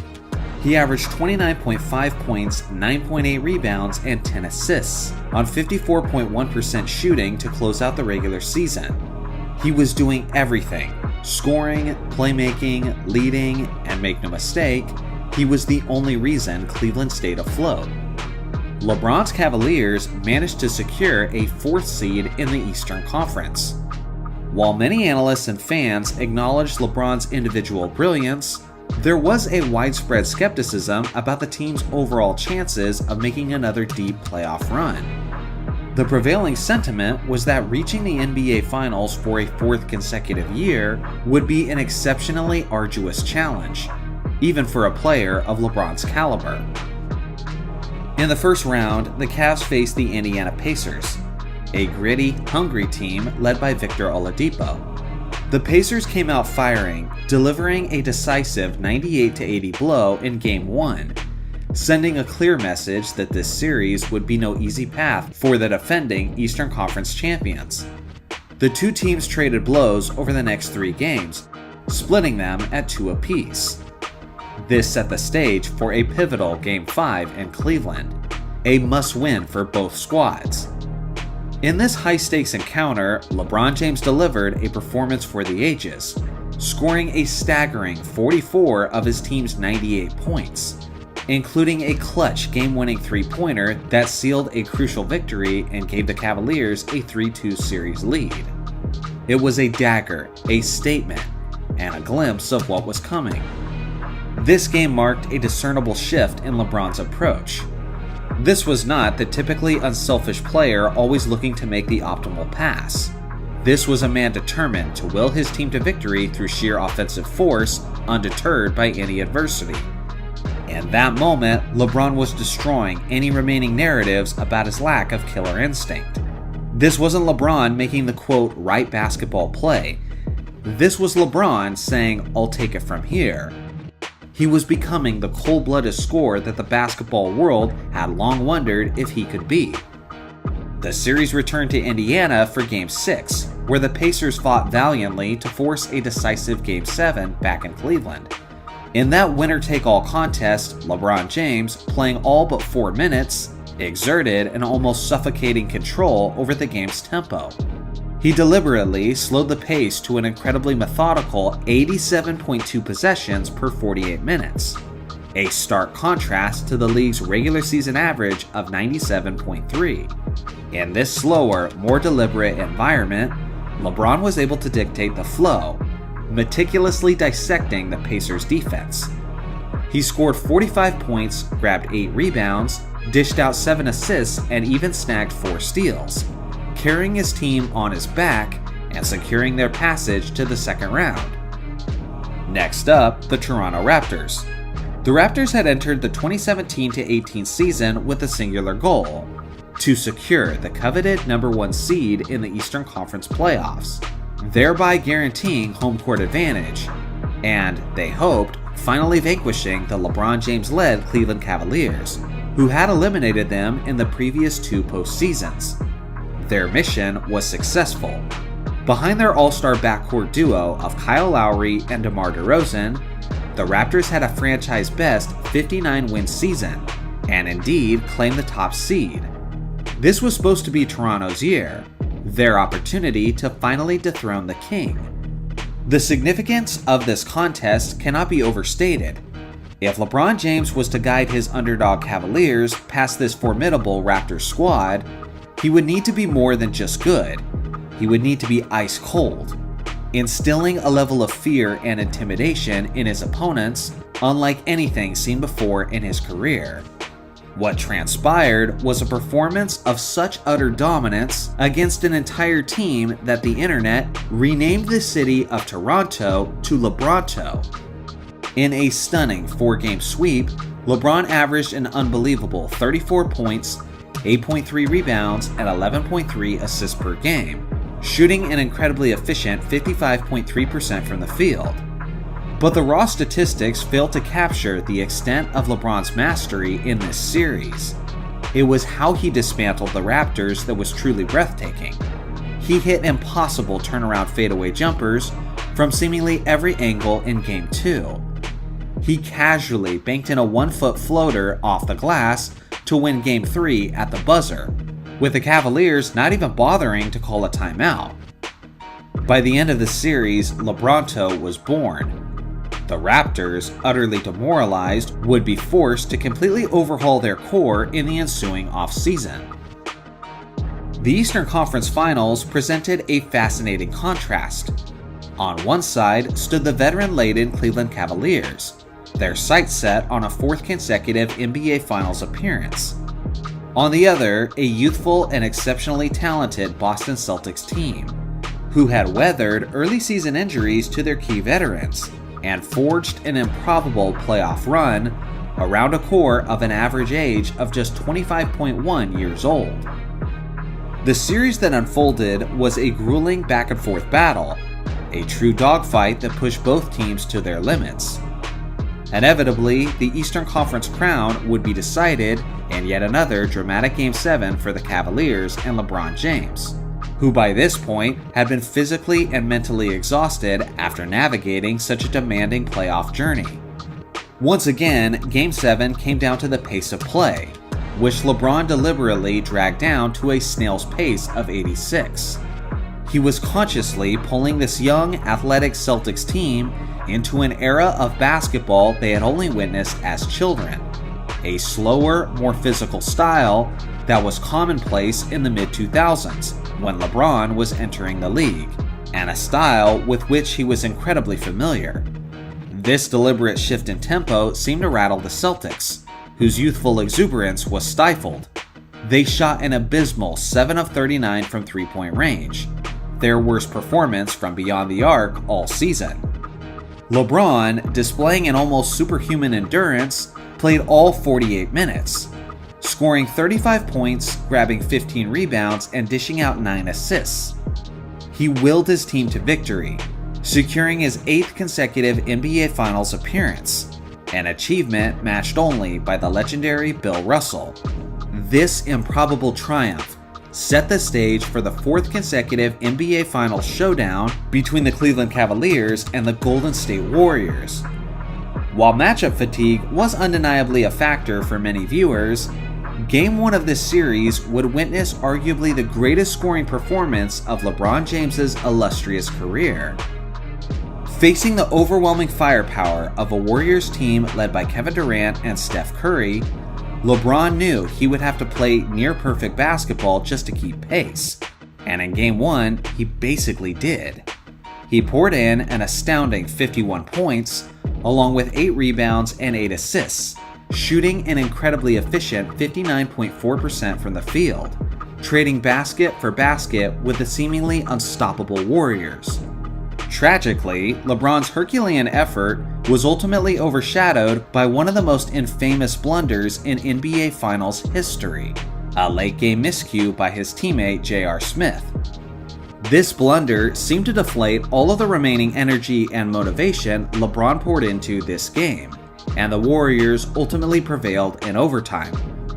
He averaged 29.5 points, 9.8 rebounds, and 10 assists on 54.1% shooting to close out the regular season. He was doing everything: scoring, playmaking, leading, and make no mistake, he was the only reason Cleveland stayed afloat. LeBron's Cavaliers managed to secure a 4th seed in the Eastern Conference. While many analysts and fans acknowledged LeBron's individual brilliance, there was a widespread skepticism about the team's overall chances of making another deep playoff run. The prevailing sentiment was that reaching the NBA Finals for a 4th consecutive year would be an exceptionally arduous challenge, even for a player of LeBron's caliber. In the first round, the Cavs faced the Indiana Pacers, a gritty, hungry team led by Victor Oladipo. The Pacers came out firing, delivering a decisive 98-80 blow in Game 1, sending a clear message that this series would be no easy path for the defending Eastern Conference champions. The two teams traded blows over the next 3 games, splitting them at 2 apiece. This set the stage for a pivotal Game 5 in Cleveland, a must-win for both squads. In this high-stakes encounter, LeBron James delivered a performance for the ages, scoring a staggering 44 of his team's 98 points, including a clutch game-winning three-pointer that sealed a crucial victory and gave the Cavaliers a 3-2 series lead. It was a dagger, a statement, and a glimpse of what was coming. This game marked a discernible shift in LeBron's approach. This was not the typically unselfish player always looking to make the optimal pass. This was a man determined to will his team to victory through sheer offensive force, undeterred by any adversity. In that moment, LeBron was destroying any remaining narratives about his lack of killer instinct. This wasn't LeBron making the quote right basketball play. This was LeBron saying, "I'll take it from here." He was becoming the cold-blooded scorer that the basketball world had long wondered if he could be. The series returned to Indiana for Game 6, where the Pacers fought valiantly to force a decisive Game 7 back in Cleveland. In that winner-take-all contest, LeBron James, playing all but 4 minutes, exerted an almost suffocating control over the game's tempo. He deliberately slowed the pace to an incredibly methodical 87.2 possessions per 48 minutes, a stark contrast to the league's regular season average of 97.3. In this slower, more deliberate environment, LeBron was able to dictate the flow, meticulously dissecting the Pacers' defense. He scored 45 points, grabbed 8 rebounds, dished out 7 assists, and even snagged 4 steals, carrying his team on his back and securing their passage to the second round. Next up, the Toronto Raptors. The Raptors had entered the 2017-18 season with a singular goal: to secure the coveted number 1 seed in the Eastern Conference playoffs, thereby guaranteeing home court advantage, and, they hoped, finally vanquishing the LeBron James-led Cleveland Cavaliers, who had eliminated them in the previous 2 postseasons. Their mission was successful. Behind their all-star backcourt duo of Kyle Lowry and DeMar DeRozan, the Raptors had a franchise-best 59-win season, and indeed claimed the top seed. This was supposed to be Toronto's year, their opportunity to finally dethrone the king. The significance of this contest cannot be overstated. If LeBron James was to guide his underdog Cavaliers past this formidable Raptors squad, he would need to be more than just good. He would need to be ice cold, instilling a level of fear and intimidation in his opponents unlike anything seen before in his career. What transpired was a performance of such utter dominance against an entire team that the internet renamed the city of Toronto to LeBronto. In a stunning 4-game sweep, LeBron averaged an unbelievable 34 points, 8.3 rebounds, and 11.3 assists per game, shooting an incredibly efficient 55.3% from the field. But the raw statistics failed to capture the extent of LeBron's mastery in this series. It was how he dismantled the Raptors that was truly breathtaking. He hit impossible turnaround fadeaway jumpers from seemingly every angle in Game 2. He casually banked in a 1-foot floater off the glass to win Game 3 at the buzzer, with the Cavaliers not even bothering to call a timeout. By the end of the series, LeBronto was born. The Raptors, utterly demoralized, would be forced to completely overhaul their core in the ensuing offseason. The Eastern Conference Finals presented a fascinating contrast. On one side stood the veteran-laden Cleveland Cavaliers, their sights set on a 4th consecutive NBA Finals appearance. On the other, a youthful and exceptionally talented Boston Celtics team, who had weathered early season injuries to their key veterans and forged an improbable playoff run around a core of an average age of just 25.1 years old. The series that unfolded was a grueling back-and-forth battle, a true dogfight that pushed both teams to their limits. Inevitably, the Eastern Conference crown would be decided in yet another dramatic Game 7 for the Cavaliers and LeBron James, who by this point had been physically and mentally exhausted after navigating such a demanding playoff journey. Once again, Game 7 came down to the pace of play, which LeBron deliberately dragged down to a snail's pace of 86. He was consciously pulling this young, athletic Celtics team into an era of basketball they had only witnessed as children, a slower, more physical style that was commonplace in the mid-2000s when LeBron was entering the league, and a style with which he was incredibly familiar. This deliberate shift in tempo seemed to rattle the Celtics, whose youthful exuberance was stifled. They shot an abysmal 7 of 39 from three-point range, their worst performance from beyond the arc all season. LeBron, displaying an almost superhuman endurance, played all 48 minutes, scoring 35 points, grabbing 15 rebounds, and dishing out 9 assists. He willed his team to victory, securing his 8th consecutive NBA Finals appearance, an achievement matched only by the legendary Bill Russell. This improbable triumph set the stage for the 4th consecutive NBA Finals showdown between the Cleveland Cavaliers and the Golden State Warriors. While matchup fatigue was undeniably a factor for many viewers, Game 1 of this series would witness arguably the greatest scoring performance of LeBron James's illustrious career. Facing the overwhelming firepower of a Warriors team led by Kevin Durant and Steph Curry, LeBron knew he would have to play near-perfect basketball just to keep pace, and in Game 1, he basically did. He poured in an astounding 51 points, along with 8 rebounds and 8 assists, shooting an incredibly efficient 59.4% from the field, trading basket for basket with the seemingly unstoppable Warriors. Tragically, LeBron's Herculean effort was ultimately overshadowed by one of the most infamous blunders in NBA Finals history, a late-game miscue by his teammate J.R. Smith. This blunder seemed to deflate all of the remaining energy and motivation LeBron poured into this game, and the Warriors ultimately prevailed in overtime,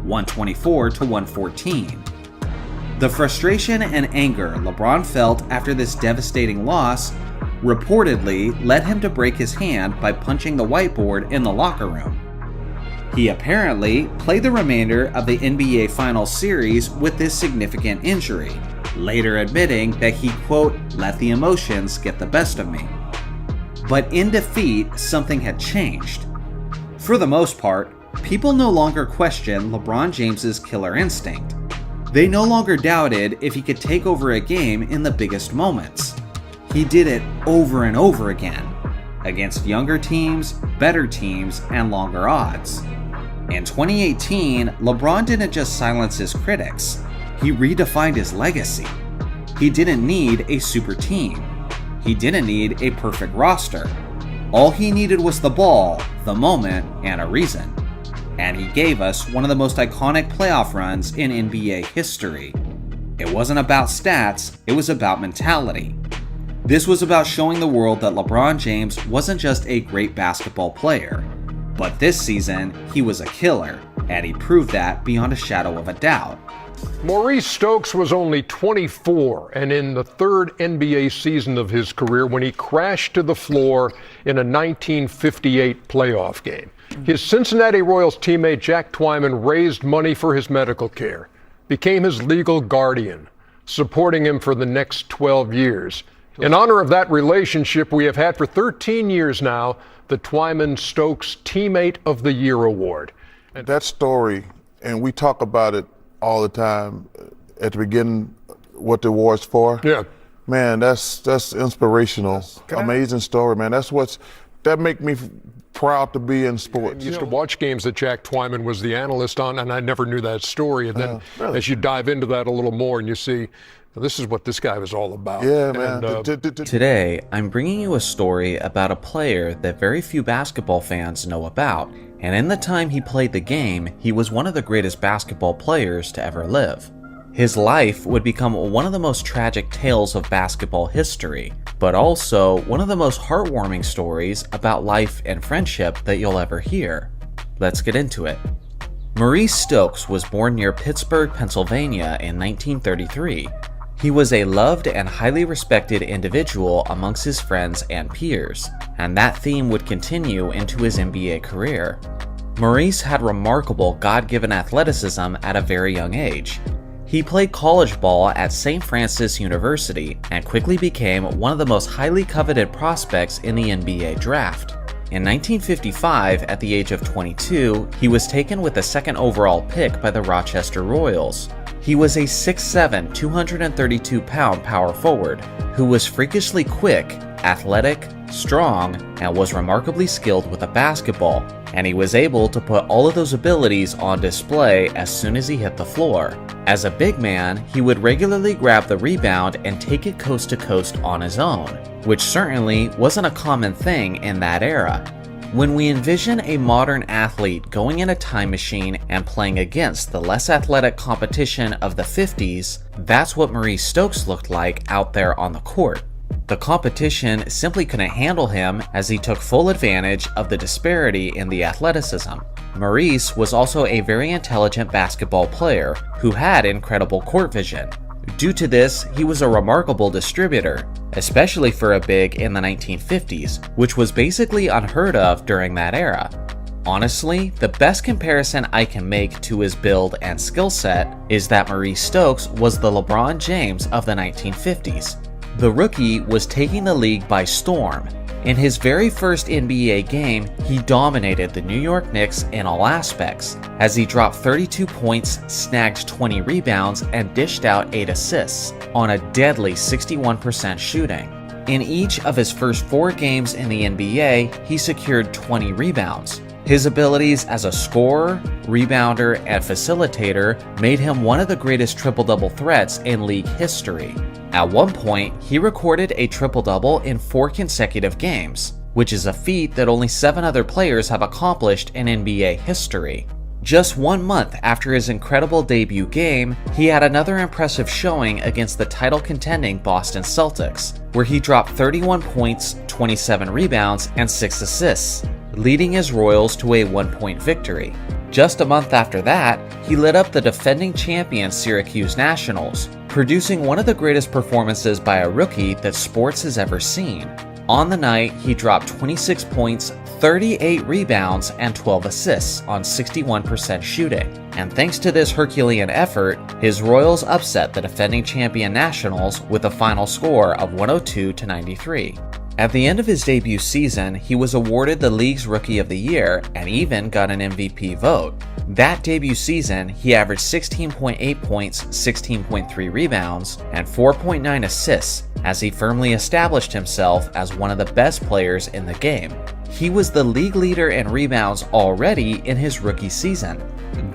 124-114. The frustration and anger LeBron felt after this devastating loss reportedly led him to break his hand by punching the whiteboard in the locker room. He apparently played the remainder of the NBA Finals series with this significant injury, later admitting that he, quote, let the emotions get the best of me. But in defeat, something had changed. For the most part, people no longer questioned LeBron James's killer instinct. They no longer doubted if he could take over a game in the biggest moments. He did it over and over again, against younger teams, better teams, and longer odds. In 2018, LeBron didn't just silence his critics, he redefined his legacy. He didn't need a super team. He didn't need a perfect roster. All he needed was the ball, the moment, and a reason. And he gave us one of the most iconic playoff runs in NBA history. It wasn't about stats, it was about mentality. This was about showing the world that LeBron James wasn't just a great basketball player, but this season, he was a killer, and he proved that beyond a shadow of a doubt. Maurice Stokes was only 24 and in the third NBA season of his career when he crashed to the floor in a 1958 playoff game. His Cincinnati Royals teammate Jack Twyman raised money for his medical care, became his legal guardian, supporting him for the next 12 years. In honor of that relationship, we have had for 13 years now the Twyman-Stokes Teammate of the Year Award. And that story, and we talk about it all the time at the beginning, what the award's for. Yeah. Man, that's inspirational. Amazing story, man. That make me proud to be in sports. I used to watch games that Jack Twyman was the analyst on, and I never knew that story. And then as you dive into that a little more and you see, this is what this guy was all about. Yeah, man. Today, I'm bringing you a story about a player that very few basketball fans know about, and in the time he played the game, he was one of the greatest basketball players to ever live. His life would become one of the most tragic tales of basketball history, but also one of the most heartwarming stories about life and friendship that you'll ever hear. Let's get into it. Maurice Stokes was born near Pittsburgh, Pennsylvania in 1933. He was a loved and highly respected individual amongst his friends and peers, and that theme would continue into his NBA career. Maurice had remarkable God-given athleticism at a very young age. He played college ball at St. Francis University and quickly became one of the most highly coveted prospects in the NBA draft. In 1955, at the age of 22, he was taken with the second overall pick by the Rochester Royals. He was a 6'7", 232-pound power forward who was freakishly quick, athletic, strong, and was remarkably skilled with a basketball, and he was able to put all of those abilities on display as soon as he hit the floor. As a big man, he would regularly grab the rebound and take it coast to coast on his own, which certainly wasn't a common thing in that era. When we envision a modern athlete going in a time machine and playing against the less athletic competition of the 50s, that's what Maurice Stokes looked like out there on the court. The competition simply couldn't handle him as he took full advantage of the disparity in the athleticism. Maurice was also a very intelligent basketball player who had incredible court vision. Due to this, he was a remarkable distributor, especially for a big in the 1950s, which was basically unheard of during that era. Honestly, the best comparison I can make to his build and skill set is that Maurice Stokes was the LeBron James of the 1950s. The rookie was taking the league by storm. In his very first NBA game, he dominated the New York Knicks in all aspects, as he dropped 32 points, snagged 20 rebounds, and dished out 8 assists on a deadly 61% shooting. In each of his first 4 games in the NBA, he secured 20 rebounds. His abilities as a scorer, rebounder, and facilitator made him one of the greatest triple-double threats in league history. At one point, he recorded a triple-double in 4 consecutive games, which is a feat that only 7 other players have accomplished in NBA history. Just 1 month after his incredible debut game, he had another impressive showing against the title-contending Boston Celtics, where he dropped 31 points, 27 rebounds, and 6 assists, leading his Royals to a 1-point victory. Just a month after that, he lit up the defending champion Syracuse Nationals, producing one of the greatest performances by a rookie that sports has ever seen. On the night, he dropped 26 points, 38 rebounds, and 12 assists on 61% shooting. And thanks to this Herculean effort, his Royals upset the defending champion Nationals with a final score of 102-93. At the end of his debut season, he was awarded the league's Rookie of the Year and even got an MVP vote. That debut season, he averaged 16.8 points, 16.3 rebounds, and 4.9 assists as he firmly established himself as one of the best players in the game. He was the league leader in rebounds already in his rookie season.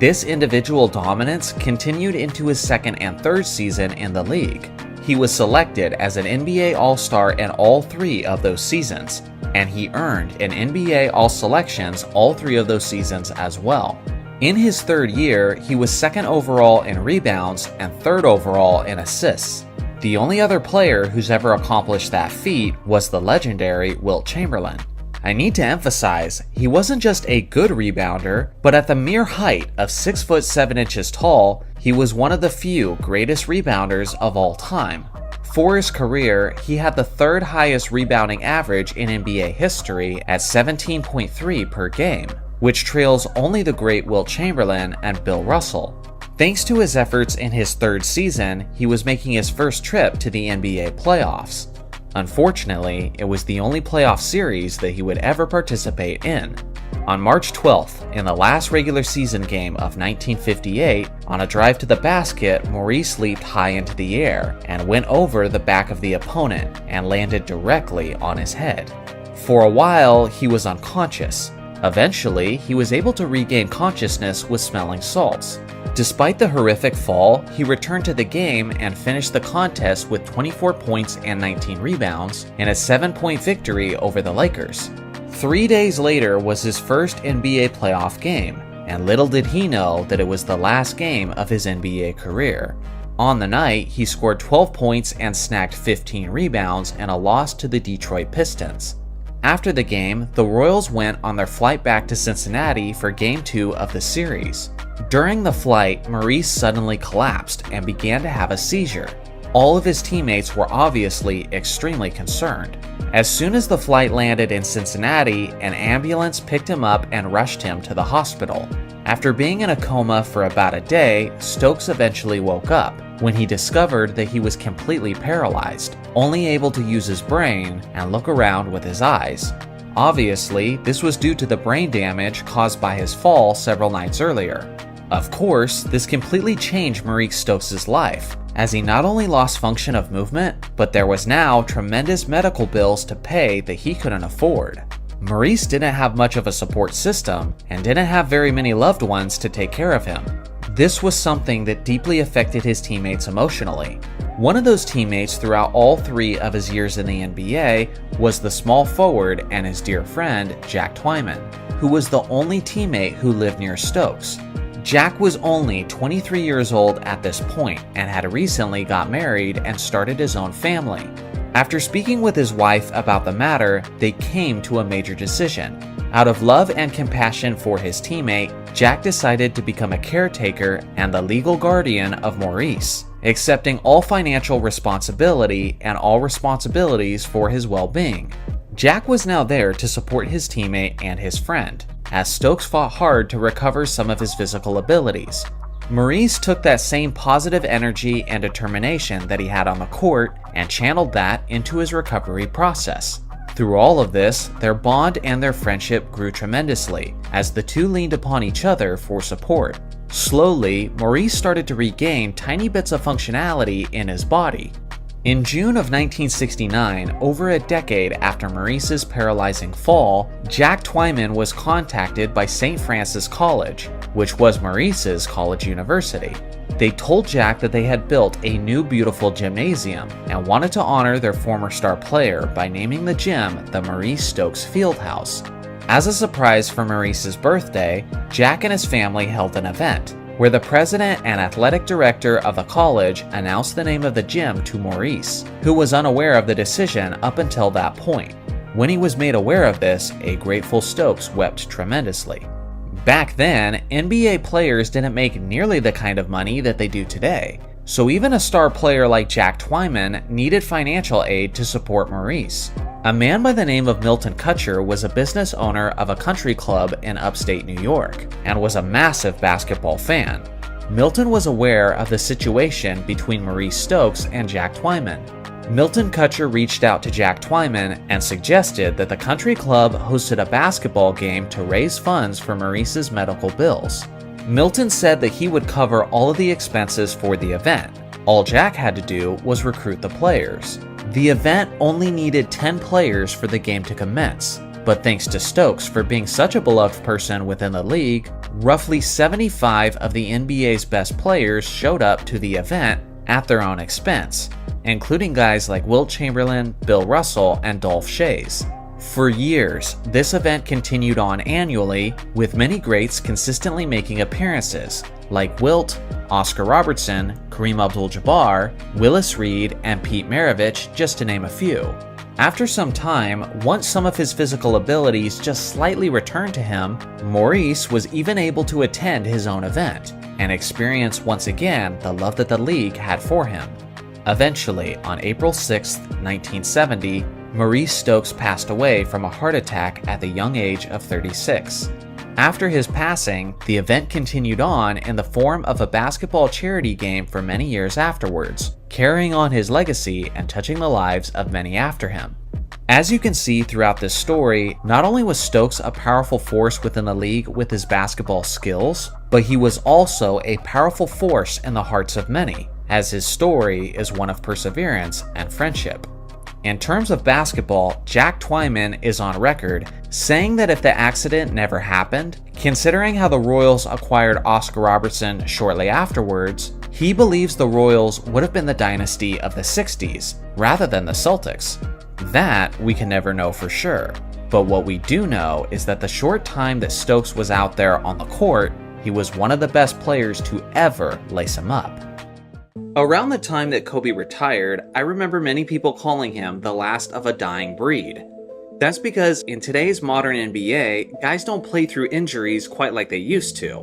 This individual dominance continued into his second and third season in the league. He was selected as an NBA All-Star in all 3 of those seasons, and he earned an NBA All-Selections all 3 of those seasons as well. In his 3rd year, he was 2nd overall in rebounds and 3rd overall in assists. The only other player who's ever accomplished that feat was the legendary Wilt Chamberlain. I need to emphasize, he wasn't just a good rebounder, but at the mere height of 6 foot 7 inches tall, he was one of the few greatest rebounders of all time. For his career, he had the 3rd highest rebounding average in NBA history at 17.3 per game, which trails only the great Wilt Chamberlain and Bill Russell. Thanks to his efforts in his 3rd season, he was making his first trip to the NBA playoffs. Unfortunately, it was the only playoff series that he would ever participate in. On March 12th, in the last regular season game of 1958, on a drive to the basket, Maurice leaped high into the air and went over the back of the opponent and landed directly on his head. For a while, he was unconscious. Eventually, he was able to regain consciousness with smelling salts. Despite the horrific fall, he returned to the game and finished the contest with 24 points and 19 rebounds in a 7-point victory over the Lakers. 3 days later was his first NBA playoff game, and little did he know that it was the last game of his NBA career. On the night, he scored 12 points and snagged 15 rebounds in a loss to the Detroit Pistons. After the game, the Royals went on their flight back to Cincinnati for Game 2 of the series. During the flight, Maurice suddenly collapsed and began to have a seizure. All of his teammates were obviously extremely concerned. As soon as the flight landed in Cincinnati, an ambulance picked him up and rushed him to the hospital. After being in a coma for about a day, Stokes eventually woke up when he discovered that he was completely paralyzed, only able to use his brain and look around with his eyes. Obviously, this was due to the brain damage caused by his fall several nights earlier. Of course, this completely changed Maurice Stokes' life, as he not only lost function of movement, but there was now tremendous medical bills to pay that he couldn't afford. Maurice didn't have much of a support system and didn't have very many loved ones to take care of him. This was something that deeply affected his teammates emotionally. One of those teammates throughout all 3 of his years in the NBA was the small forward and his dear friend, Jack Twyman, who was the only teammate who lived near Stokes. Jack was only 23 years old at this point and had recently got married and started his own family. After speaking with his wife about the matter, they came to a major decision. Out of love and compassion for his teammate, Jack decided to become a caretaker and the legal guardian of Maurice, accepting all financial responsibility and all responsibilities for his well-being. Jack was now there to support his teammate and his friend, as Stokes fought hard to recover some of his physical abilities. Maurice took that same positive energy and determination that he had on the court and channeled that into his recovery process. Through all of this, their bond and their friendship grew tremendously as the two leaned upon each other for support. Slowly, Maurice started to regain tiny bits of functionality in his body. In June of 1969, over a decade after Maurice's paralyzing fall, Jack Twyman was contacted by St. Francis College, which was Maurice's college university. They told Jack that they had built a new beautiful gymnasium and wanted to honor their former star player by naming the gym the Maurice Stokes Fieldhouse. As a surprise for Maurice's birthday, Jack and his family held an event where the president and athletic director of the college announced the name of the gym to Maurice, who was unaware of the decision up until that point. When he was made aware of this, a grateful Stokes wept tremendously. Back then, NBA players didn't make nearly the kind of money that they do today, so even a star player like Jack Twyman needed financial aid to support Maurice. A man by the name of Milton Kutcher was a business owner of a country club in upstate New York and was a massive basketball fan. Milton was aware of the situation between Maurice Stokes and Jack Twyman. Milton Kutcher reached out to Jack Twyman and suggested that the country club hosted a basketball game to raise funds for Maurice's medical bills. Milton said that he would cover all of the expenses for the event. All Jack had to do was recruit the players. The event only needed 10 players for the game to commence, but thanks to Stokes for being such a beloved person within the league, roughly 75 of the NBA's best players showed up to the event at their own expense, including guys like Wilt Chamberlain, Bill Russell, and Dolph Schayes. For years, this event continued on annually, with many greats consistently making appearances, like Wilt, Oscar Robertson, Kareem Abdul-Jabbar, Willis Reed, and Pete Maravich, just to name a few. After some time, once some of his physical abilities just slightly returned to him, Maurice was even able to attend his own event and experience once again the love that the league had for him. Eventually, on April 6, 1970, Maurice Stokes passed away from a heart attack at the young age of 36. After his passing, the event continued on in the form of a basketball charity game for many years afterwards, carrying on his legacy and touching the lives of many after him. As you can see throughout this story, not only was Stokes a powerful force within the league with his basketball skills, but he was also a powerful force in the hearts of many, as his story is one of perseverance and friendship. In terms of basketball, Jack Twyman is on record saying that if the accident never happened, considering how the Royals acquired Oscar Robertson shortly afterwards, he believes the Royals would have been the dynasty of the 60s rather than the Celtics. That we can never know for sure, but what we do know is that the short time that Stokes was out there on the court, he was one of the best players to ever lace him up. Around the time that Kobe retired, I remember many people calling him the last of a dying breed. That's because in today's modern NBA, guys don't play through injuries quite like they used to.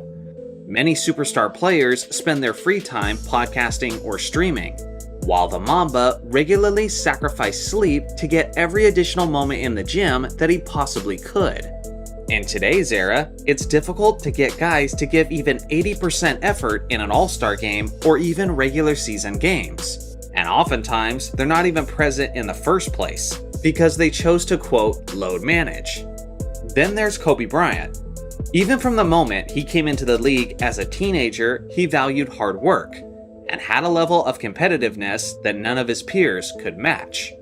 Many superstar players spend their free time podcasting or streaming, while the Mamba regularly sacrificed sleep to get every additional moment in the gym that he possibly could. In today's era, it's difficult to get guys to give even 80% effort in an all-star game or even regular season games. And oftentimes, they're not even present in the first place, because they chose to quote, load manage. Then there's Kobe Bryant. Even from the moment he came into the league as a teenager, he valued hard work, and had a level of competitiveness that none of his peers could match.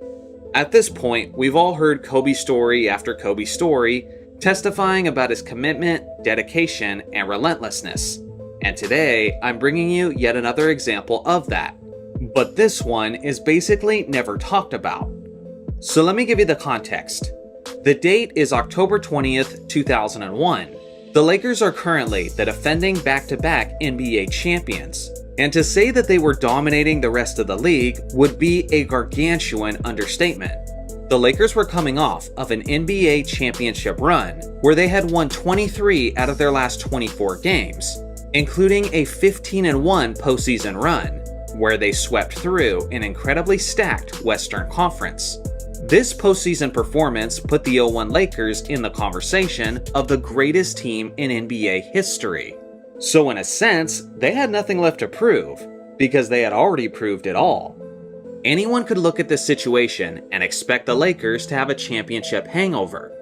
At this point, we've all heard Kobe story after Kobe story, testifying about his commitment, dedication, and relentlessness. And today, I'm bringing you yet another example of that. But this one is basically never talked about. So let me give you the context. The date is October 20th, 2001. The Lakers are currently the defending back-to-back NBA champions. And to say that they were dominating the rest of the league would be a gargantuan understatement. The Lakers were coming off of an NBA championship run where they had won 23 out of their last 24 games, including a 15-1 postseason run, where they swept through an incredibly stacked Western Conference. This postseason performance put the 0-1 Lakers in the conversation of the greatest team in NBA history. So in a sense, they had nothing left to prove, because they had already proved it all. Anyone could look at this situation and expect the Lakers to have a championship hangover.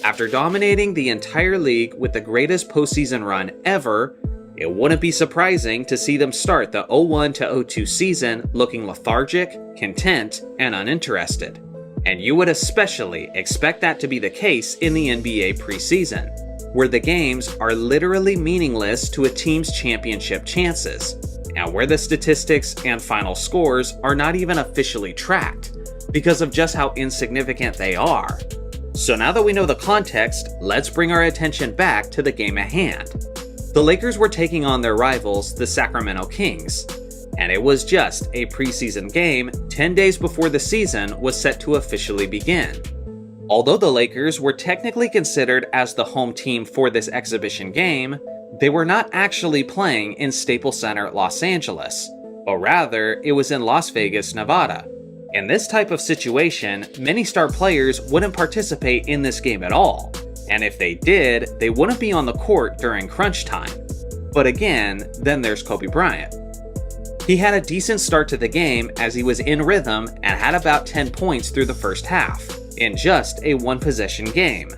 After dominating the entire league with the greatest postseason run ever, it wouldn't be surprising to see them start the 01-02 season looking lethargic, content, and uninterested. And you would especially expect that to be the case in the NBA preseason, where the games are literally meaningless to a team's championship chances, and where the statistics and final scores are not even officially tracked because of just how insignificant they are. So now that we know the context, let's bring our attention back to the game at hand. The Lakers were taking on their rivals, the Sacramento Kings, and it was just a preseason game 10 days before the season was set to officially begin. Although the Lakers were technically considered as the home team for this exhibition game, they were not actually playing in Staples Center, Los Angeles, but rather it was in Las Vegas, Nevada. In this type of situation, many star players wouldn't participate in this game at all, and if they did, they wouldn't be on the court during crunch time. But again, then there's Kobe Bryant. He had a decent start to the game as he was in rhythm and had about 10 points through the first half, in just a one-possession game.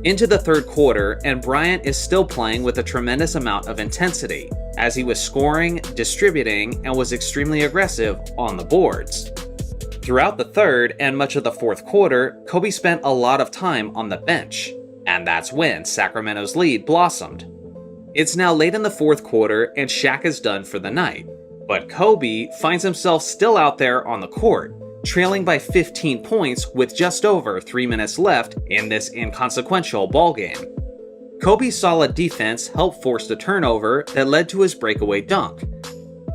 Into the third quarter, and Bryant is still playing with a tremendous amount of intensity, as he was scoring, distributing, and was extremely aggressive on the boards. Throughout the third and much of the fourth quarter, Kobe spent a lot of time on the bench, and that's when Sacramento's lead blossomed. It's now late in the fourth quarter and Shaq is done for the night, but Kobe finds himself still out there on the court, trailing by 15 points with just over 3 minutes left in this inconsequential ballgame. Kobe's solid defense helped force the turnover that led to his breakaway dunk.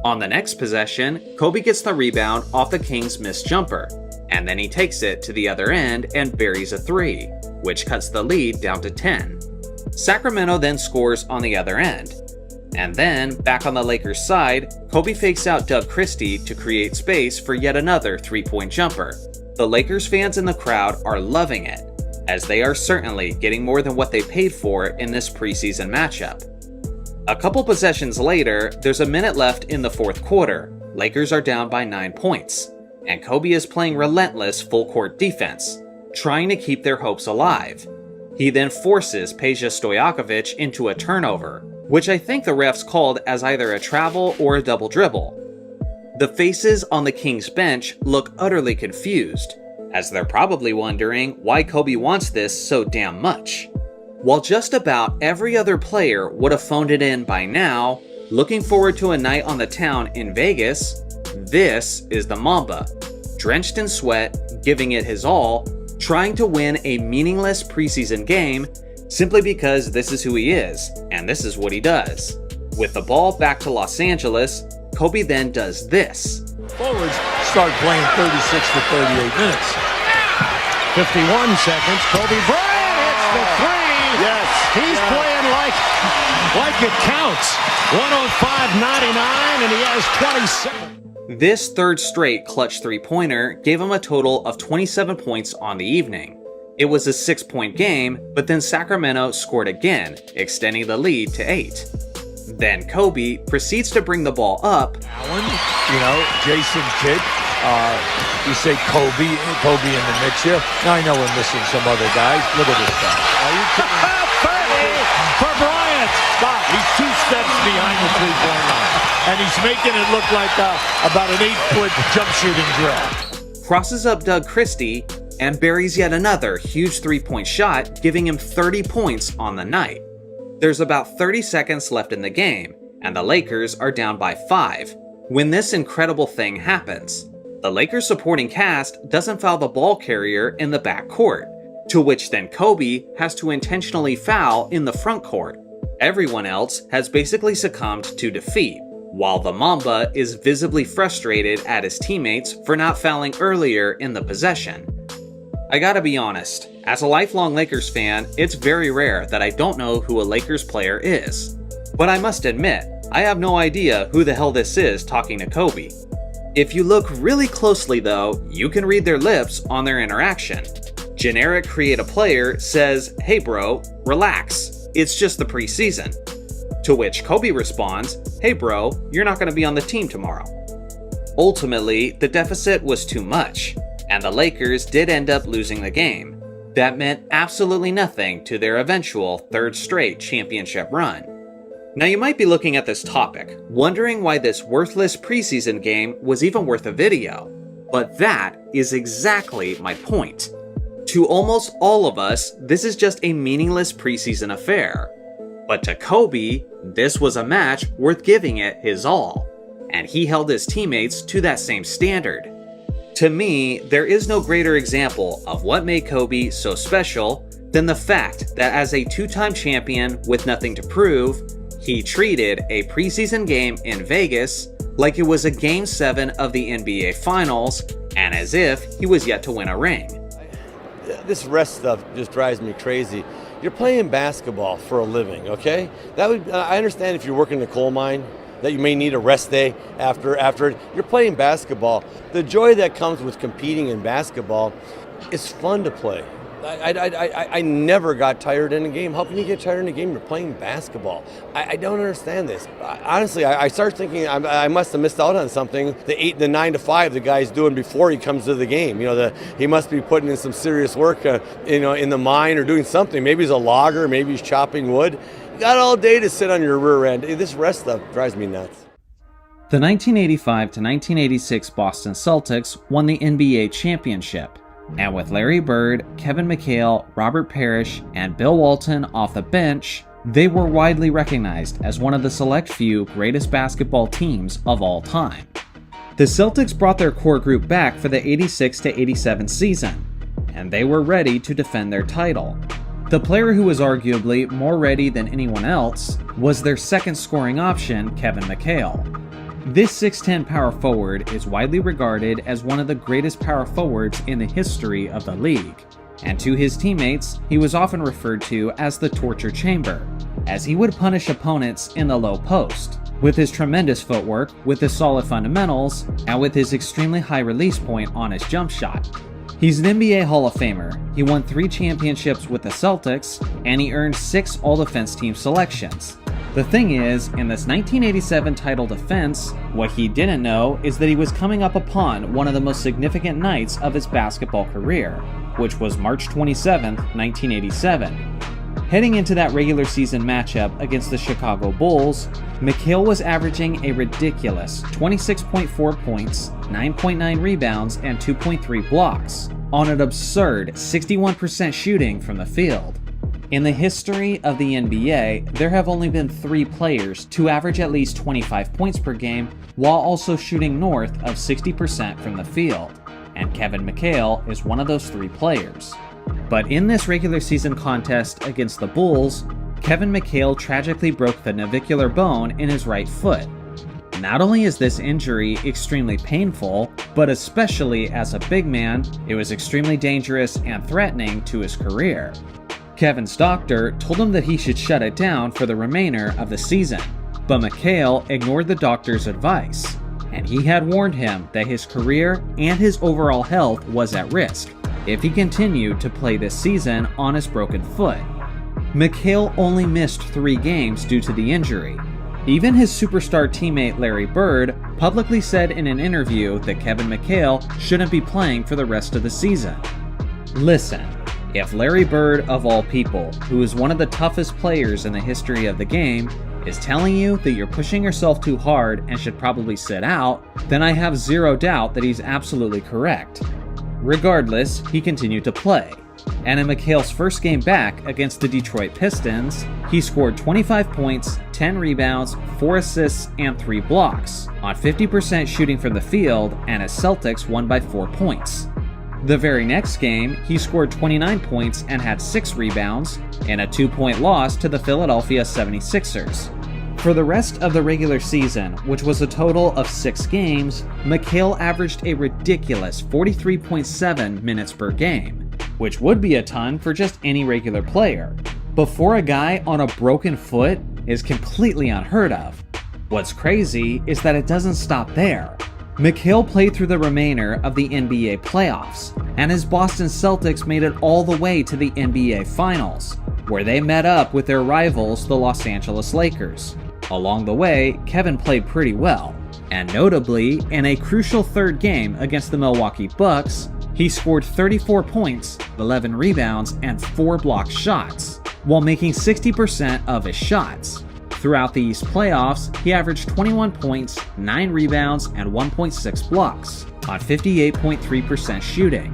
On the next possession, Kobe gets the rebound off the Kings' missed jumper, and then he takes it to the other end and buries a three, which cuts the lead down to 10. Sacramento then scores on the other end. And then, back on the Lakers' side, Kobe fakes out Doug Christie to create space for yet another three-point jumper. The Lakers fans in the crowd are loving it, as they are certainly getting more than what they paid for in this preseason matchup. A couple possessions later, there's a minute left in the fourth quarter. Lakers are down by 9 points, and Kobe is playing relentless full-court defense, trying to keep their hopes alive. He then forces Peja Stojakovic into a turnover, which I think the refs called as either a travel or a double dribble. The faces on the Kings bench look utterly confused, as they're probably wondering why Kobe wants this so damn much. While just about every other player would have phoned it in by now, looking forward to a night on the town in Vegas, this is the Mamba, drenched in sweat, giving it his all, trying to win a meaningless preseason game simply because this is who he is, and this is what he does. With the ball back to Los Angeles, Kobe then does this. Forwards start playing 36 to 38 minutes. 51 seconds, Kobe Bryant hits the three! Yes! He's playing like it counts. 105.99 and he has 27. This third straight clutch three-pointer gave him a total of 27 points on the evening. It was a 6-point game, but then Sacramento scored again, extending the lead to 8. Then Kobe proceeds to bring the ball up. Allen, Jason Kidd, you say Kobe in the mix here. Now I know we're missing some other guys. Look at this guy. Are you kidding? 30 for Bryant. Stop. He's 2 steps behind the three-point line. And he's making it look like about an 8-foot jump shooting drill. Crosses up Doug Christie and buries yet another huge three-point shot, giving him 30 points on the night. There's about 30 seconds left in the game, and the Lakers are down by 5, when this incredible thing happens. The Lakers supporting cast doesn't foul the ball carrier in the back court, to which then Kobe has to intentionally foul in the front court. Everyone else has basically succumbed to defeat, while the Mamba is visibly frustrated at his teammates for not fouling earlier in the possession. I gotta be honest, as a lifelong Lakers fan, it's very rare that I don't know who a Lakers player is. But I must admit, I have no idea who the hell this is talking to Kobe. If you look really closely though, you can read their lips on their interaction. Generic create a player says, "Hey bro, relax, it's just the preseason." To which Kobe responds, "Hey bro, you're not gonna be on the team tomorrow." Ultimately, the deficit was too much, and the Lakers did end up losing the game. That meant absolutely nothing to their eventual third straight championship run. Now you might be looking at this topic, wondering why this worthless preseason game was even worth a video. But that is exactly my point. To almost all of us, this is just a meaningless preseason affair. But to Kobe, this was a match worth giving it his all, and he held his teammates to that same standard. To me, there is no greater example of what made Kobe so special than the fact that as a two-time champion with nothing to prove, he treated a preseason game in Vegas like it was a Game 7 of the NBA Finals, and as if he was yet to win a ring. This rest stuff just drives me crazy. You're playing basketball for a living, okay? I understand if you're working in a coal mine that you may need a rest day after it. You're playing basketball. The joy that comes with competing in basketball is fun to play. I never got tired in a game. How can you get tired in a game? You're playing basketball. I don't understand this. Honestly, I start thinking I must have missed out on something. The 9 to 5 the guy's doing before he comes to the game. He must be putting in some serious work, in the mine or doing something. Maybe he's a logger. Maybe he's chopping wood. You got all day to sit on your rear end. This rest stuff drives me nuts. The 1985 to 1986 Boston Celtics won the NBA championship. And with Larry Bird, Kevin McHale, Robert Parrish, and Bill Walton off the bench, they were widely recognized as one of the select few greatest basketball teams of all time. The Celtics brought their core group back for the 86 to 87 season, and they were ready to defend their title. The player who was arguably more ready than anyone else was their second scoring option, Kevin McHale. This 6'10 power forward is widely regarded as one of the greatest power forwards in the history of the league, and to his teammates, he was often referred to as the torture chamber, as he would punish opponents in the low post, with his tremendous footwork, with his solid fundamentals, and with his extremely high release point on his jump shot. He's an NBA Hall of Famer, he won 3 championships with the Celtics, and he earned 6 All-Defense Team selections. The thing is, in this 1987 title defense, what he didn't know is that he was coming up upon one of the most significant nights of his basketball career, which was March 27, 1987. Heading into that regular season matchup against the Chicago Bulls, McHale was averaging a ridiculous 26.4 points, 9.9 rebounds, and 2.3 blocks, on an absurd 61% shooting from the field. In the history of the NBA, there have only been 3 players to average at least 25 points per game while also shooting north of 60% from the field, and Kevin McHale is one of those 3 players. But in this regular season contest against the Bulls, Kevin McHale tragically broke the navicular bone in his right foot. Not only is this injury extremely painful, but especially as a big man, it was extremely dangerous and threatening to his career. Kevin's doctor told him that he should shut it down for the remainder of the season, but McHale ignored the doctor's advice, and he had warned him that his career and his overall health was at risk if he continued to play this season on his broken foot. McHale only missed 3 games due to the injury. Even his superstar teammate Larry Bird publicly said in an interview that Kevin McHale shouldn't be playing for the rest of the season. Listen, if Larry Bird, of all people, who is one of the toughest players in the history of the game, is telling you that you're pushing yourself too hard and should probably sit out, then I have zero doubt that he's absolutely correct. Regardless, he continued to play, and in McHale's first game back against the Detroit Pistons, he scored 25 points, 10 rebounds, 4 assists, and 3 blocks, on 50% shooting from the field, and his Celtics won by 4 points. The very next game, he scored 29 points and had 6 rebounds, in a 2-point loss to the Philadelphia 76ers. For the rest of the regular season, which was a total of 6 games, McHale averaged a ridiculous 43.7 minutes per game, which would be a ton for just any regular player. But for a guy on a broken foot is completely unheard of. What's crazy is that it doesn't stop there. McHale played through the remainder of the NBA playoffs, and his Boston Celtics made it all the way to the NBA Finals, where they met up with their rivals, the Los Angeles Lakers. Along the way, Kevin played pretty well, and notably, in a crucial third game against the Milwaukee Bucks, he scored 34 points, 11 rebounds, and 4 blocked shots, while making 60% of his shots. Throughout the East playoffs, he averaged 21 points, 9 rebounds, and 1.6 blocks on 58.3% shooting.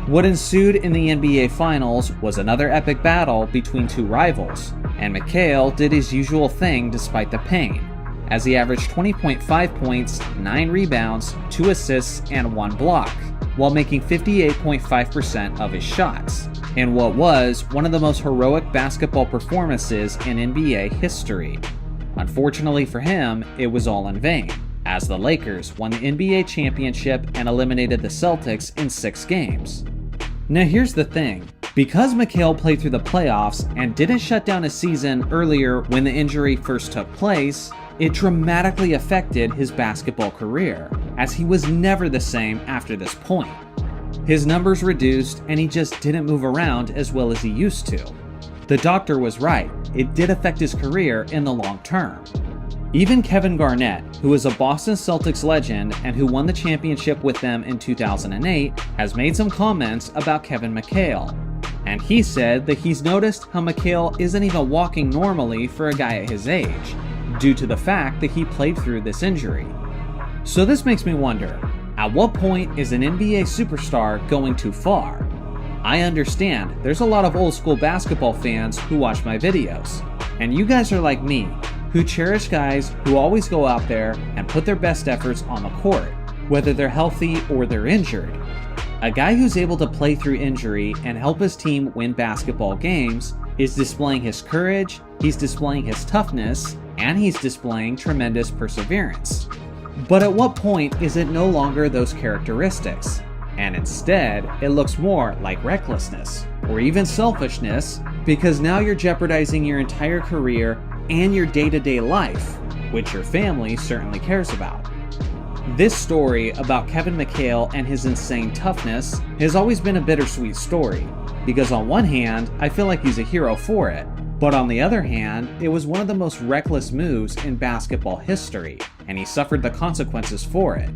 What ensued in the NBA Finals was another epic battle between two rivals, and McHale did his usual thing despite the pain, as he averaged 20.5 points, 9 rebounds, 2 assists, and 1 block, while making 58.5% of his shots, in what was one of the most heroic basketball performances in NBA history. Unfortunately for him, it was all in vain, as the Lakers won the NBA championship and eliminated the Celtics in 6 games. Now here's the thing, because McHale played through the playoffs and didn't shut down his season earlier when the injury first took place, it dramatically affected his basketball career, as he was never the same after this point. His numbers reduced and he just didn't move around as well as he used to. The doctor was right, it did affect his career in the long term. Even Kevin Garnett, who is a Boston Celtics legend and who won the championship with them in 2008, has made some comments about Kevin McHale. And he said that he's noticed how McHale isn't even walking normally for a guy at his age, due to the fact that he played through this injury. So this makes me wonder, at what point is an NBA superstar going too far? I understand there's a lot of old school basketball fans who watch my videos, and you guys are like me, who cherish guys who always go out there and put their best efforts on the court, whether they're healthy or they're injured. A guy who's able to play through injury and help his team win basketball games is displaying his courage, he's displaying his toughness, and he's displaying tremendous perseverance. But at what point is it no longer those characteristics, and instead it looks more like recklessness, or even selfishness, because now you're jeopardizing your entire career and your day-to-day life, which your family certainly cares about. This story about Kevin McHale and his insane toughness has always been a bittersweet story, because on one hand, I feel like he's a hero for it, but on the other hand, it was one of the most reckless moves in basketball history, and he suffered the consequences for it.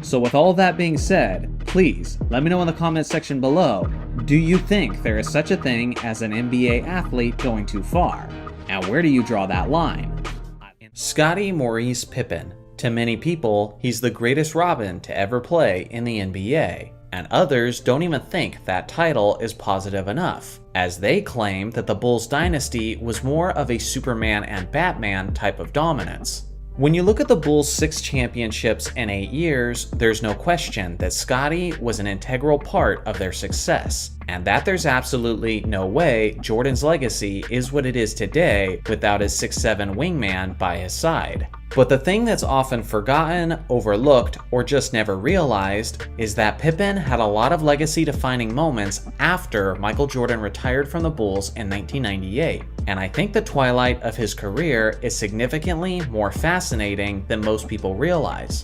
So with all that being said, please let me know in the comments section below, do you think there is such a thing as an NBA athlete going too far? And where do you draw that line? Scottie Maurice Pippen. To many people, he's the greatest Robin to ever play in the NBA, and others don't even think that title is positive enough, as they claim that the Bulls dynasty was more of a Superman and Batman type of dominance. When you look at the Bulls' 6 championships in 8 years, there's no question that Scottie was an integral part of their success, and that there's absolutely no way Jordan's legacy is what it is today without his 6'7" wingman by his side. But the thing that's often forgotten, overlooked, or just never realized is that Pippen had a lot of legacy-defining moments after Michael Jordan retired from the Bulls in 1998, and I think the twilight of his career is significantly more fascinating than most people realize.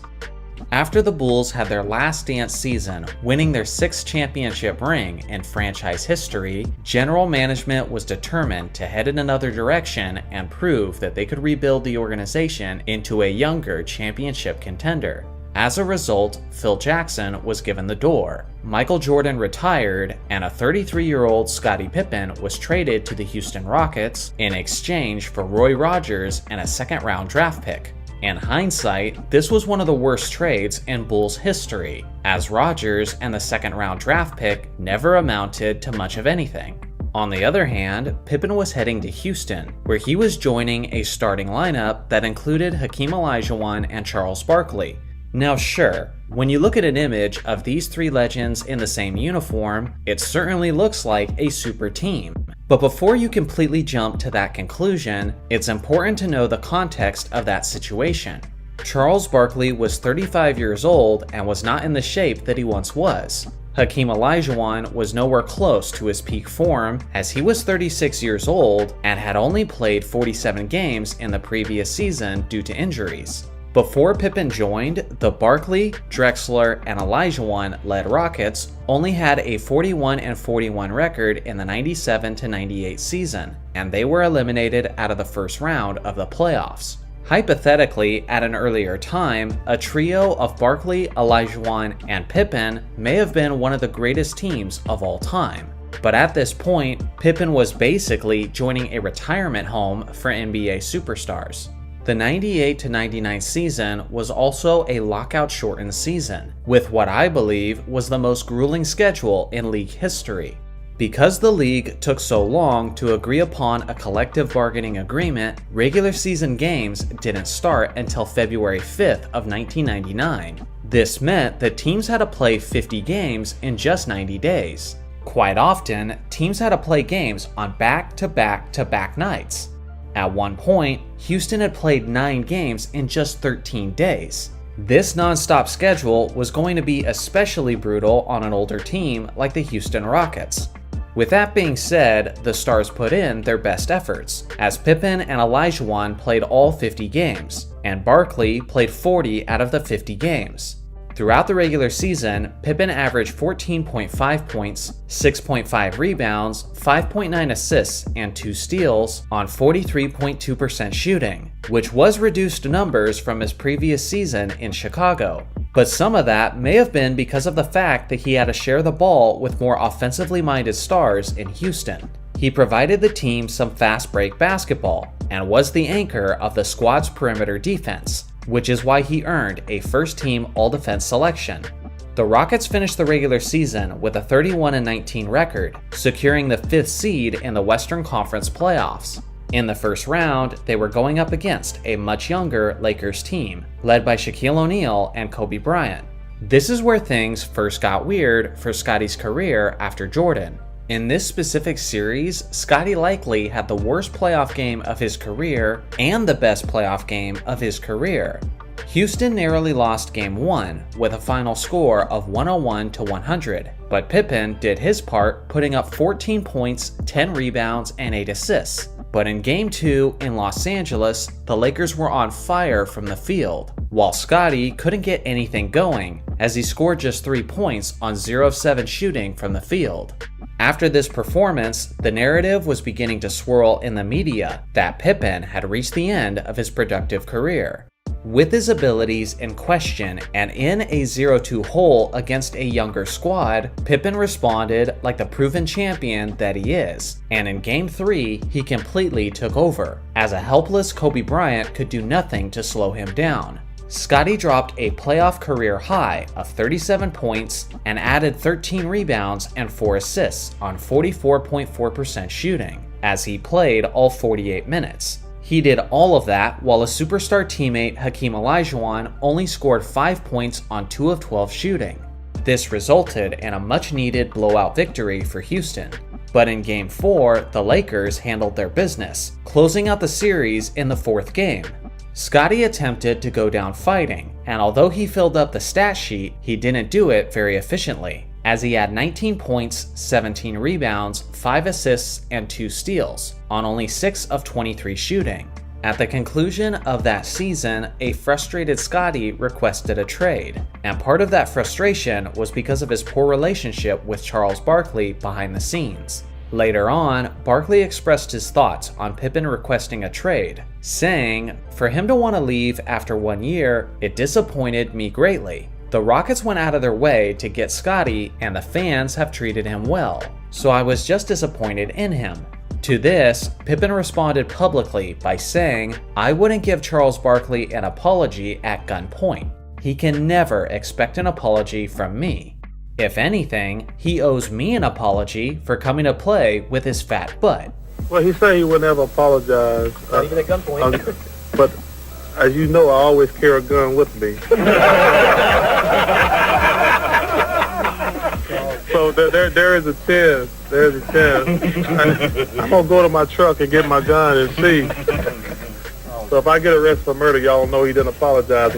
After the Bulls had their last dance season, winning their 6th championship ring in franchise history, general management was determined to head in another direction and prove that they could rebuild the organization into a younger championship contender. As a result, Phil Jackson was given the door, Michael Jordan retired, and a 33-year-old Scottie Pippen was traded to the Houston Rockets in exchange for Roy Rogers and a second-round draft pick. In hindsight, this was one of the worst trades in Bulls history, as Rogers and the second-round draft pick never amounted to much of anything. On the other hand, Pippen was heading to Houston, where he was joining a starting lineup that included Hakeem Olajuwon and Charles Barkley. Now sure, when you look at an image of these 3 legends in the same uniform, it certainly looks like a super team. But before you completely jump to that conclusion, it's important to know the context of that situation. Charles Barkley was 35 years old and was not in the shape that he once was. Hakeem Olajuwon was nowhere close to his peak form, as he was 36 years old and had only played 47 games in the previous season due to injuries. Before Pippen joined, the Barkley, Drexler, and Olajuwon-led Rockets only had a 41-41 record in the 97-98 season, and they were eliminated out of the first round of the playoffs. Hypothetically, at an earlier time, a trio of Barkley, Olajuwon, and Pippen may have been one of the greatest teams of all time. But at this point, Pippen was basically joining a retirement home for NBA superstars. The 98-99 season was also a lockout-shortened season, with what I believe was the most grueling schedule in league history. Because the league took so long to agree upon a collective bargaining agreement, regular season games didn't start until February 5th of 1999. This meant that teams had to play 50 games in just 90 days. Quite often, teams had to play games on back-to-back-to-back nights. At one point, Houston had played 9 games in just 13 days. This non-stop schedule was going to be especially brutal on an older team like the Houston Rockets. With that being said, the Stars put in their best efforts, as Pippen and Olajuwon played all 50 games, and Barkley played 40 out of the 50 games. Throughout the regular season, Pippen averaged 14.5 points, 6.5 rebounds, 5.9 assists, and 2 steals on 43.2% shooting, which was reduced numbers from his previous season in Chicago. But some of that may have been because of the fact that he had to share the ball with more offensively minded stars in Houston. He provided the team some fast break basketball and was the anchor of the squad's perimeter defense, which is why he earned a first-team All-Defense selection. The Rockets finished the regular season with a 31-19 record, securing the 5th seed in the Western Conference playoffs. In the first round, they were going up against a much younger Lakers team, led by Shaquille O'Neal and Kobe Bryant. This is where things first got weird for Scotty's career after Jordan. In this specific series, Scotty likely had the worst playoff game of his career and the best playoff game of his career. Houston narrowly lost Game 1 with a final score of 101-100, but Pippen did his part, putting up 14 points, 10 rebounds, and 8 assists. But in Game 2 in Los Angeles, the Lakers were on fire from the field, while Scotty couldn't get anything going as he scored just 3 points on 0 of 7 shooting from the field. After this performance, the narrative was beginning to swirl in the media that Pippen had reached the end of his productive career. With his abilities in question and in a 0-2 hole against a younger squad, Pippen responded like the proven champion that he is, and in Game 3, he completely took over, as a helpless Kobe Bryant could do nothing to slow him down. Scotty dropped a playoff career high of 37 points and added 13 rebounds and 4 assists on 44.4% shooting, as he played all 48 minutes. He did all of that while a superstar teammate Hakeem Olajuwon only scored 5 points on 2 of 12 shooting. This resulted in a much-needed blowout victory for Houston. But in Game 4, the Lakers handled their business, closing out the series in the 4th game. Scotty attempted to go down fighting, and although he filled up the stat sheet, he didn't do it very efficiently, as he had 19 points, 17 rebounds, 5 assists, and 2 steals, on only 6 of 23 shooting. At the conclusion of that season, a frustrated Scotty requested a trade, and part of that frustration was because of his poor relationship with Charles Barkley behind the scenes. Later on, Barkley expressed his thoughts on Pippen requesting a trade, saying, "For him to want to leave after 1 year, it disappointed me greatly. The Rockets went out of their way to get Scotty, and the fans have treated him well, so I was just disappointed in him." To this, Pippen responded publicly by saying, "I wouldn't give Charles Barkley an apology at gunpoint. He can never expect an apology from me. If anything, he owes me an apology for coming to play with his fat butt." Well, he said he would never apologize. Not even at gunpoint. But as you know, I always carry a gun with me. So there is a chance. There is a chance. I'm gonna go to my truck and get my gun and see. So if I get arrested for murder, y'all know he didn't apologize.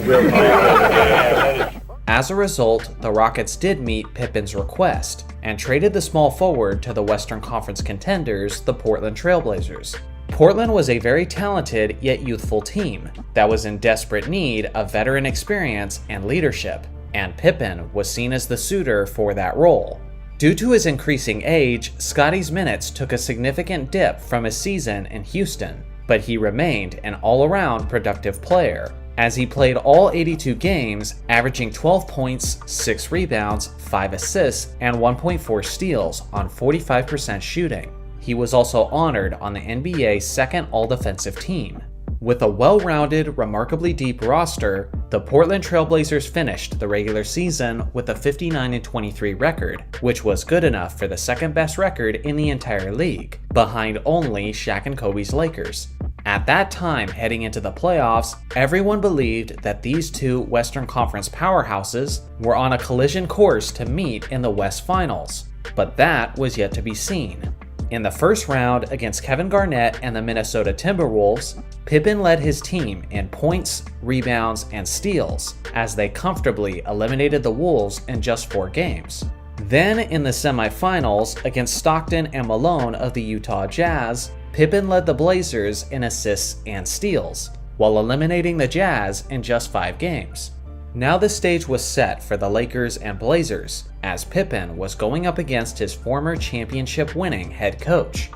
As a result, the Rockets did meet Pippen's request and traded the small forward to the Western Conference contenders, the Portland Trail Blazers. Portland was a very talented yet youthful team that was in desperate need of veteran experience and leadership, and Pippen was seen as the suitor for that role. Due to his increasing age, Scotty's minutes took a significant dip from his season in Houston, but he remained an all-around productive player. as he played all 82 games, averaging 12 points, 6 rebounds, 5 assists, and 1.4 steals on 45% shooting. He was also honored on the NBA's second all-defensive team. With a well-rounded, remarkably deep roster, the Portland Trail Blazers finished the regular season with a 59-23 record, which was good enough for the second-best record in the entire league, behind only Shaq and Kobe's Lakers. At that time, heading into the playoffs, everyone believed that these two Western Conference powerhouses were on a collision course to meet in the West Finals, but that was yet to be seen. In the first round against Kevin Garnett and the Minnesota Timberwolves, Pippen led his team in points, rebounds, and steals as they comfortably eliminated the Wolves in just 4 games. Then in the semifinals against Stockton and Malone of the Utah Jazz, Pippen led the Blazers in assists and steals, while eliminating the Jazz in just 5 games. Now the stage was set for the Lakers and Blazers, as Pippen was going up against his former championship-winning head coach.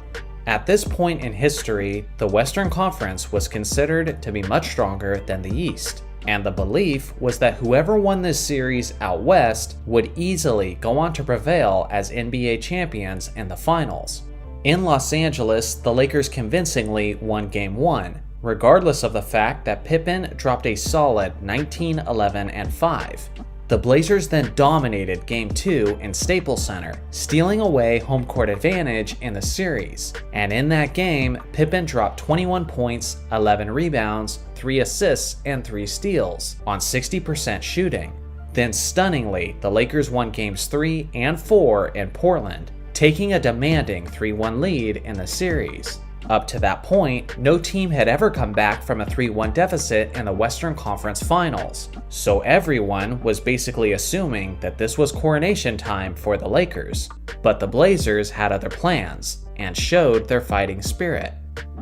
At this point in history, the Western Conference was considered to be much stronger than the East, and the belief was that whoever won this series out West would easily go on to prevail as NBA champions in the finals. In Los Angeles, the Lakers convincingly won Game 1, regardless of the fact that Pippen dropped a solid 19, 11, and 5. The Blazers then dominated Game 2 in Staples Center, stealing away home court advantage in the series. And in that game, Pippen dropped 21 points, 11 rebounds, 3 assists, and 3 steals on 60% shooting. Then stunningly, the Lakers won Games 3 and 4 in Portland, taking a demanding 3-1 lead in the series. Up to that point, no team had ever come back from a 3-1 deficit in the Western Conference Finals, so everyone was basically assuming that this was coronation time for the Lakers. But the Blazers had other plans, and showed their fighting spirit.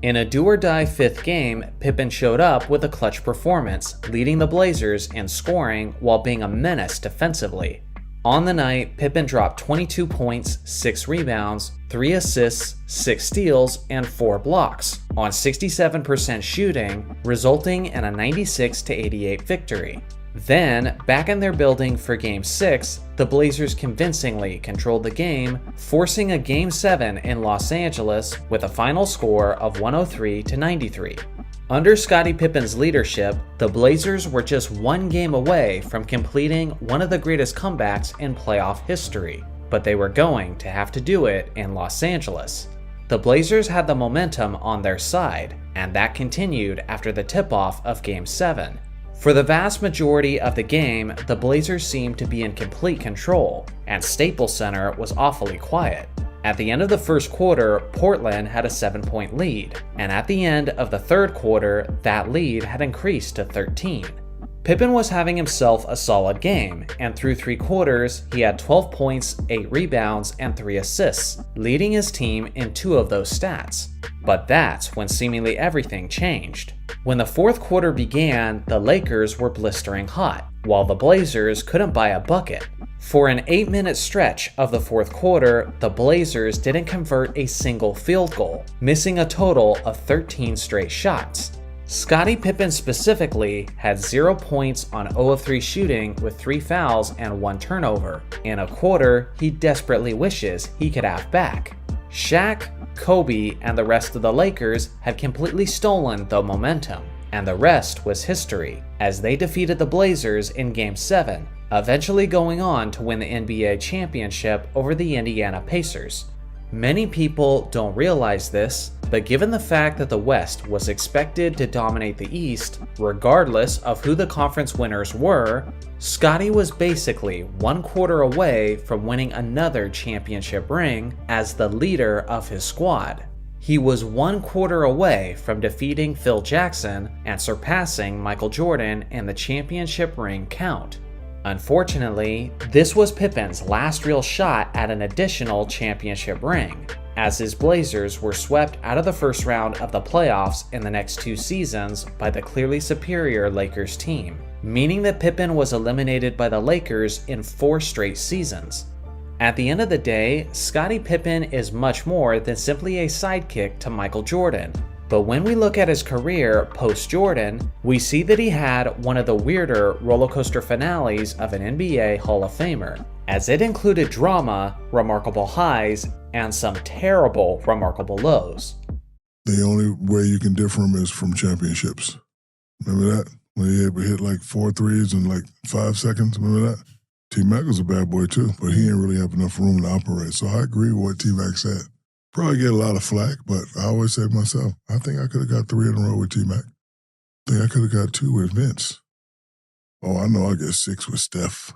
In a do-or-die 5th game, Pippen showed up with a clutch performance, leading the Blazers in scoring while being a menace defensively. On the night, Pippen dropped 22 points, 6 rebounds, 3 assists, 6 steals, and 4 blocks on 67% shooting, resulting in a 96-88 victory. Then, back in their building for Game 6, the Blazers convincingly controlled the game, forcing a Game 7 in Los Angeles with a final score of 103-93. Under Scottie Pippen's leadership, the Blazers were just 1 game away from completing one of the greatest comebacks in playoff history, but they were going to have to do it in Los Angeles. The Blazers had the momentum on their side, and that continued after the tip-off of Game 7. For the vast majority of the game, the Blazers seemed to be in complete control, and Staples Center was awfully quiet. At the end of the first quarter, Portland had a 7-point lead, and at the end of the third quarter, that lead had increased to 13. Pippen was having himself a solid game, and through 3 quarters, he had 12 points, 8 rebounds, and 3 assists, leading his team in 2 of those stats. But that's when seemingly everything changed. When the fourth quarter began, the Lakers were blistering hot, while the Blazers couldn't buy a bucket. For an 8-minute stretch of the fourth quarter, the Blazers didn't convert a single field goal, missing a total of 13 straight shots. Scottie Pippen specifically had 0 points on 0 of 3 shooting with 3 fouls and 1 turnover, in a quarter he desperately wishes he could have back. Shaq, Kobe, and the rest of the Lakers had completely stolen the momentum, and the rest was history, as they defeated the Blazers in Game 7, eventually going on to win the NBA championship over the Indiana Pacers. Many people don't realize this, but given the fact that the West was expected to dominate the East, regardless of who the conference winners were, Scottie was basically 1 quarter away from winning another championship ring as the leader of his squad. He was 1 quarter away from defeating Phil Jackson and surpassing Michael Jordan in the championship ring count. Unfortunately, this was Pippen's last real shot at an additional championship ring, as his Blazers were swept out of the first round of the playoffs in the next 2 seasons by the clearly superior Lakers team, meaning that Pippen was eliminated by the Lakers in 4 straight seasons. At the end of the day, Scottie Pippen is much more than simply a sidekick to Michael Jordan. But when we look at his career post-Jordan, we see that he had one of the weirder rollercoaster finales of an NBA Hall of Famer, as it included drama, remarkable highs, and some terrible, remarkable lows. The only way you can differ him is from championships. Remember that? When he hit like 4 threes in like 5 seconds, remember that? T-Mac was a bad boy too, but he didn't really have enough room to operate. So I agree with what T-Mac said. Probably get a lot of flack, but I always say to myself, I think I could have got 3 in a row with T-Mac. I think I could have got 2 with Vince. Oh, I know I get 6 with Steph.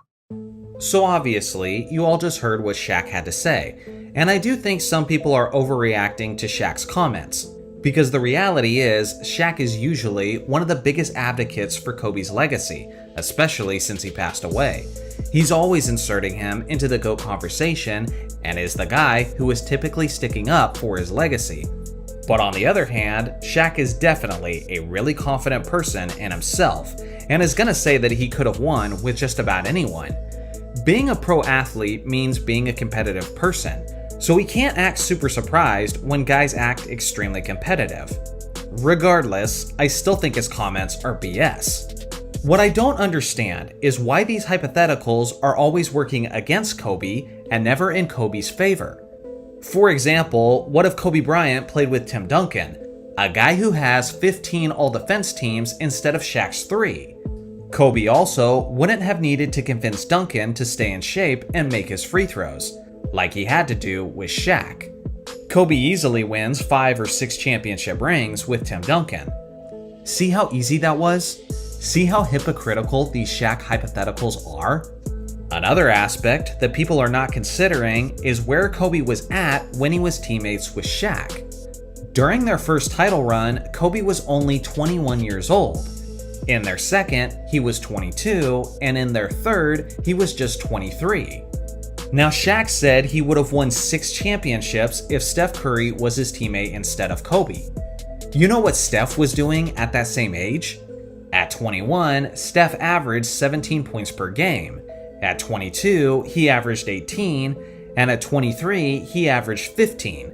So obviously, you all just heard what Shaq had to say, and I do think some people are overreacting to Shaq's comments. Because the reality is, Shaq is usually one of the biggest advocates for Kobe's legacy, especially since he passed away. He's always inserting him into the GOAT conversation and is the guy who is typically sticking up for his legacy. But on the other hand, Shaq is definitely a really confident person in himself and is gonna say that he could have won with just about anyone. Being a pro athlete means being a competitive person, so he can't act super surprised when guys act extremely competitive. Regardless, I still think his comments are BS. What I don't understand is why these hypotheticals are always working against Kobe and never in Kobe's favor. For example, what if Kobe Bryant played with Tim Duncan, a guy who has 15 all-defense teams instead of Shaq's 3? Kobe also wouldn't have needed to convince Duncan to stay in shape and make his free throws, like he had to do with Shaq. Kobe easily wins 5 or 6 championship rings with Tim Duncan. See how easy that was? See how hypocritical these Shaq hypotheticals are? Another aspect that people are not considering is where Kobe was at when he was teammates with Shaq. During their first title run, Kobe was only 21 years old. In their second, he was 22, and in their third, he was just 23. Now, Shaq said he would have won 6 championships if Steph Curry was his teammate instead of Kobe. You know what Steph was doing at that same age? At 21, Steph averaged 17 points per game. At 22, he averaged 18, and at 23, he averaged 15.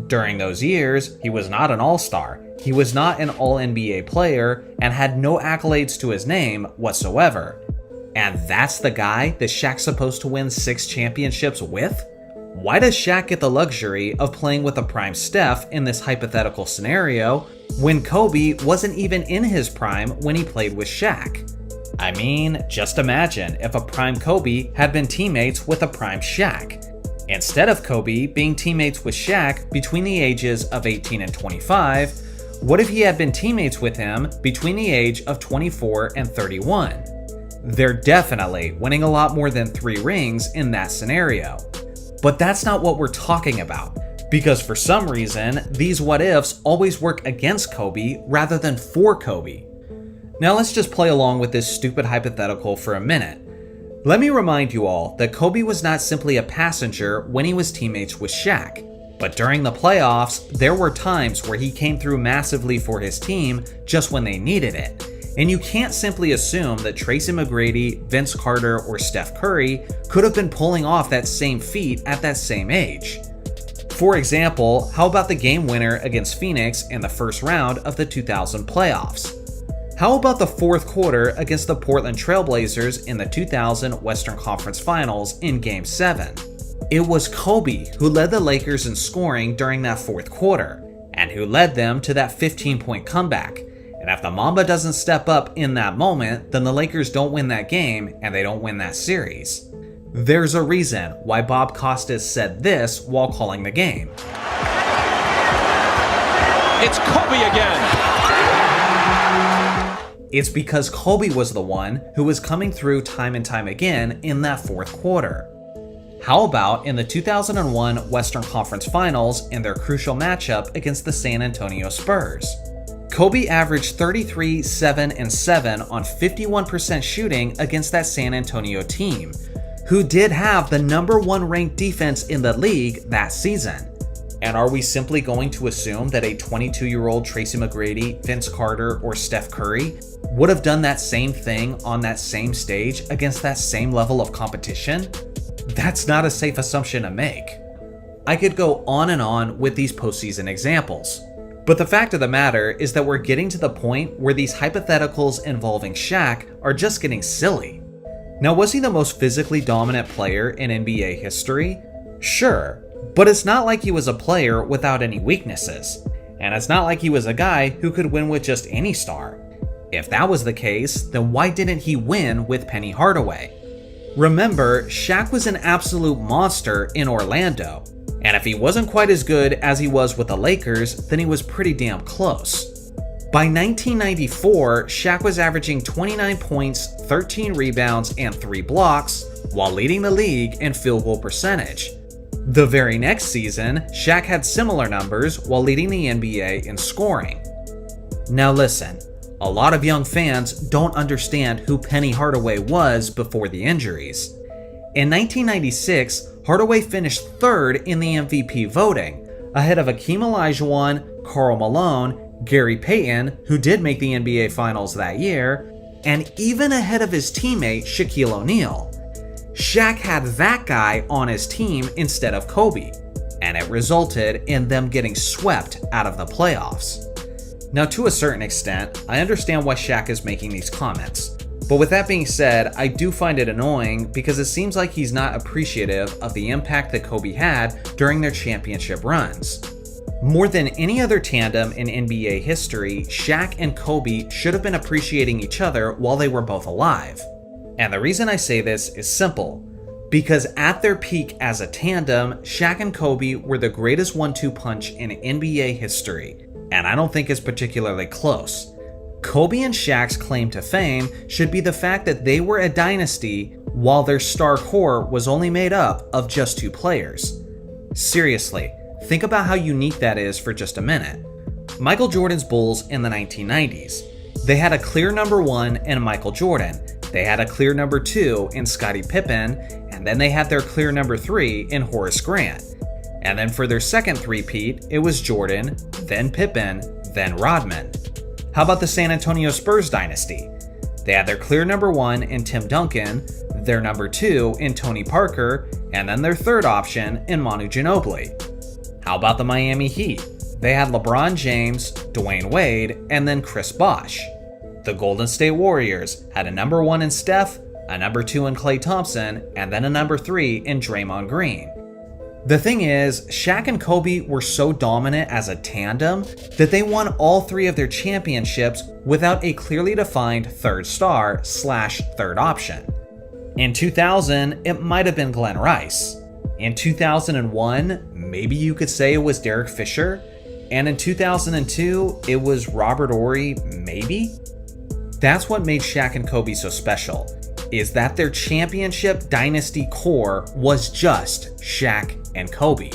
During those years, he was not an all-star, he was not an all-NBA player, and had no accolades to his name whatsoever. And that's the guy that Shaq's supposed to win 6 championships with? Why does Shaq get the luxury of playing with a prime Steph in this hypothetical scenario when Kobe wasn't even in his prime when he played with Shaq? I mean, just imagine if a prime Kobe had been teammates with a prime Shaq. Instead of Kobe being teammates with Shaq between the ages of 18 and 25, what if he had been teammates with him between the age of 24 and 31? They're definitely winning a lot more than 3 rings in that scenario. But that's not what we're talking about, because for some reason, these what-ifs always work against Kobe rather than for Kobe. Now let's just play along with this stupid hypothetical for a minute. Let me remind you all that Kobe was not simply a passenger when he was teammates with Shaq, but during the playoffs, there were times where he came through massively for his team just when they needed it. And you can't simply assume that Tracy McGrady, Vince Carter, or Steph Curry could have been pulling off that same feat at that same age. For example, how about the game winner against Phoenix in the first round of the 2000 playoffs? How about the fourth quarter against the Portland Trail Blazers in the 2000 Western Conference Finals in Game 7? It was Kobe who led the Lakers in scoring during that fourth quarter, and who led them to that 15-point comeback. And if the Mamba doesn't step up in that moment, then the Lakers don't win that game and they don't win that series. There's a reason why Bob Costas said this while calling the game. It's Kobe again. It's because Kobe was the one who was coming through time and time again in that fourth quarter. How about in the 2001 Western Conference Finals in their crucial matchup against the San Antonio Spurs? Kobe averaged 33, 7, and 7 on 51% shooting against that San Antonio team, who did have the #1 ranked defense in the league that season. And are we simply going to assume that a 22-year-old Tracy McGrady, Vince Carter, or Steph Curry would have done that same thing on that same stage against that same level of competition? That's not a safe assumption to make. I could go on and on with these postseason examples. But the fact of the matter is that we're getting to the point where these hypotheticals involving Shaq are just getting silly. Now, was he the most physically dominant player in NBA history? Sure, but it's not like he was a player without any weaknesses. And it's not like he was a guy who could win with just any star. If that was the case, then why didn't he win with Penny Hardaway? Remember, Shaq was an absolute monster in Orlando, and if he wasn't quite as good as he was with the Lakers, then he was pretty damn close. By 1994, Shaq was averaging 29 points, 13 rebounds, and 3 blocks, while leading the league in field goal percentage. The very next season, Shaq had similar numbers while leading the NBA in scoring. Now listen, a lot of young fans don't understand who Penny Hardaway was before the injuries. In 1996, Hardaway finished third in the MVP voting, ahead of Akeem Olajuwon, Karl Malone, Gary Payton, who did make the NBA Finals that year, and even ahead of his teammate Shaquille O'Neal. Shaq had that guy on his team instead of Kobe, and it resulted in them getting swept out of the playoffs. Now, to a certain extent, I understand why Shaq is making these comments. But with that being said, I do find it annoying because it seems like he's not appreciative of the impact that Kobe had during their championship runs. More than any other tandem in NBA history, Shaq and Kobe should have been appreciating each other while they were both alive. And the reason I say this is simple. Because at their peak as a tandem, Shaq and Kobe were the greatest 1-2 punch in NBA history, and I don't think it's particularly close. Kobe and Shaq's claim to fame should be the fact that they were a dynasty while their star core was only made up of just 2 players. Seriously, think about how unique that is for just a minute. Michael Jordan's Bulls in the 1990s. They had a clear number 1 in Michael Jordan, they had a clear number 2 in Scottie Pippen, and then they had their clear number 3 in Horace Grant. And then for their second three-peat, it was Jordan, then Pippen, then Rodman. How about the San Antonio Spurs dynasty? They had their clear number 1 in Tim Duncan, their number 2 in Tony Parker, and then their third option in Manu Ginobili. How about the Miami Heat? They had LeBron James, Dwayne Wade, and then Chris Bosh. The Golden State Warriors had a number 1 in Steph, a number 2 in Klay Thompson, and then a number 3 in Draymond Green. The thing is, Shaq and Kobe were so dominant as a tandem that they won all 3 of their championships without a clearly defined third star / third option. In 2000, it might have been Glenn Rice. In 2001, maybe you could say it was Derek Fisher. And in 2002, it was Robert Horry, maybe? That's what made Shaq and Kobe so special, is that their championship dynasty core was just Shaq and Kobe.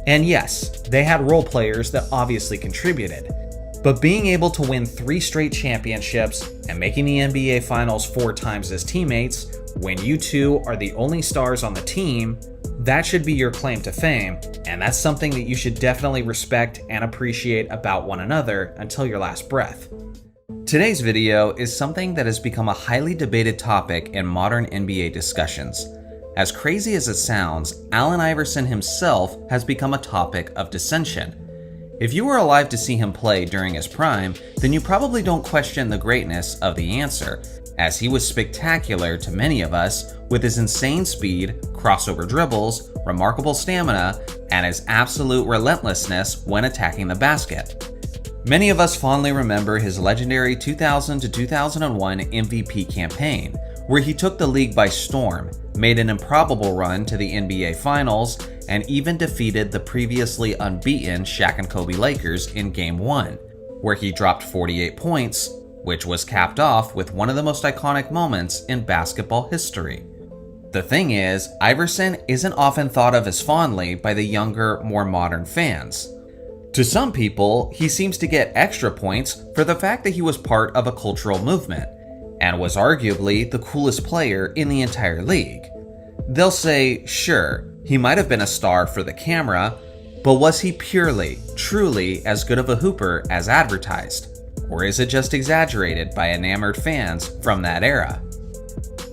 And yes, they had role players that obviously contributed, but being able to win 3 straight championships and making the NBA Finals 4 times as teammates, when you two are the only stars on the team, that should be your claim to fame, and that's something that you should definitely respect and appreciate about one another until your last breath. Today's video is something that has become a highly debated topic in modern NBA discussions. As crazy as it sounds, Allen Iverson himself has become a topic of dissension. If you were alive to see him play during his prime, then you probably don't question the greatness of the answer, as he was spectacular to many of us with his insane speed, crossover dribbles, remarkable stamina, and his absolute relentlessness when attacking the basket. Many of us fondly remember his legendary 2000 to 2001 MVP campaign, where he took the league by storm, made an improbable run to the NBA Finals, and even defeated the previously unbeaten Shaq and Kobe Lakers in Game 1, where he dropped 48 points, which was capped off with one of the most iconic moments in basketball history. The thing is, Iverson isn't often thought of as fondly by the younger, more modern fans. To some people, he seems to get extra points for the fact that he was part of a cultural movement, and was arguably the coolest player in the entire league. They'll say, sure, he might have been a star for the camera, but was he purely, truly as good of a hooper as advertised? Or is it just exaggerated by enamored fans from that era?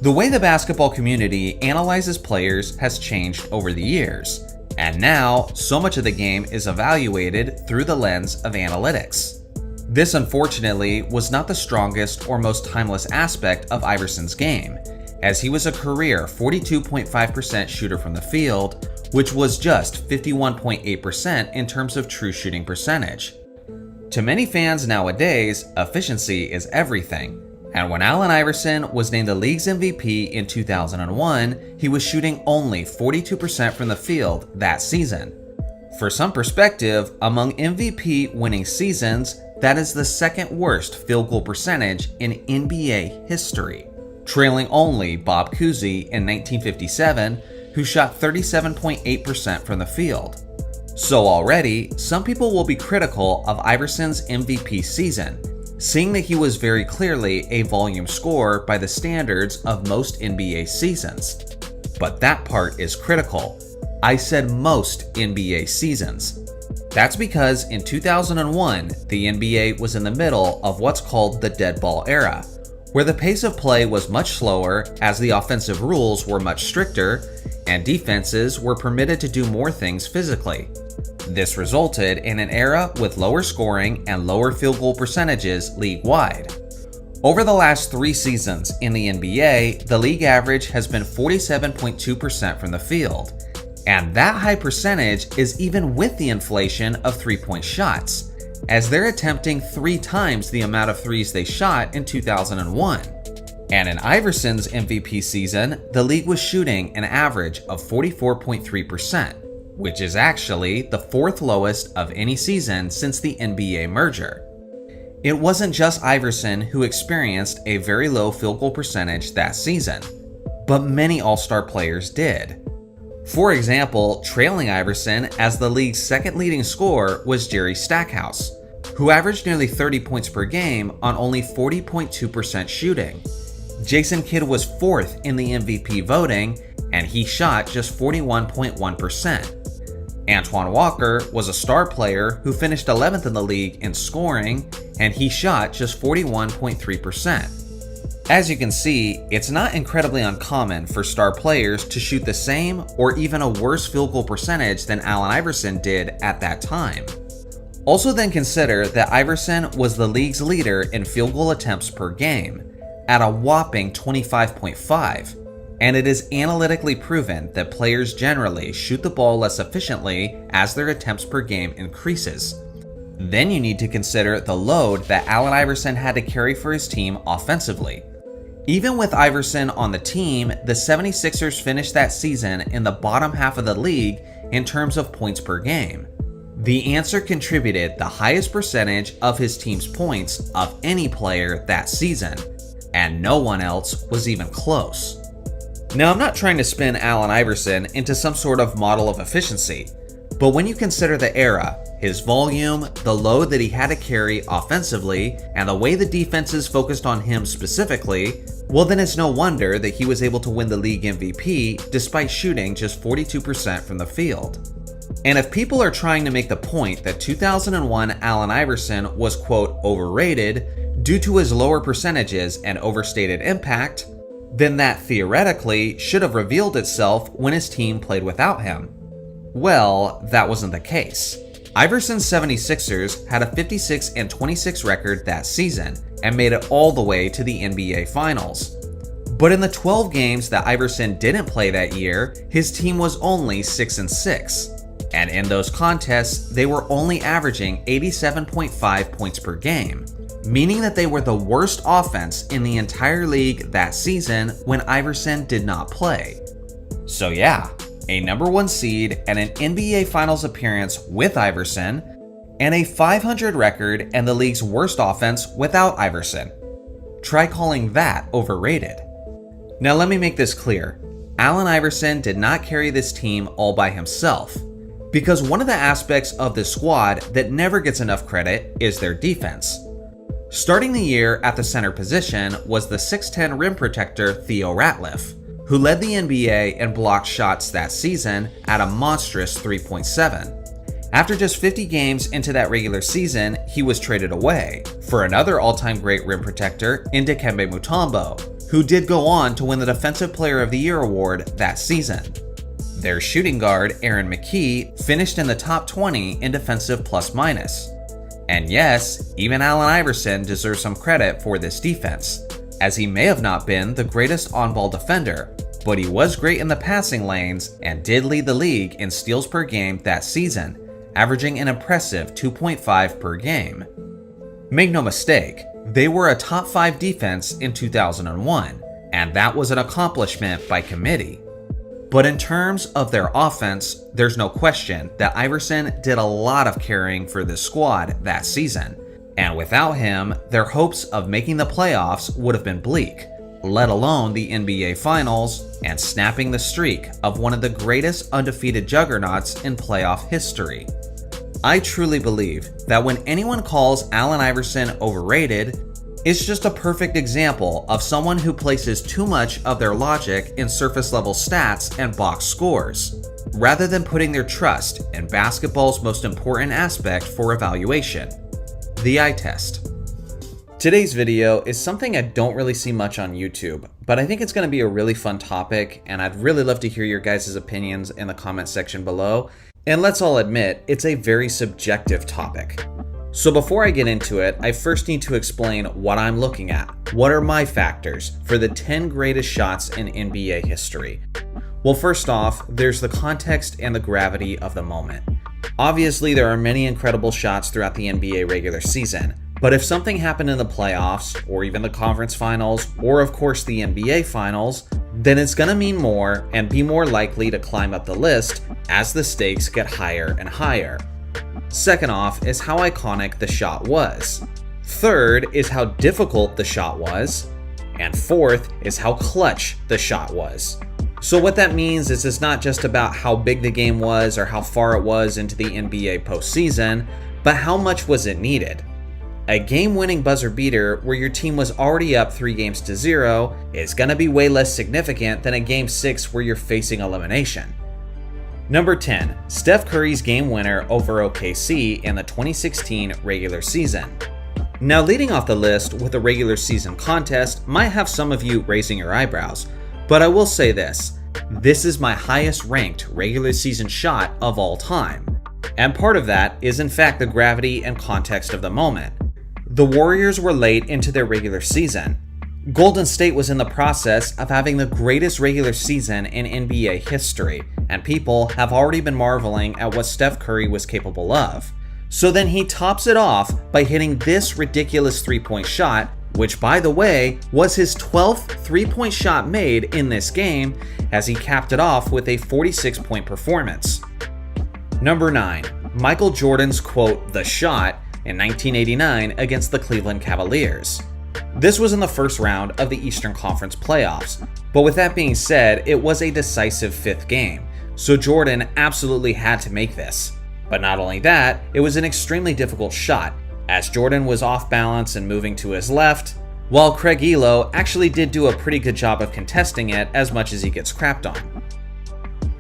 The way the basketball community analyzes players has changed over the years. And now, so much of the game is evaluated through the lens of analytics. This, unfortunately, was not the strongest or most timeless aspect of Iverson's game, as he was a career 42.5% shooter from the field, which was just 51.8% in terms of true shooting percentage. To many fans nowadays, efficiency is everything, and when Allen Iverson was named the league's MVP in 2001, he was shooting only 42% from the field that season. For some perspective, among MVP winning seasons, that is the second worst field goal percentage in NBA history, trailing only Bob Cousy in 1957, who shot 37.8% from the field. So already, some people will be critical of Iverson's MVP season, seeing that he was very clearly a volume scorer by the standards of most NBA seasons. But that part is critical. I said most NBA seasons. That's because in 2001, the NBA was in the middle of what's called the dead ball era, where the pace of play was much slower as the offensive rules were much stricter and defenses were permitted to do more things physically. This resulted in an era with lower scoring and lower field goal percentages league-wide. Over the last 3 seasons in the NBA, the league average has been 47.2% from the field, and that high percentage is even with the inflation of 3-point shots, as they're attempting 3 times the amount of threes they shot in 2001. And in Iverson's MVP season, the league was shooting an average of 44.3%, which is actually the 4th lowest of any season since the NBA merger. It wasn't just Iverson who experienced a very low field goal percentage that season, but many All-Star players did. For example, trailing Iverson as the league's second leading scorer was Jerry Stackhouse, who averaged nearly 30 points per game on only 40.2% shooting. Jason Kidd was 4th in the MVP voting, and he shot just 41.1%. Antoine Walker was a star player who finished 11th in the league in scoring, and he shot just 41.3%. As you can see, it's not incredibly uncommon for star players to shoot the same or even a worse field goal percentage than Allen Iverson did at that time. Also then consider that Iverson was the league's leader in field goal attempts per game, at a whopping 25.5, and it is analytically proven that players generally shoot the ball less efficiently as their attempts per game increases. Then you need to consider the load that Allen Iverson had to carry for his team offensively. Even with Iverson on the team, the 76ers finished that season in the bottom half of the league in terms of points per game. The answer contributed the highest percentage of his team's points of any player that season, and no one else was even close. Now, I'm not trying to spin Allen Iverson into some sort of model of efficiency, but when you consider the era, his volume, the load that he had to carry offensively, and the way the defenses focused on him specifically, well then it's no wonder that he was able to win the league MVP despite shooting just 42% from the field. And if people are trying to make the point that 2001 Allen Iverson was quote overrated due to his lower percentages and overstated impact, then that theoretically should have revealed itself when his team played without him. Well, that wasn't the case. Iverson's 76ers had a 56-26 record that season and made it all the way to the NBA Finals. But in the 12 games that Iverson didn't play that year, his team was only 6-6. And in those contests, they were only averaging 87.5 points per game, meaning that they were the worst offense in the entire league that season when Iverson did not play. So yeah, a number 1 seed and an NBA Finals appearance with Iverson, and a .500 record and the league's worst offense without Iverson. Try calling that overrated. Now let me make this clear. Allen Iverson did not carry this team all by himself, because one of the aspects of this squad that never gets enough credit is their defense. Starting the year at the center position was the 6'10 rim protector Theo Ratliff, who led the NBA in blocked shots that season at a monstrous 3.7. After just 50 games into that regular season, he was traded away for another all-time great rim protector in Dikembe Mutombo, who did go on to win the Defensive Player of the Year award that season. Their shooting guard, Aaron McKee, finished in the top 20 in defensive plus-minus. And yes, even Allen Iverson deserves some credit for this defense, as he may have not been the greatest on-ball defender, but he was great in the passing lanes and did lead the league in steals per game that season, averaging an impressive 2.5 per game. Make no mistake, they were a top 5 defense in 2001, and that was an accomplishment by committee. But in terms of their offense, there's no question that Iverson did a lot of carrying for this squad that season, and without him, their hopes of making the playoffs would have been bleak, let alone the NBA Finals and snapping the streak of one of the greatest undefeated juggernauts in playoff history. I truly believe that when anyone calls Allen Iverson overrated, it's just a perfect example of someone who places too much of their logic in surface level stats and box scores, rather than putting their trust in basketball's most important aspect for evaluation, the eye test. Today's video is something I don't really see much on YouTube, but I think it's going to be a really fun topic, and I'd really love to hear your guys' opinions in the comment section below. And let's all admit, it's a very subjective topic. So before I get into it, I first need to explain what I'm looking at. What are my factors for the 10 greatest shots in NBA history? Well, first off, there's the context and the gravity of the moment. Obviously, there are many incredible shots throughout the NBA regular season, but if something happened in the playoffs, or even the conference finals, or of course the NBA finals, then it's gonna mean more and be more likely to climb up the list as the stakes get higher and higher. Second off is how iconic the shot was. Third is how difficult the shot was. And fourth is how clutch the shot was. So what that means is it's not just about how big the game was or how far it was into the NBA postseason, but how much was it needed. A game-winning buzzer beater where your team was already up 3-0 is going to be way less significant than a Game 6 where you're facing elimination. Number 10, Steph Curry's game winner over OKC in the 2016 regular season. Now, leading off the list with a regular season contest might have some of you raising your eyebrows, but I will say this is my highest ranked regular season shot of all time. And part of that is in fact the gravity and context of the moment. The Warriors were late into their regular season. Golden State was in the process of having the greatest regular season in NBA history, and people have already been marveling at what Steph Curry was capable of. So then he tops it off by hitting this ridiculous three-point shot, which by the way, was his 12th three-point shot made in this game, as he capped it off with a 46-point performance. Number 9, Michael Jordan's quote, "the shot," in 1989 against the Cleveland Cavaliers. This was in the first round of the Eastern Conference playoffs, but with that being said, it was a decisive 5th game, so Jordan absolutely had to make this. But not only that, it was an extremely difficult shot, as Jordan was off balance and moving to his left, while Craig Elo actually did do a pretty good job of contesting it as much as he gets crapped on.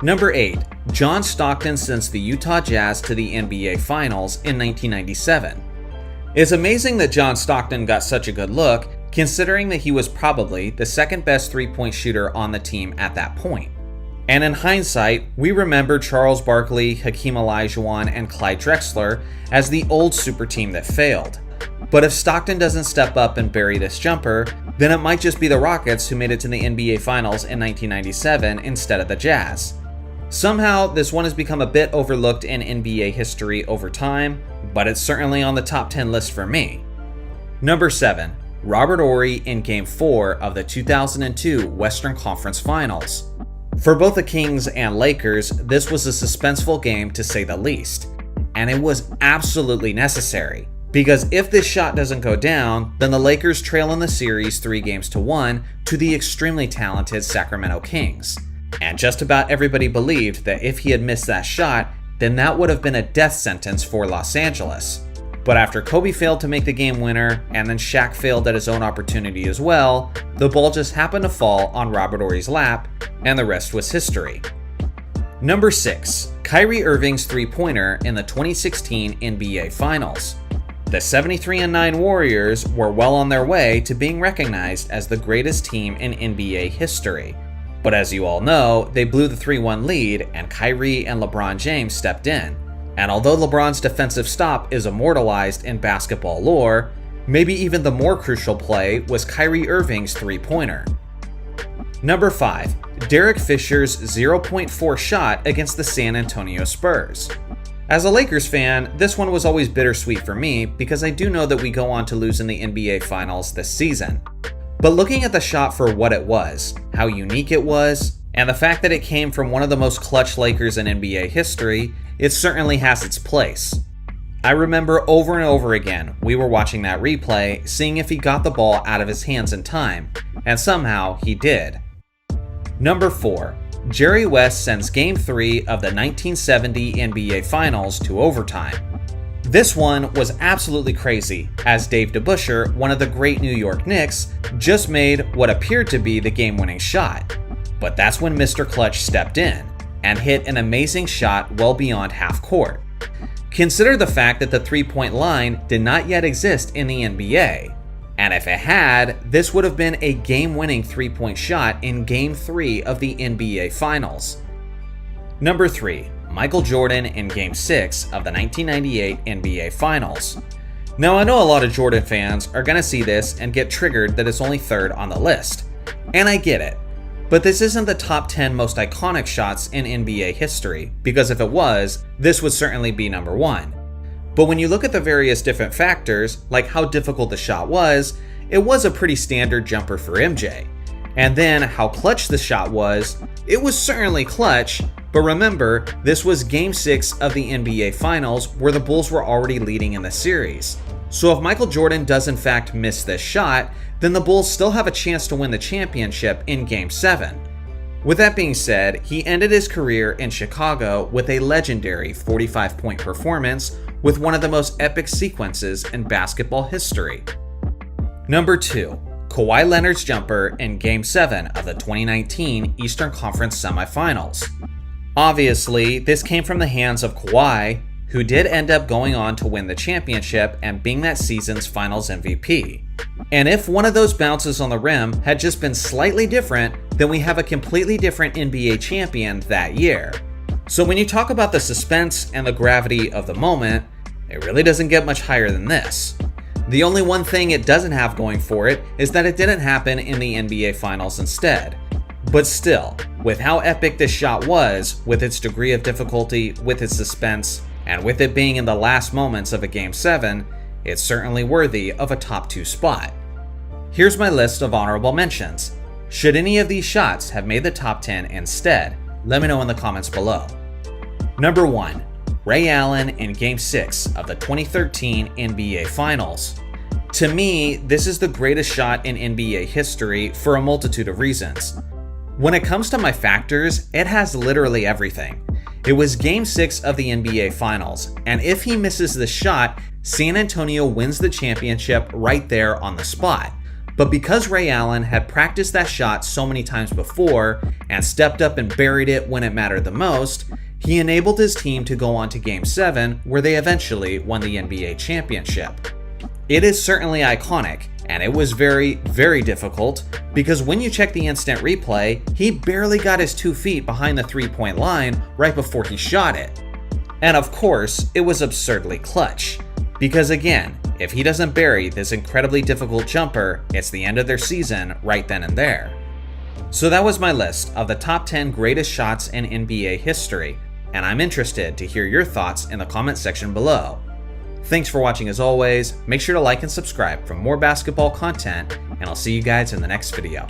Number 8, John Stockton sends the Utah Jazz to the NBA Finals in 1997. It's amazing that John Stockton got such a good look, considering that he was probably the second best three-point shooter on the team at that point. And in hindsight, we remember Charles Barkley, Hakeem Olajuwon, and Clyde Drexler as the old super team that failed. But if Stockton doesn't step up and bury this jumper, then it might just be the Rockets who made it to the NBA Finals in 1997 instead of the Jazz. Somehow, this one has become a bit overlooked in NBA history over time, but it's certainly on the top 10 list for me. Number 7, Robert Horry in Game 4 of the 2002 Western Conference Finals. For both the Kings and Lakers, this was a suspenseful game to say the least, and it was absolutely necessary, because if this shot doesn't go down, then the Lakers trail in the series 3-1 to the extremely talented Sacramento Kings. And just about everybody believed that if he had missed that shot, then that would have been a death sentence for Los Angeles. But after Kobe failed to make the game winner, and then Shaq failed at his own opportunity as well, the ball just happened to fall on Robert Horry's lap, and the rest was history. Number 6, Kyrie Irving's three-pointer in the 2016 NBA Finals. The 73-9 Warriors were well on their way to being recognized as the greatest team in NBA history. But as you all know, they blew the 3-1 lead and Kyrie and LeBron James stepped in. And although LeBron's defensive stop is immortalized in basketball lore, maybe even the more crucial play was Kyrie Irving's three-pointer. Number 5. Derek Fisher's 0.4 shot against the San Antonio Spurs. As a Lakers fan, this one was always bittersweet for me because I do know that we go on to lose in the NBA Finals this season. But looking at the shot for what it was, how unique it was, and the fact that it came from one of the most clutch Lakers in NBA history, it certainly has its place. I remember over and over again, we were watching that replay, seeing if he got the ball out of his hands in time, and somehow he did. Number 4. Jerry West sends Game 3 of the 1970 NBA Finals to overtime. This one was absolutely crazy, as Dave DeBusschere, one of the great New York Knicks, just made what appeared to be the game-winning shot. But that's when Mr. Clutch stepped in and hit an amazing shot well beyond half court. Consider the fact that the three-point line did not yet exist in the NBA. And if it had, this would have been a game-winning three-point shot in Game 3 of the NBA Finals. Number 3. Michael Jordan in Game 6 of the 1998 NBA Finals. Now I know a lot of Jordan fans are going to see this and get triggered that it's only third on the list. And I get it. But this isn't the top 10 most iconic shots in NBA history, because if it was, this would certainly be number 1. But when you look at the various different factors, like how difficult the shot was, it was a pretty standard jumper for MJ. And then how clutch the shot was, it was certainly clutch, but remember, this was Game 6 of the NBA Finals where the Bulls were already leading in the series. So if Michael Jordan does in fact miss this shot, then the Bulls still have a chance to win the championship in Game 7. With that being said, he ended his career in Chicago with a legendary 45-point performance with one of the most epic sequences in basketball history. Number 2. Kawhi Leonard's jumper in Game 7 of the 2019 Eastern Conference Semifinals. Obviously, this came from the hands of Kawhi, who did end up going on to win the championship and being that season's Finals MVP. And if one of those bounces on the rim had just been slightly different, then we have a completely different NBA champion that year. So when you talk about the suspense and the gravity of the moment, it really doesn't get much higher than this. The only one thing it doesn't have going for it is that it didn't happen in the NBA Finals instead. But still, with how epic this shot was, with its degree of difficulty, with its suspense, and with it being in the last moments of a Game 7, it's certainly worthy of a top 2 spot. Here's my list of honorable mentions. Should any of these shots have made the top 10 instead? Let me know in the comments below. Number 1. Ray Allen in Game 6 of the 2013 NBA Finals. To me, this is the greatest shot in NBA history for a multitude of reasons. When it comes to my factors, it has literally everything. It was Game 6 of the NBA Finals, and if he misses this shot, San Antonio wins the championship right there on the spot. But because Ray Allen had practiced that shot so many times before and stepped up and buried it when it mattered the most, he enabled his team to go on to Game 7, where they eventually won the NBA championship. It is certainly iconic, and it was very, very difficult, because when you check the instant replay, he barely got his 2 feet behind the three-point line right before he shot it. And of course, it was absurdly clutch, because again, if he doesn't bury this incredibly difficult jumper, it's the end of their season right then and there. So that was my list of the top 10 greatest shots in NBA history, and I'm interested to hear your thoughts in the comment section below. Thanks for watching as always, make sure to like and subscribe for more basketball content, and I'll see you guys in the next video.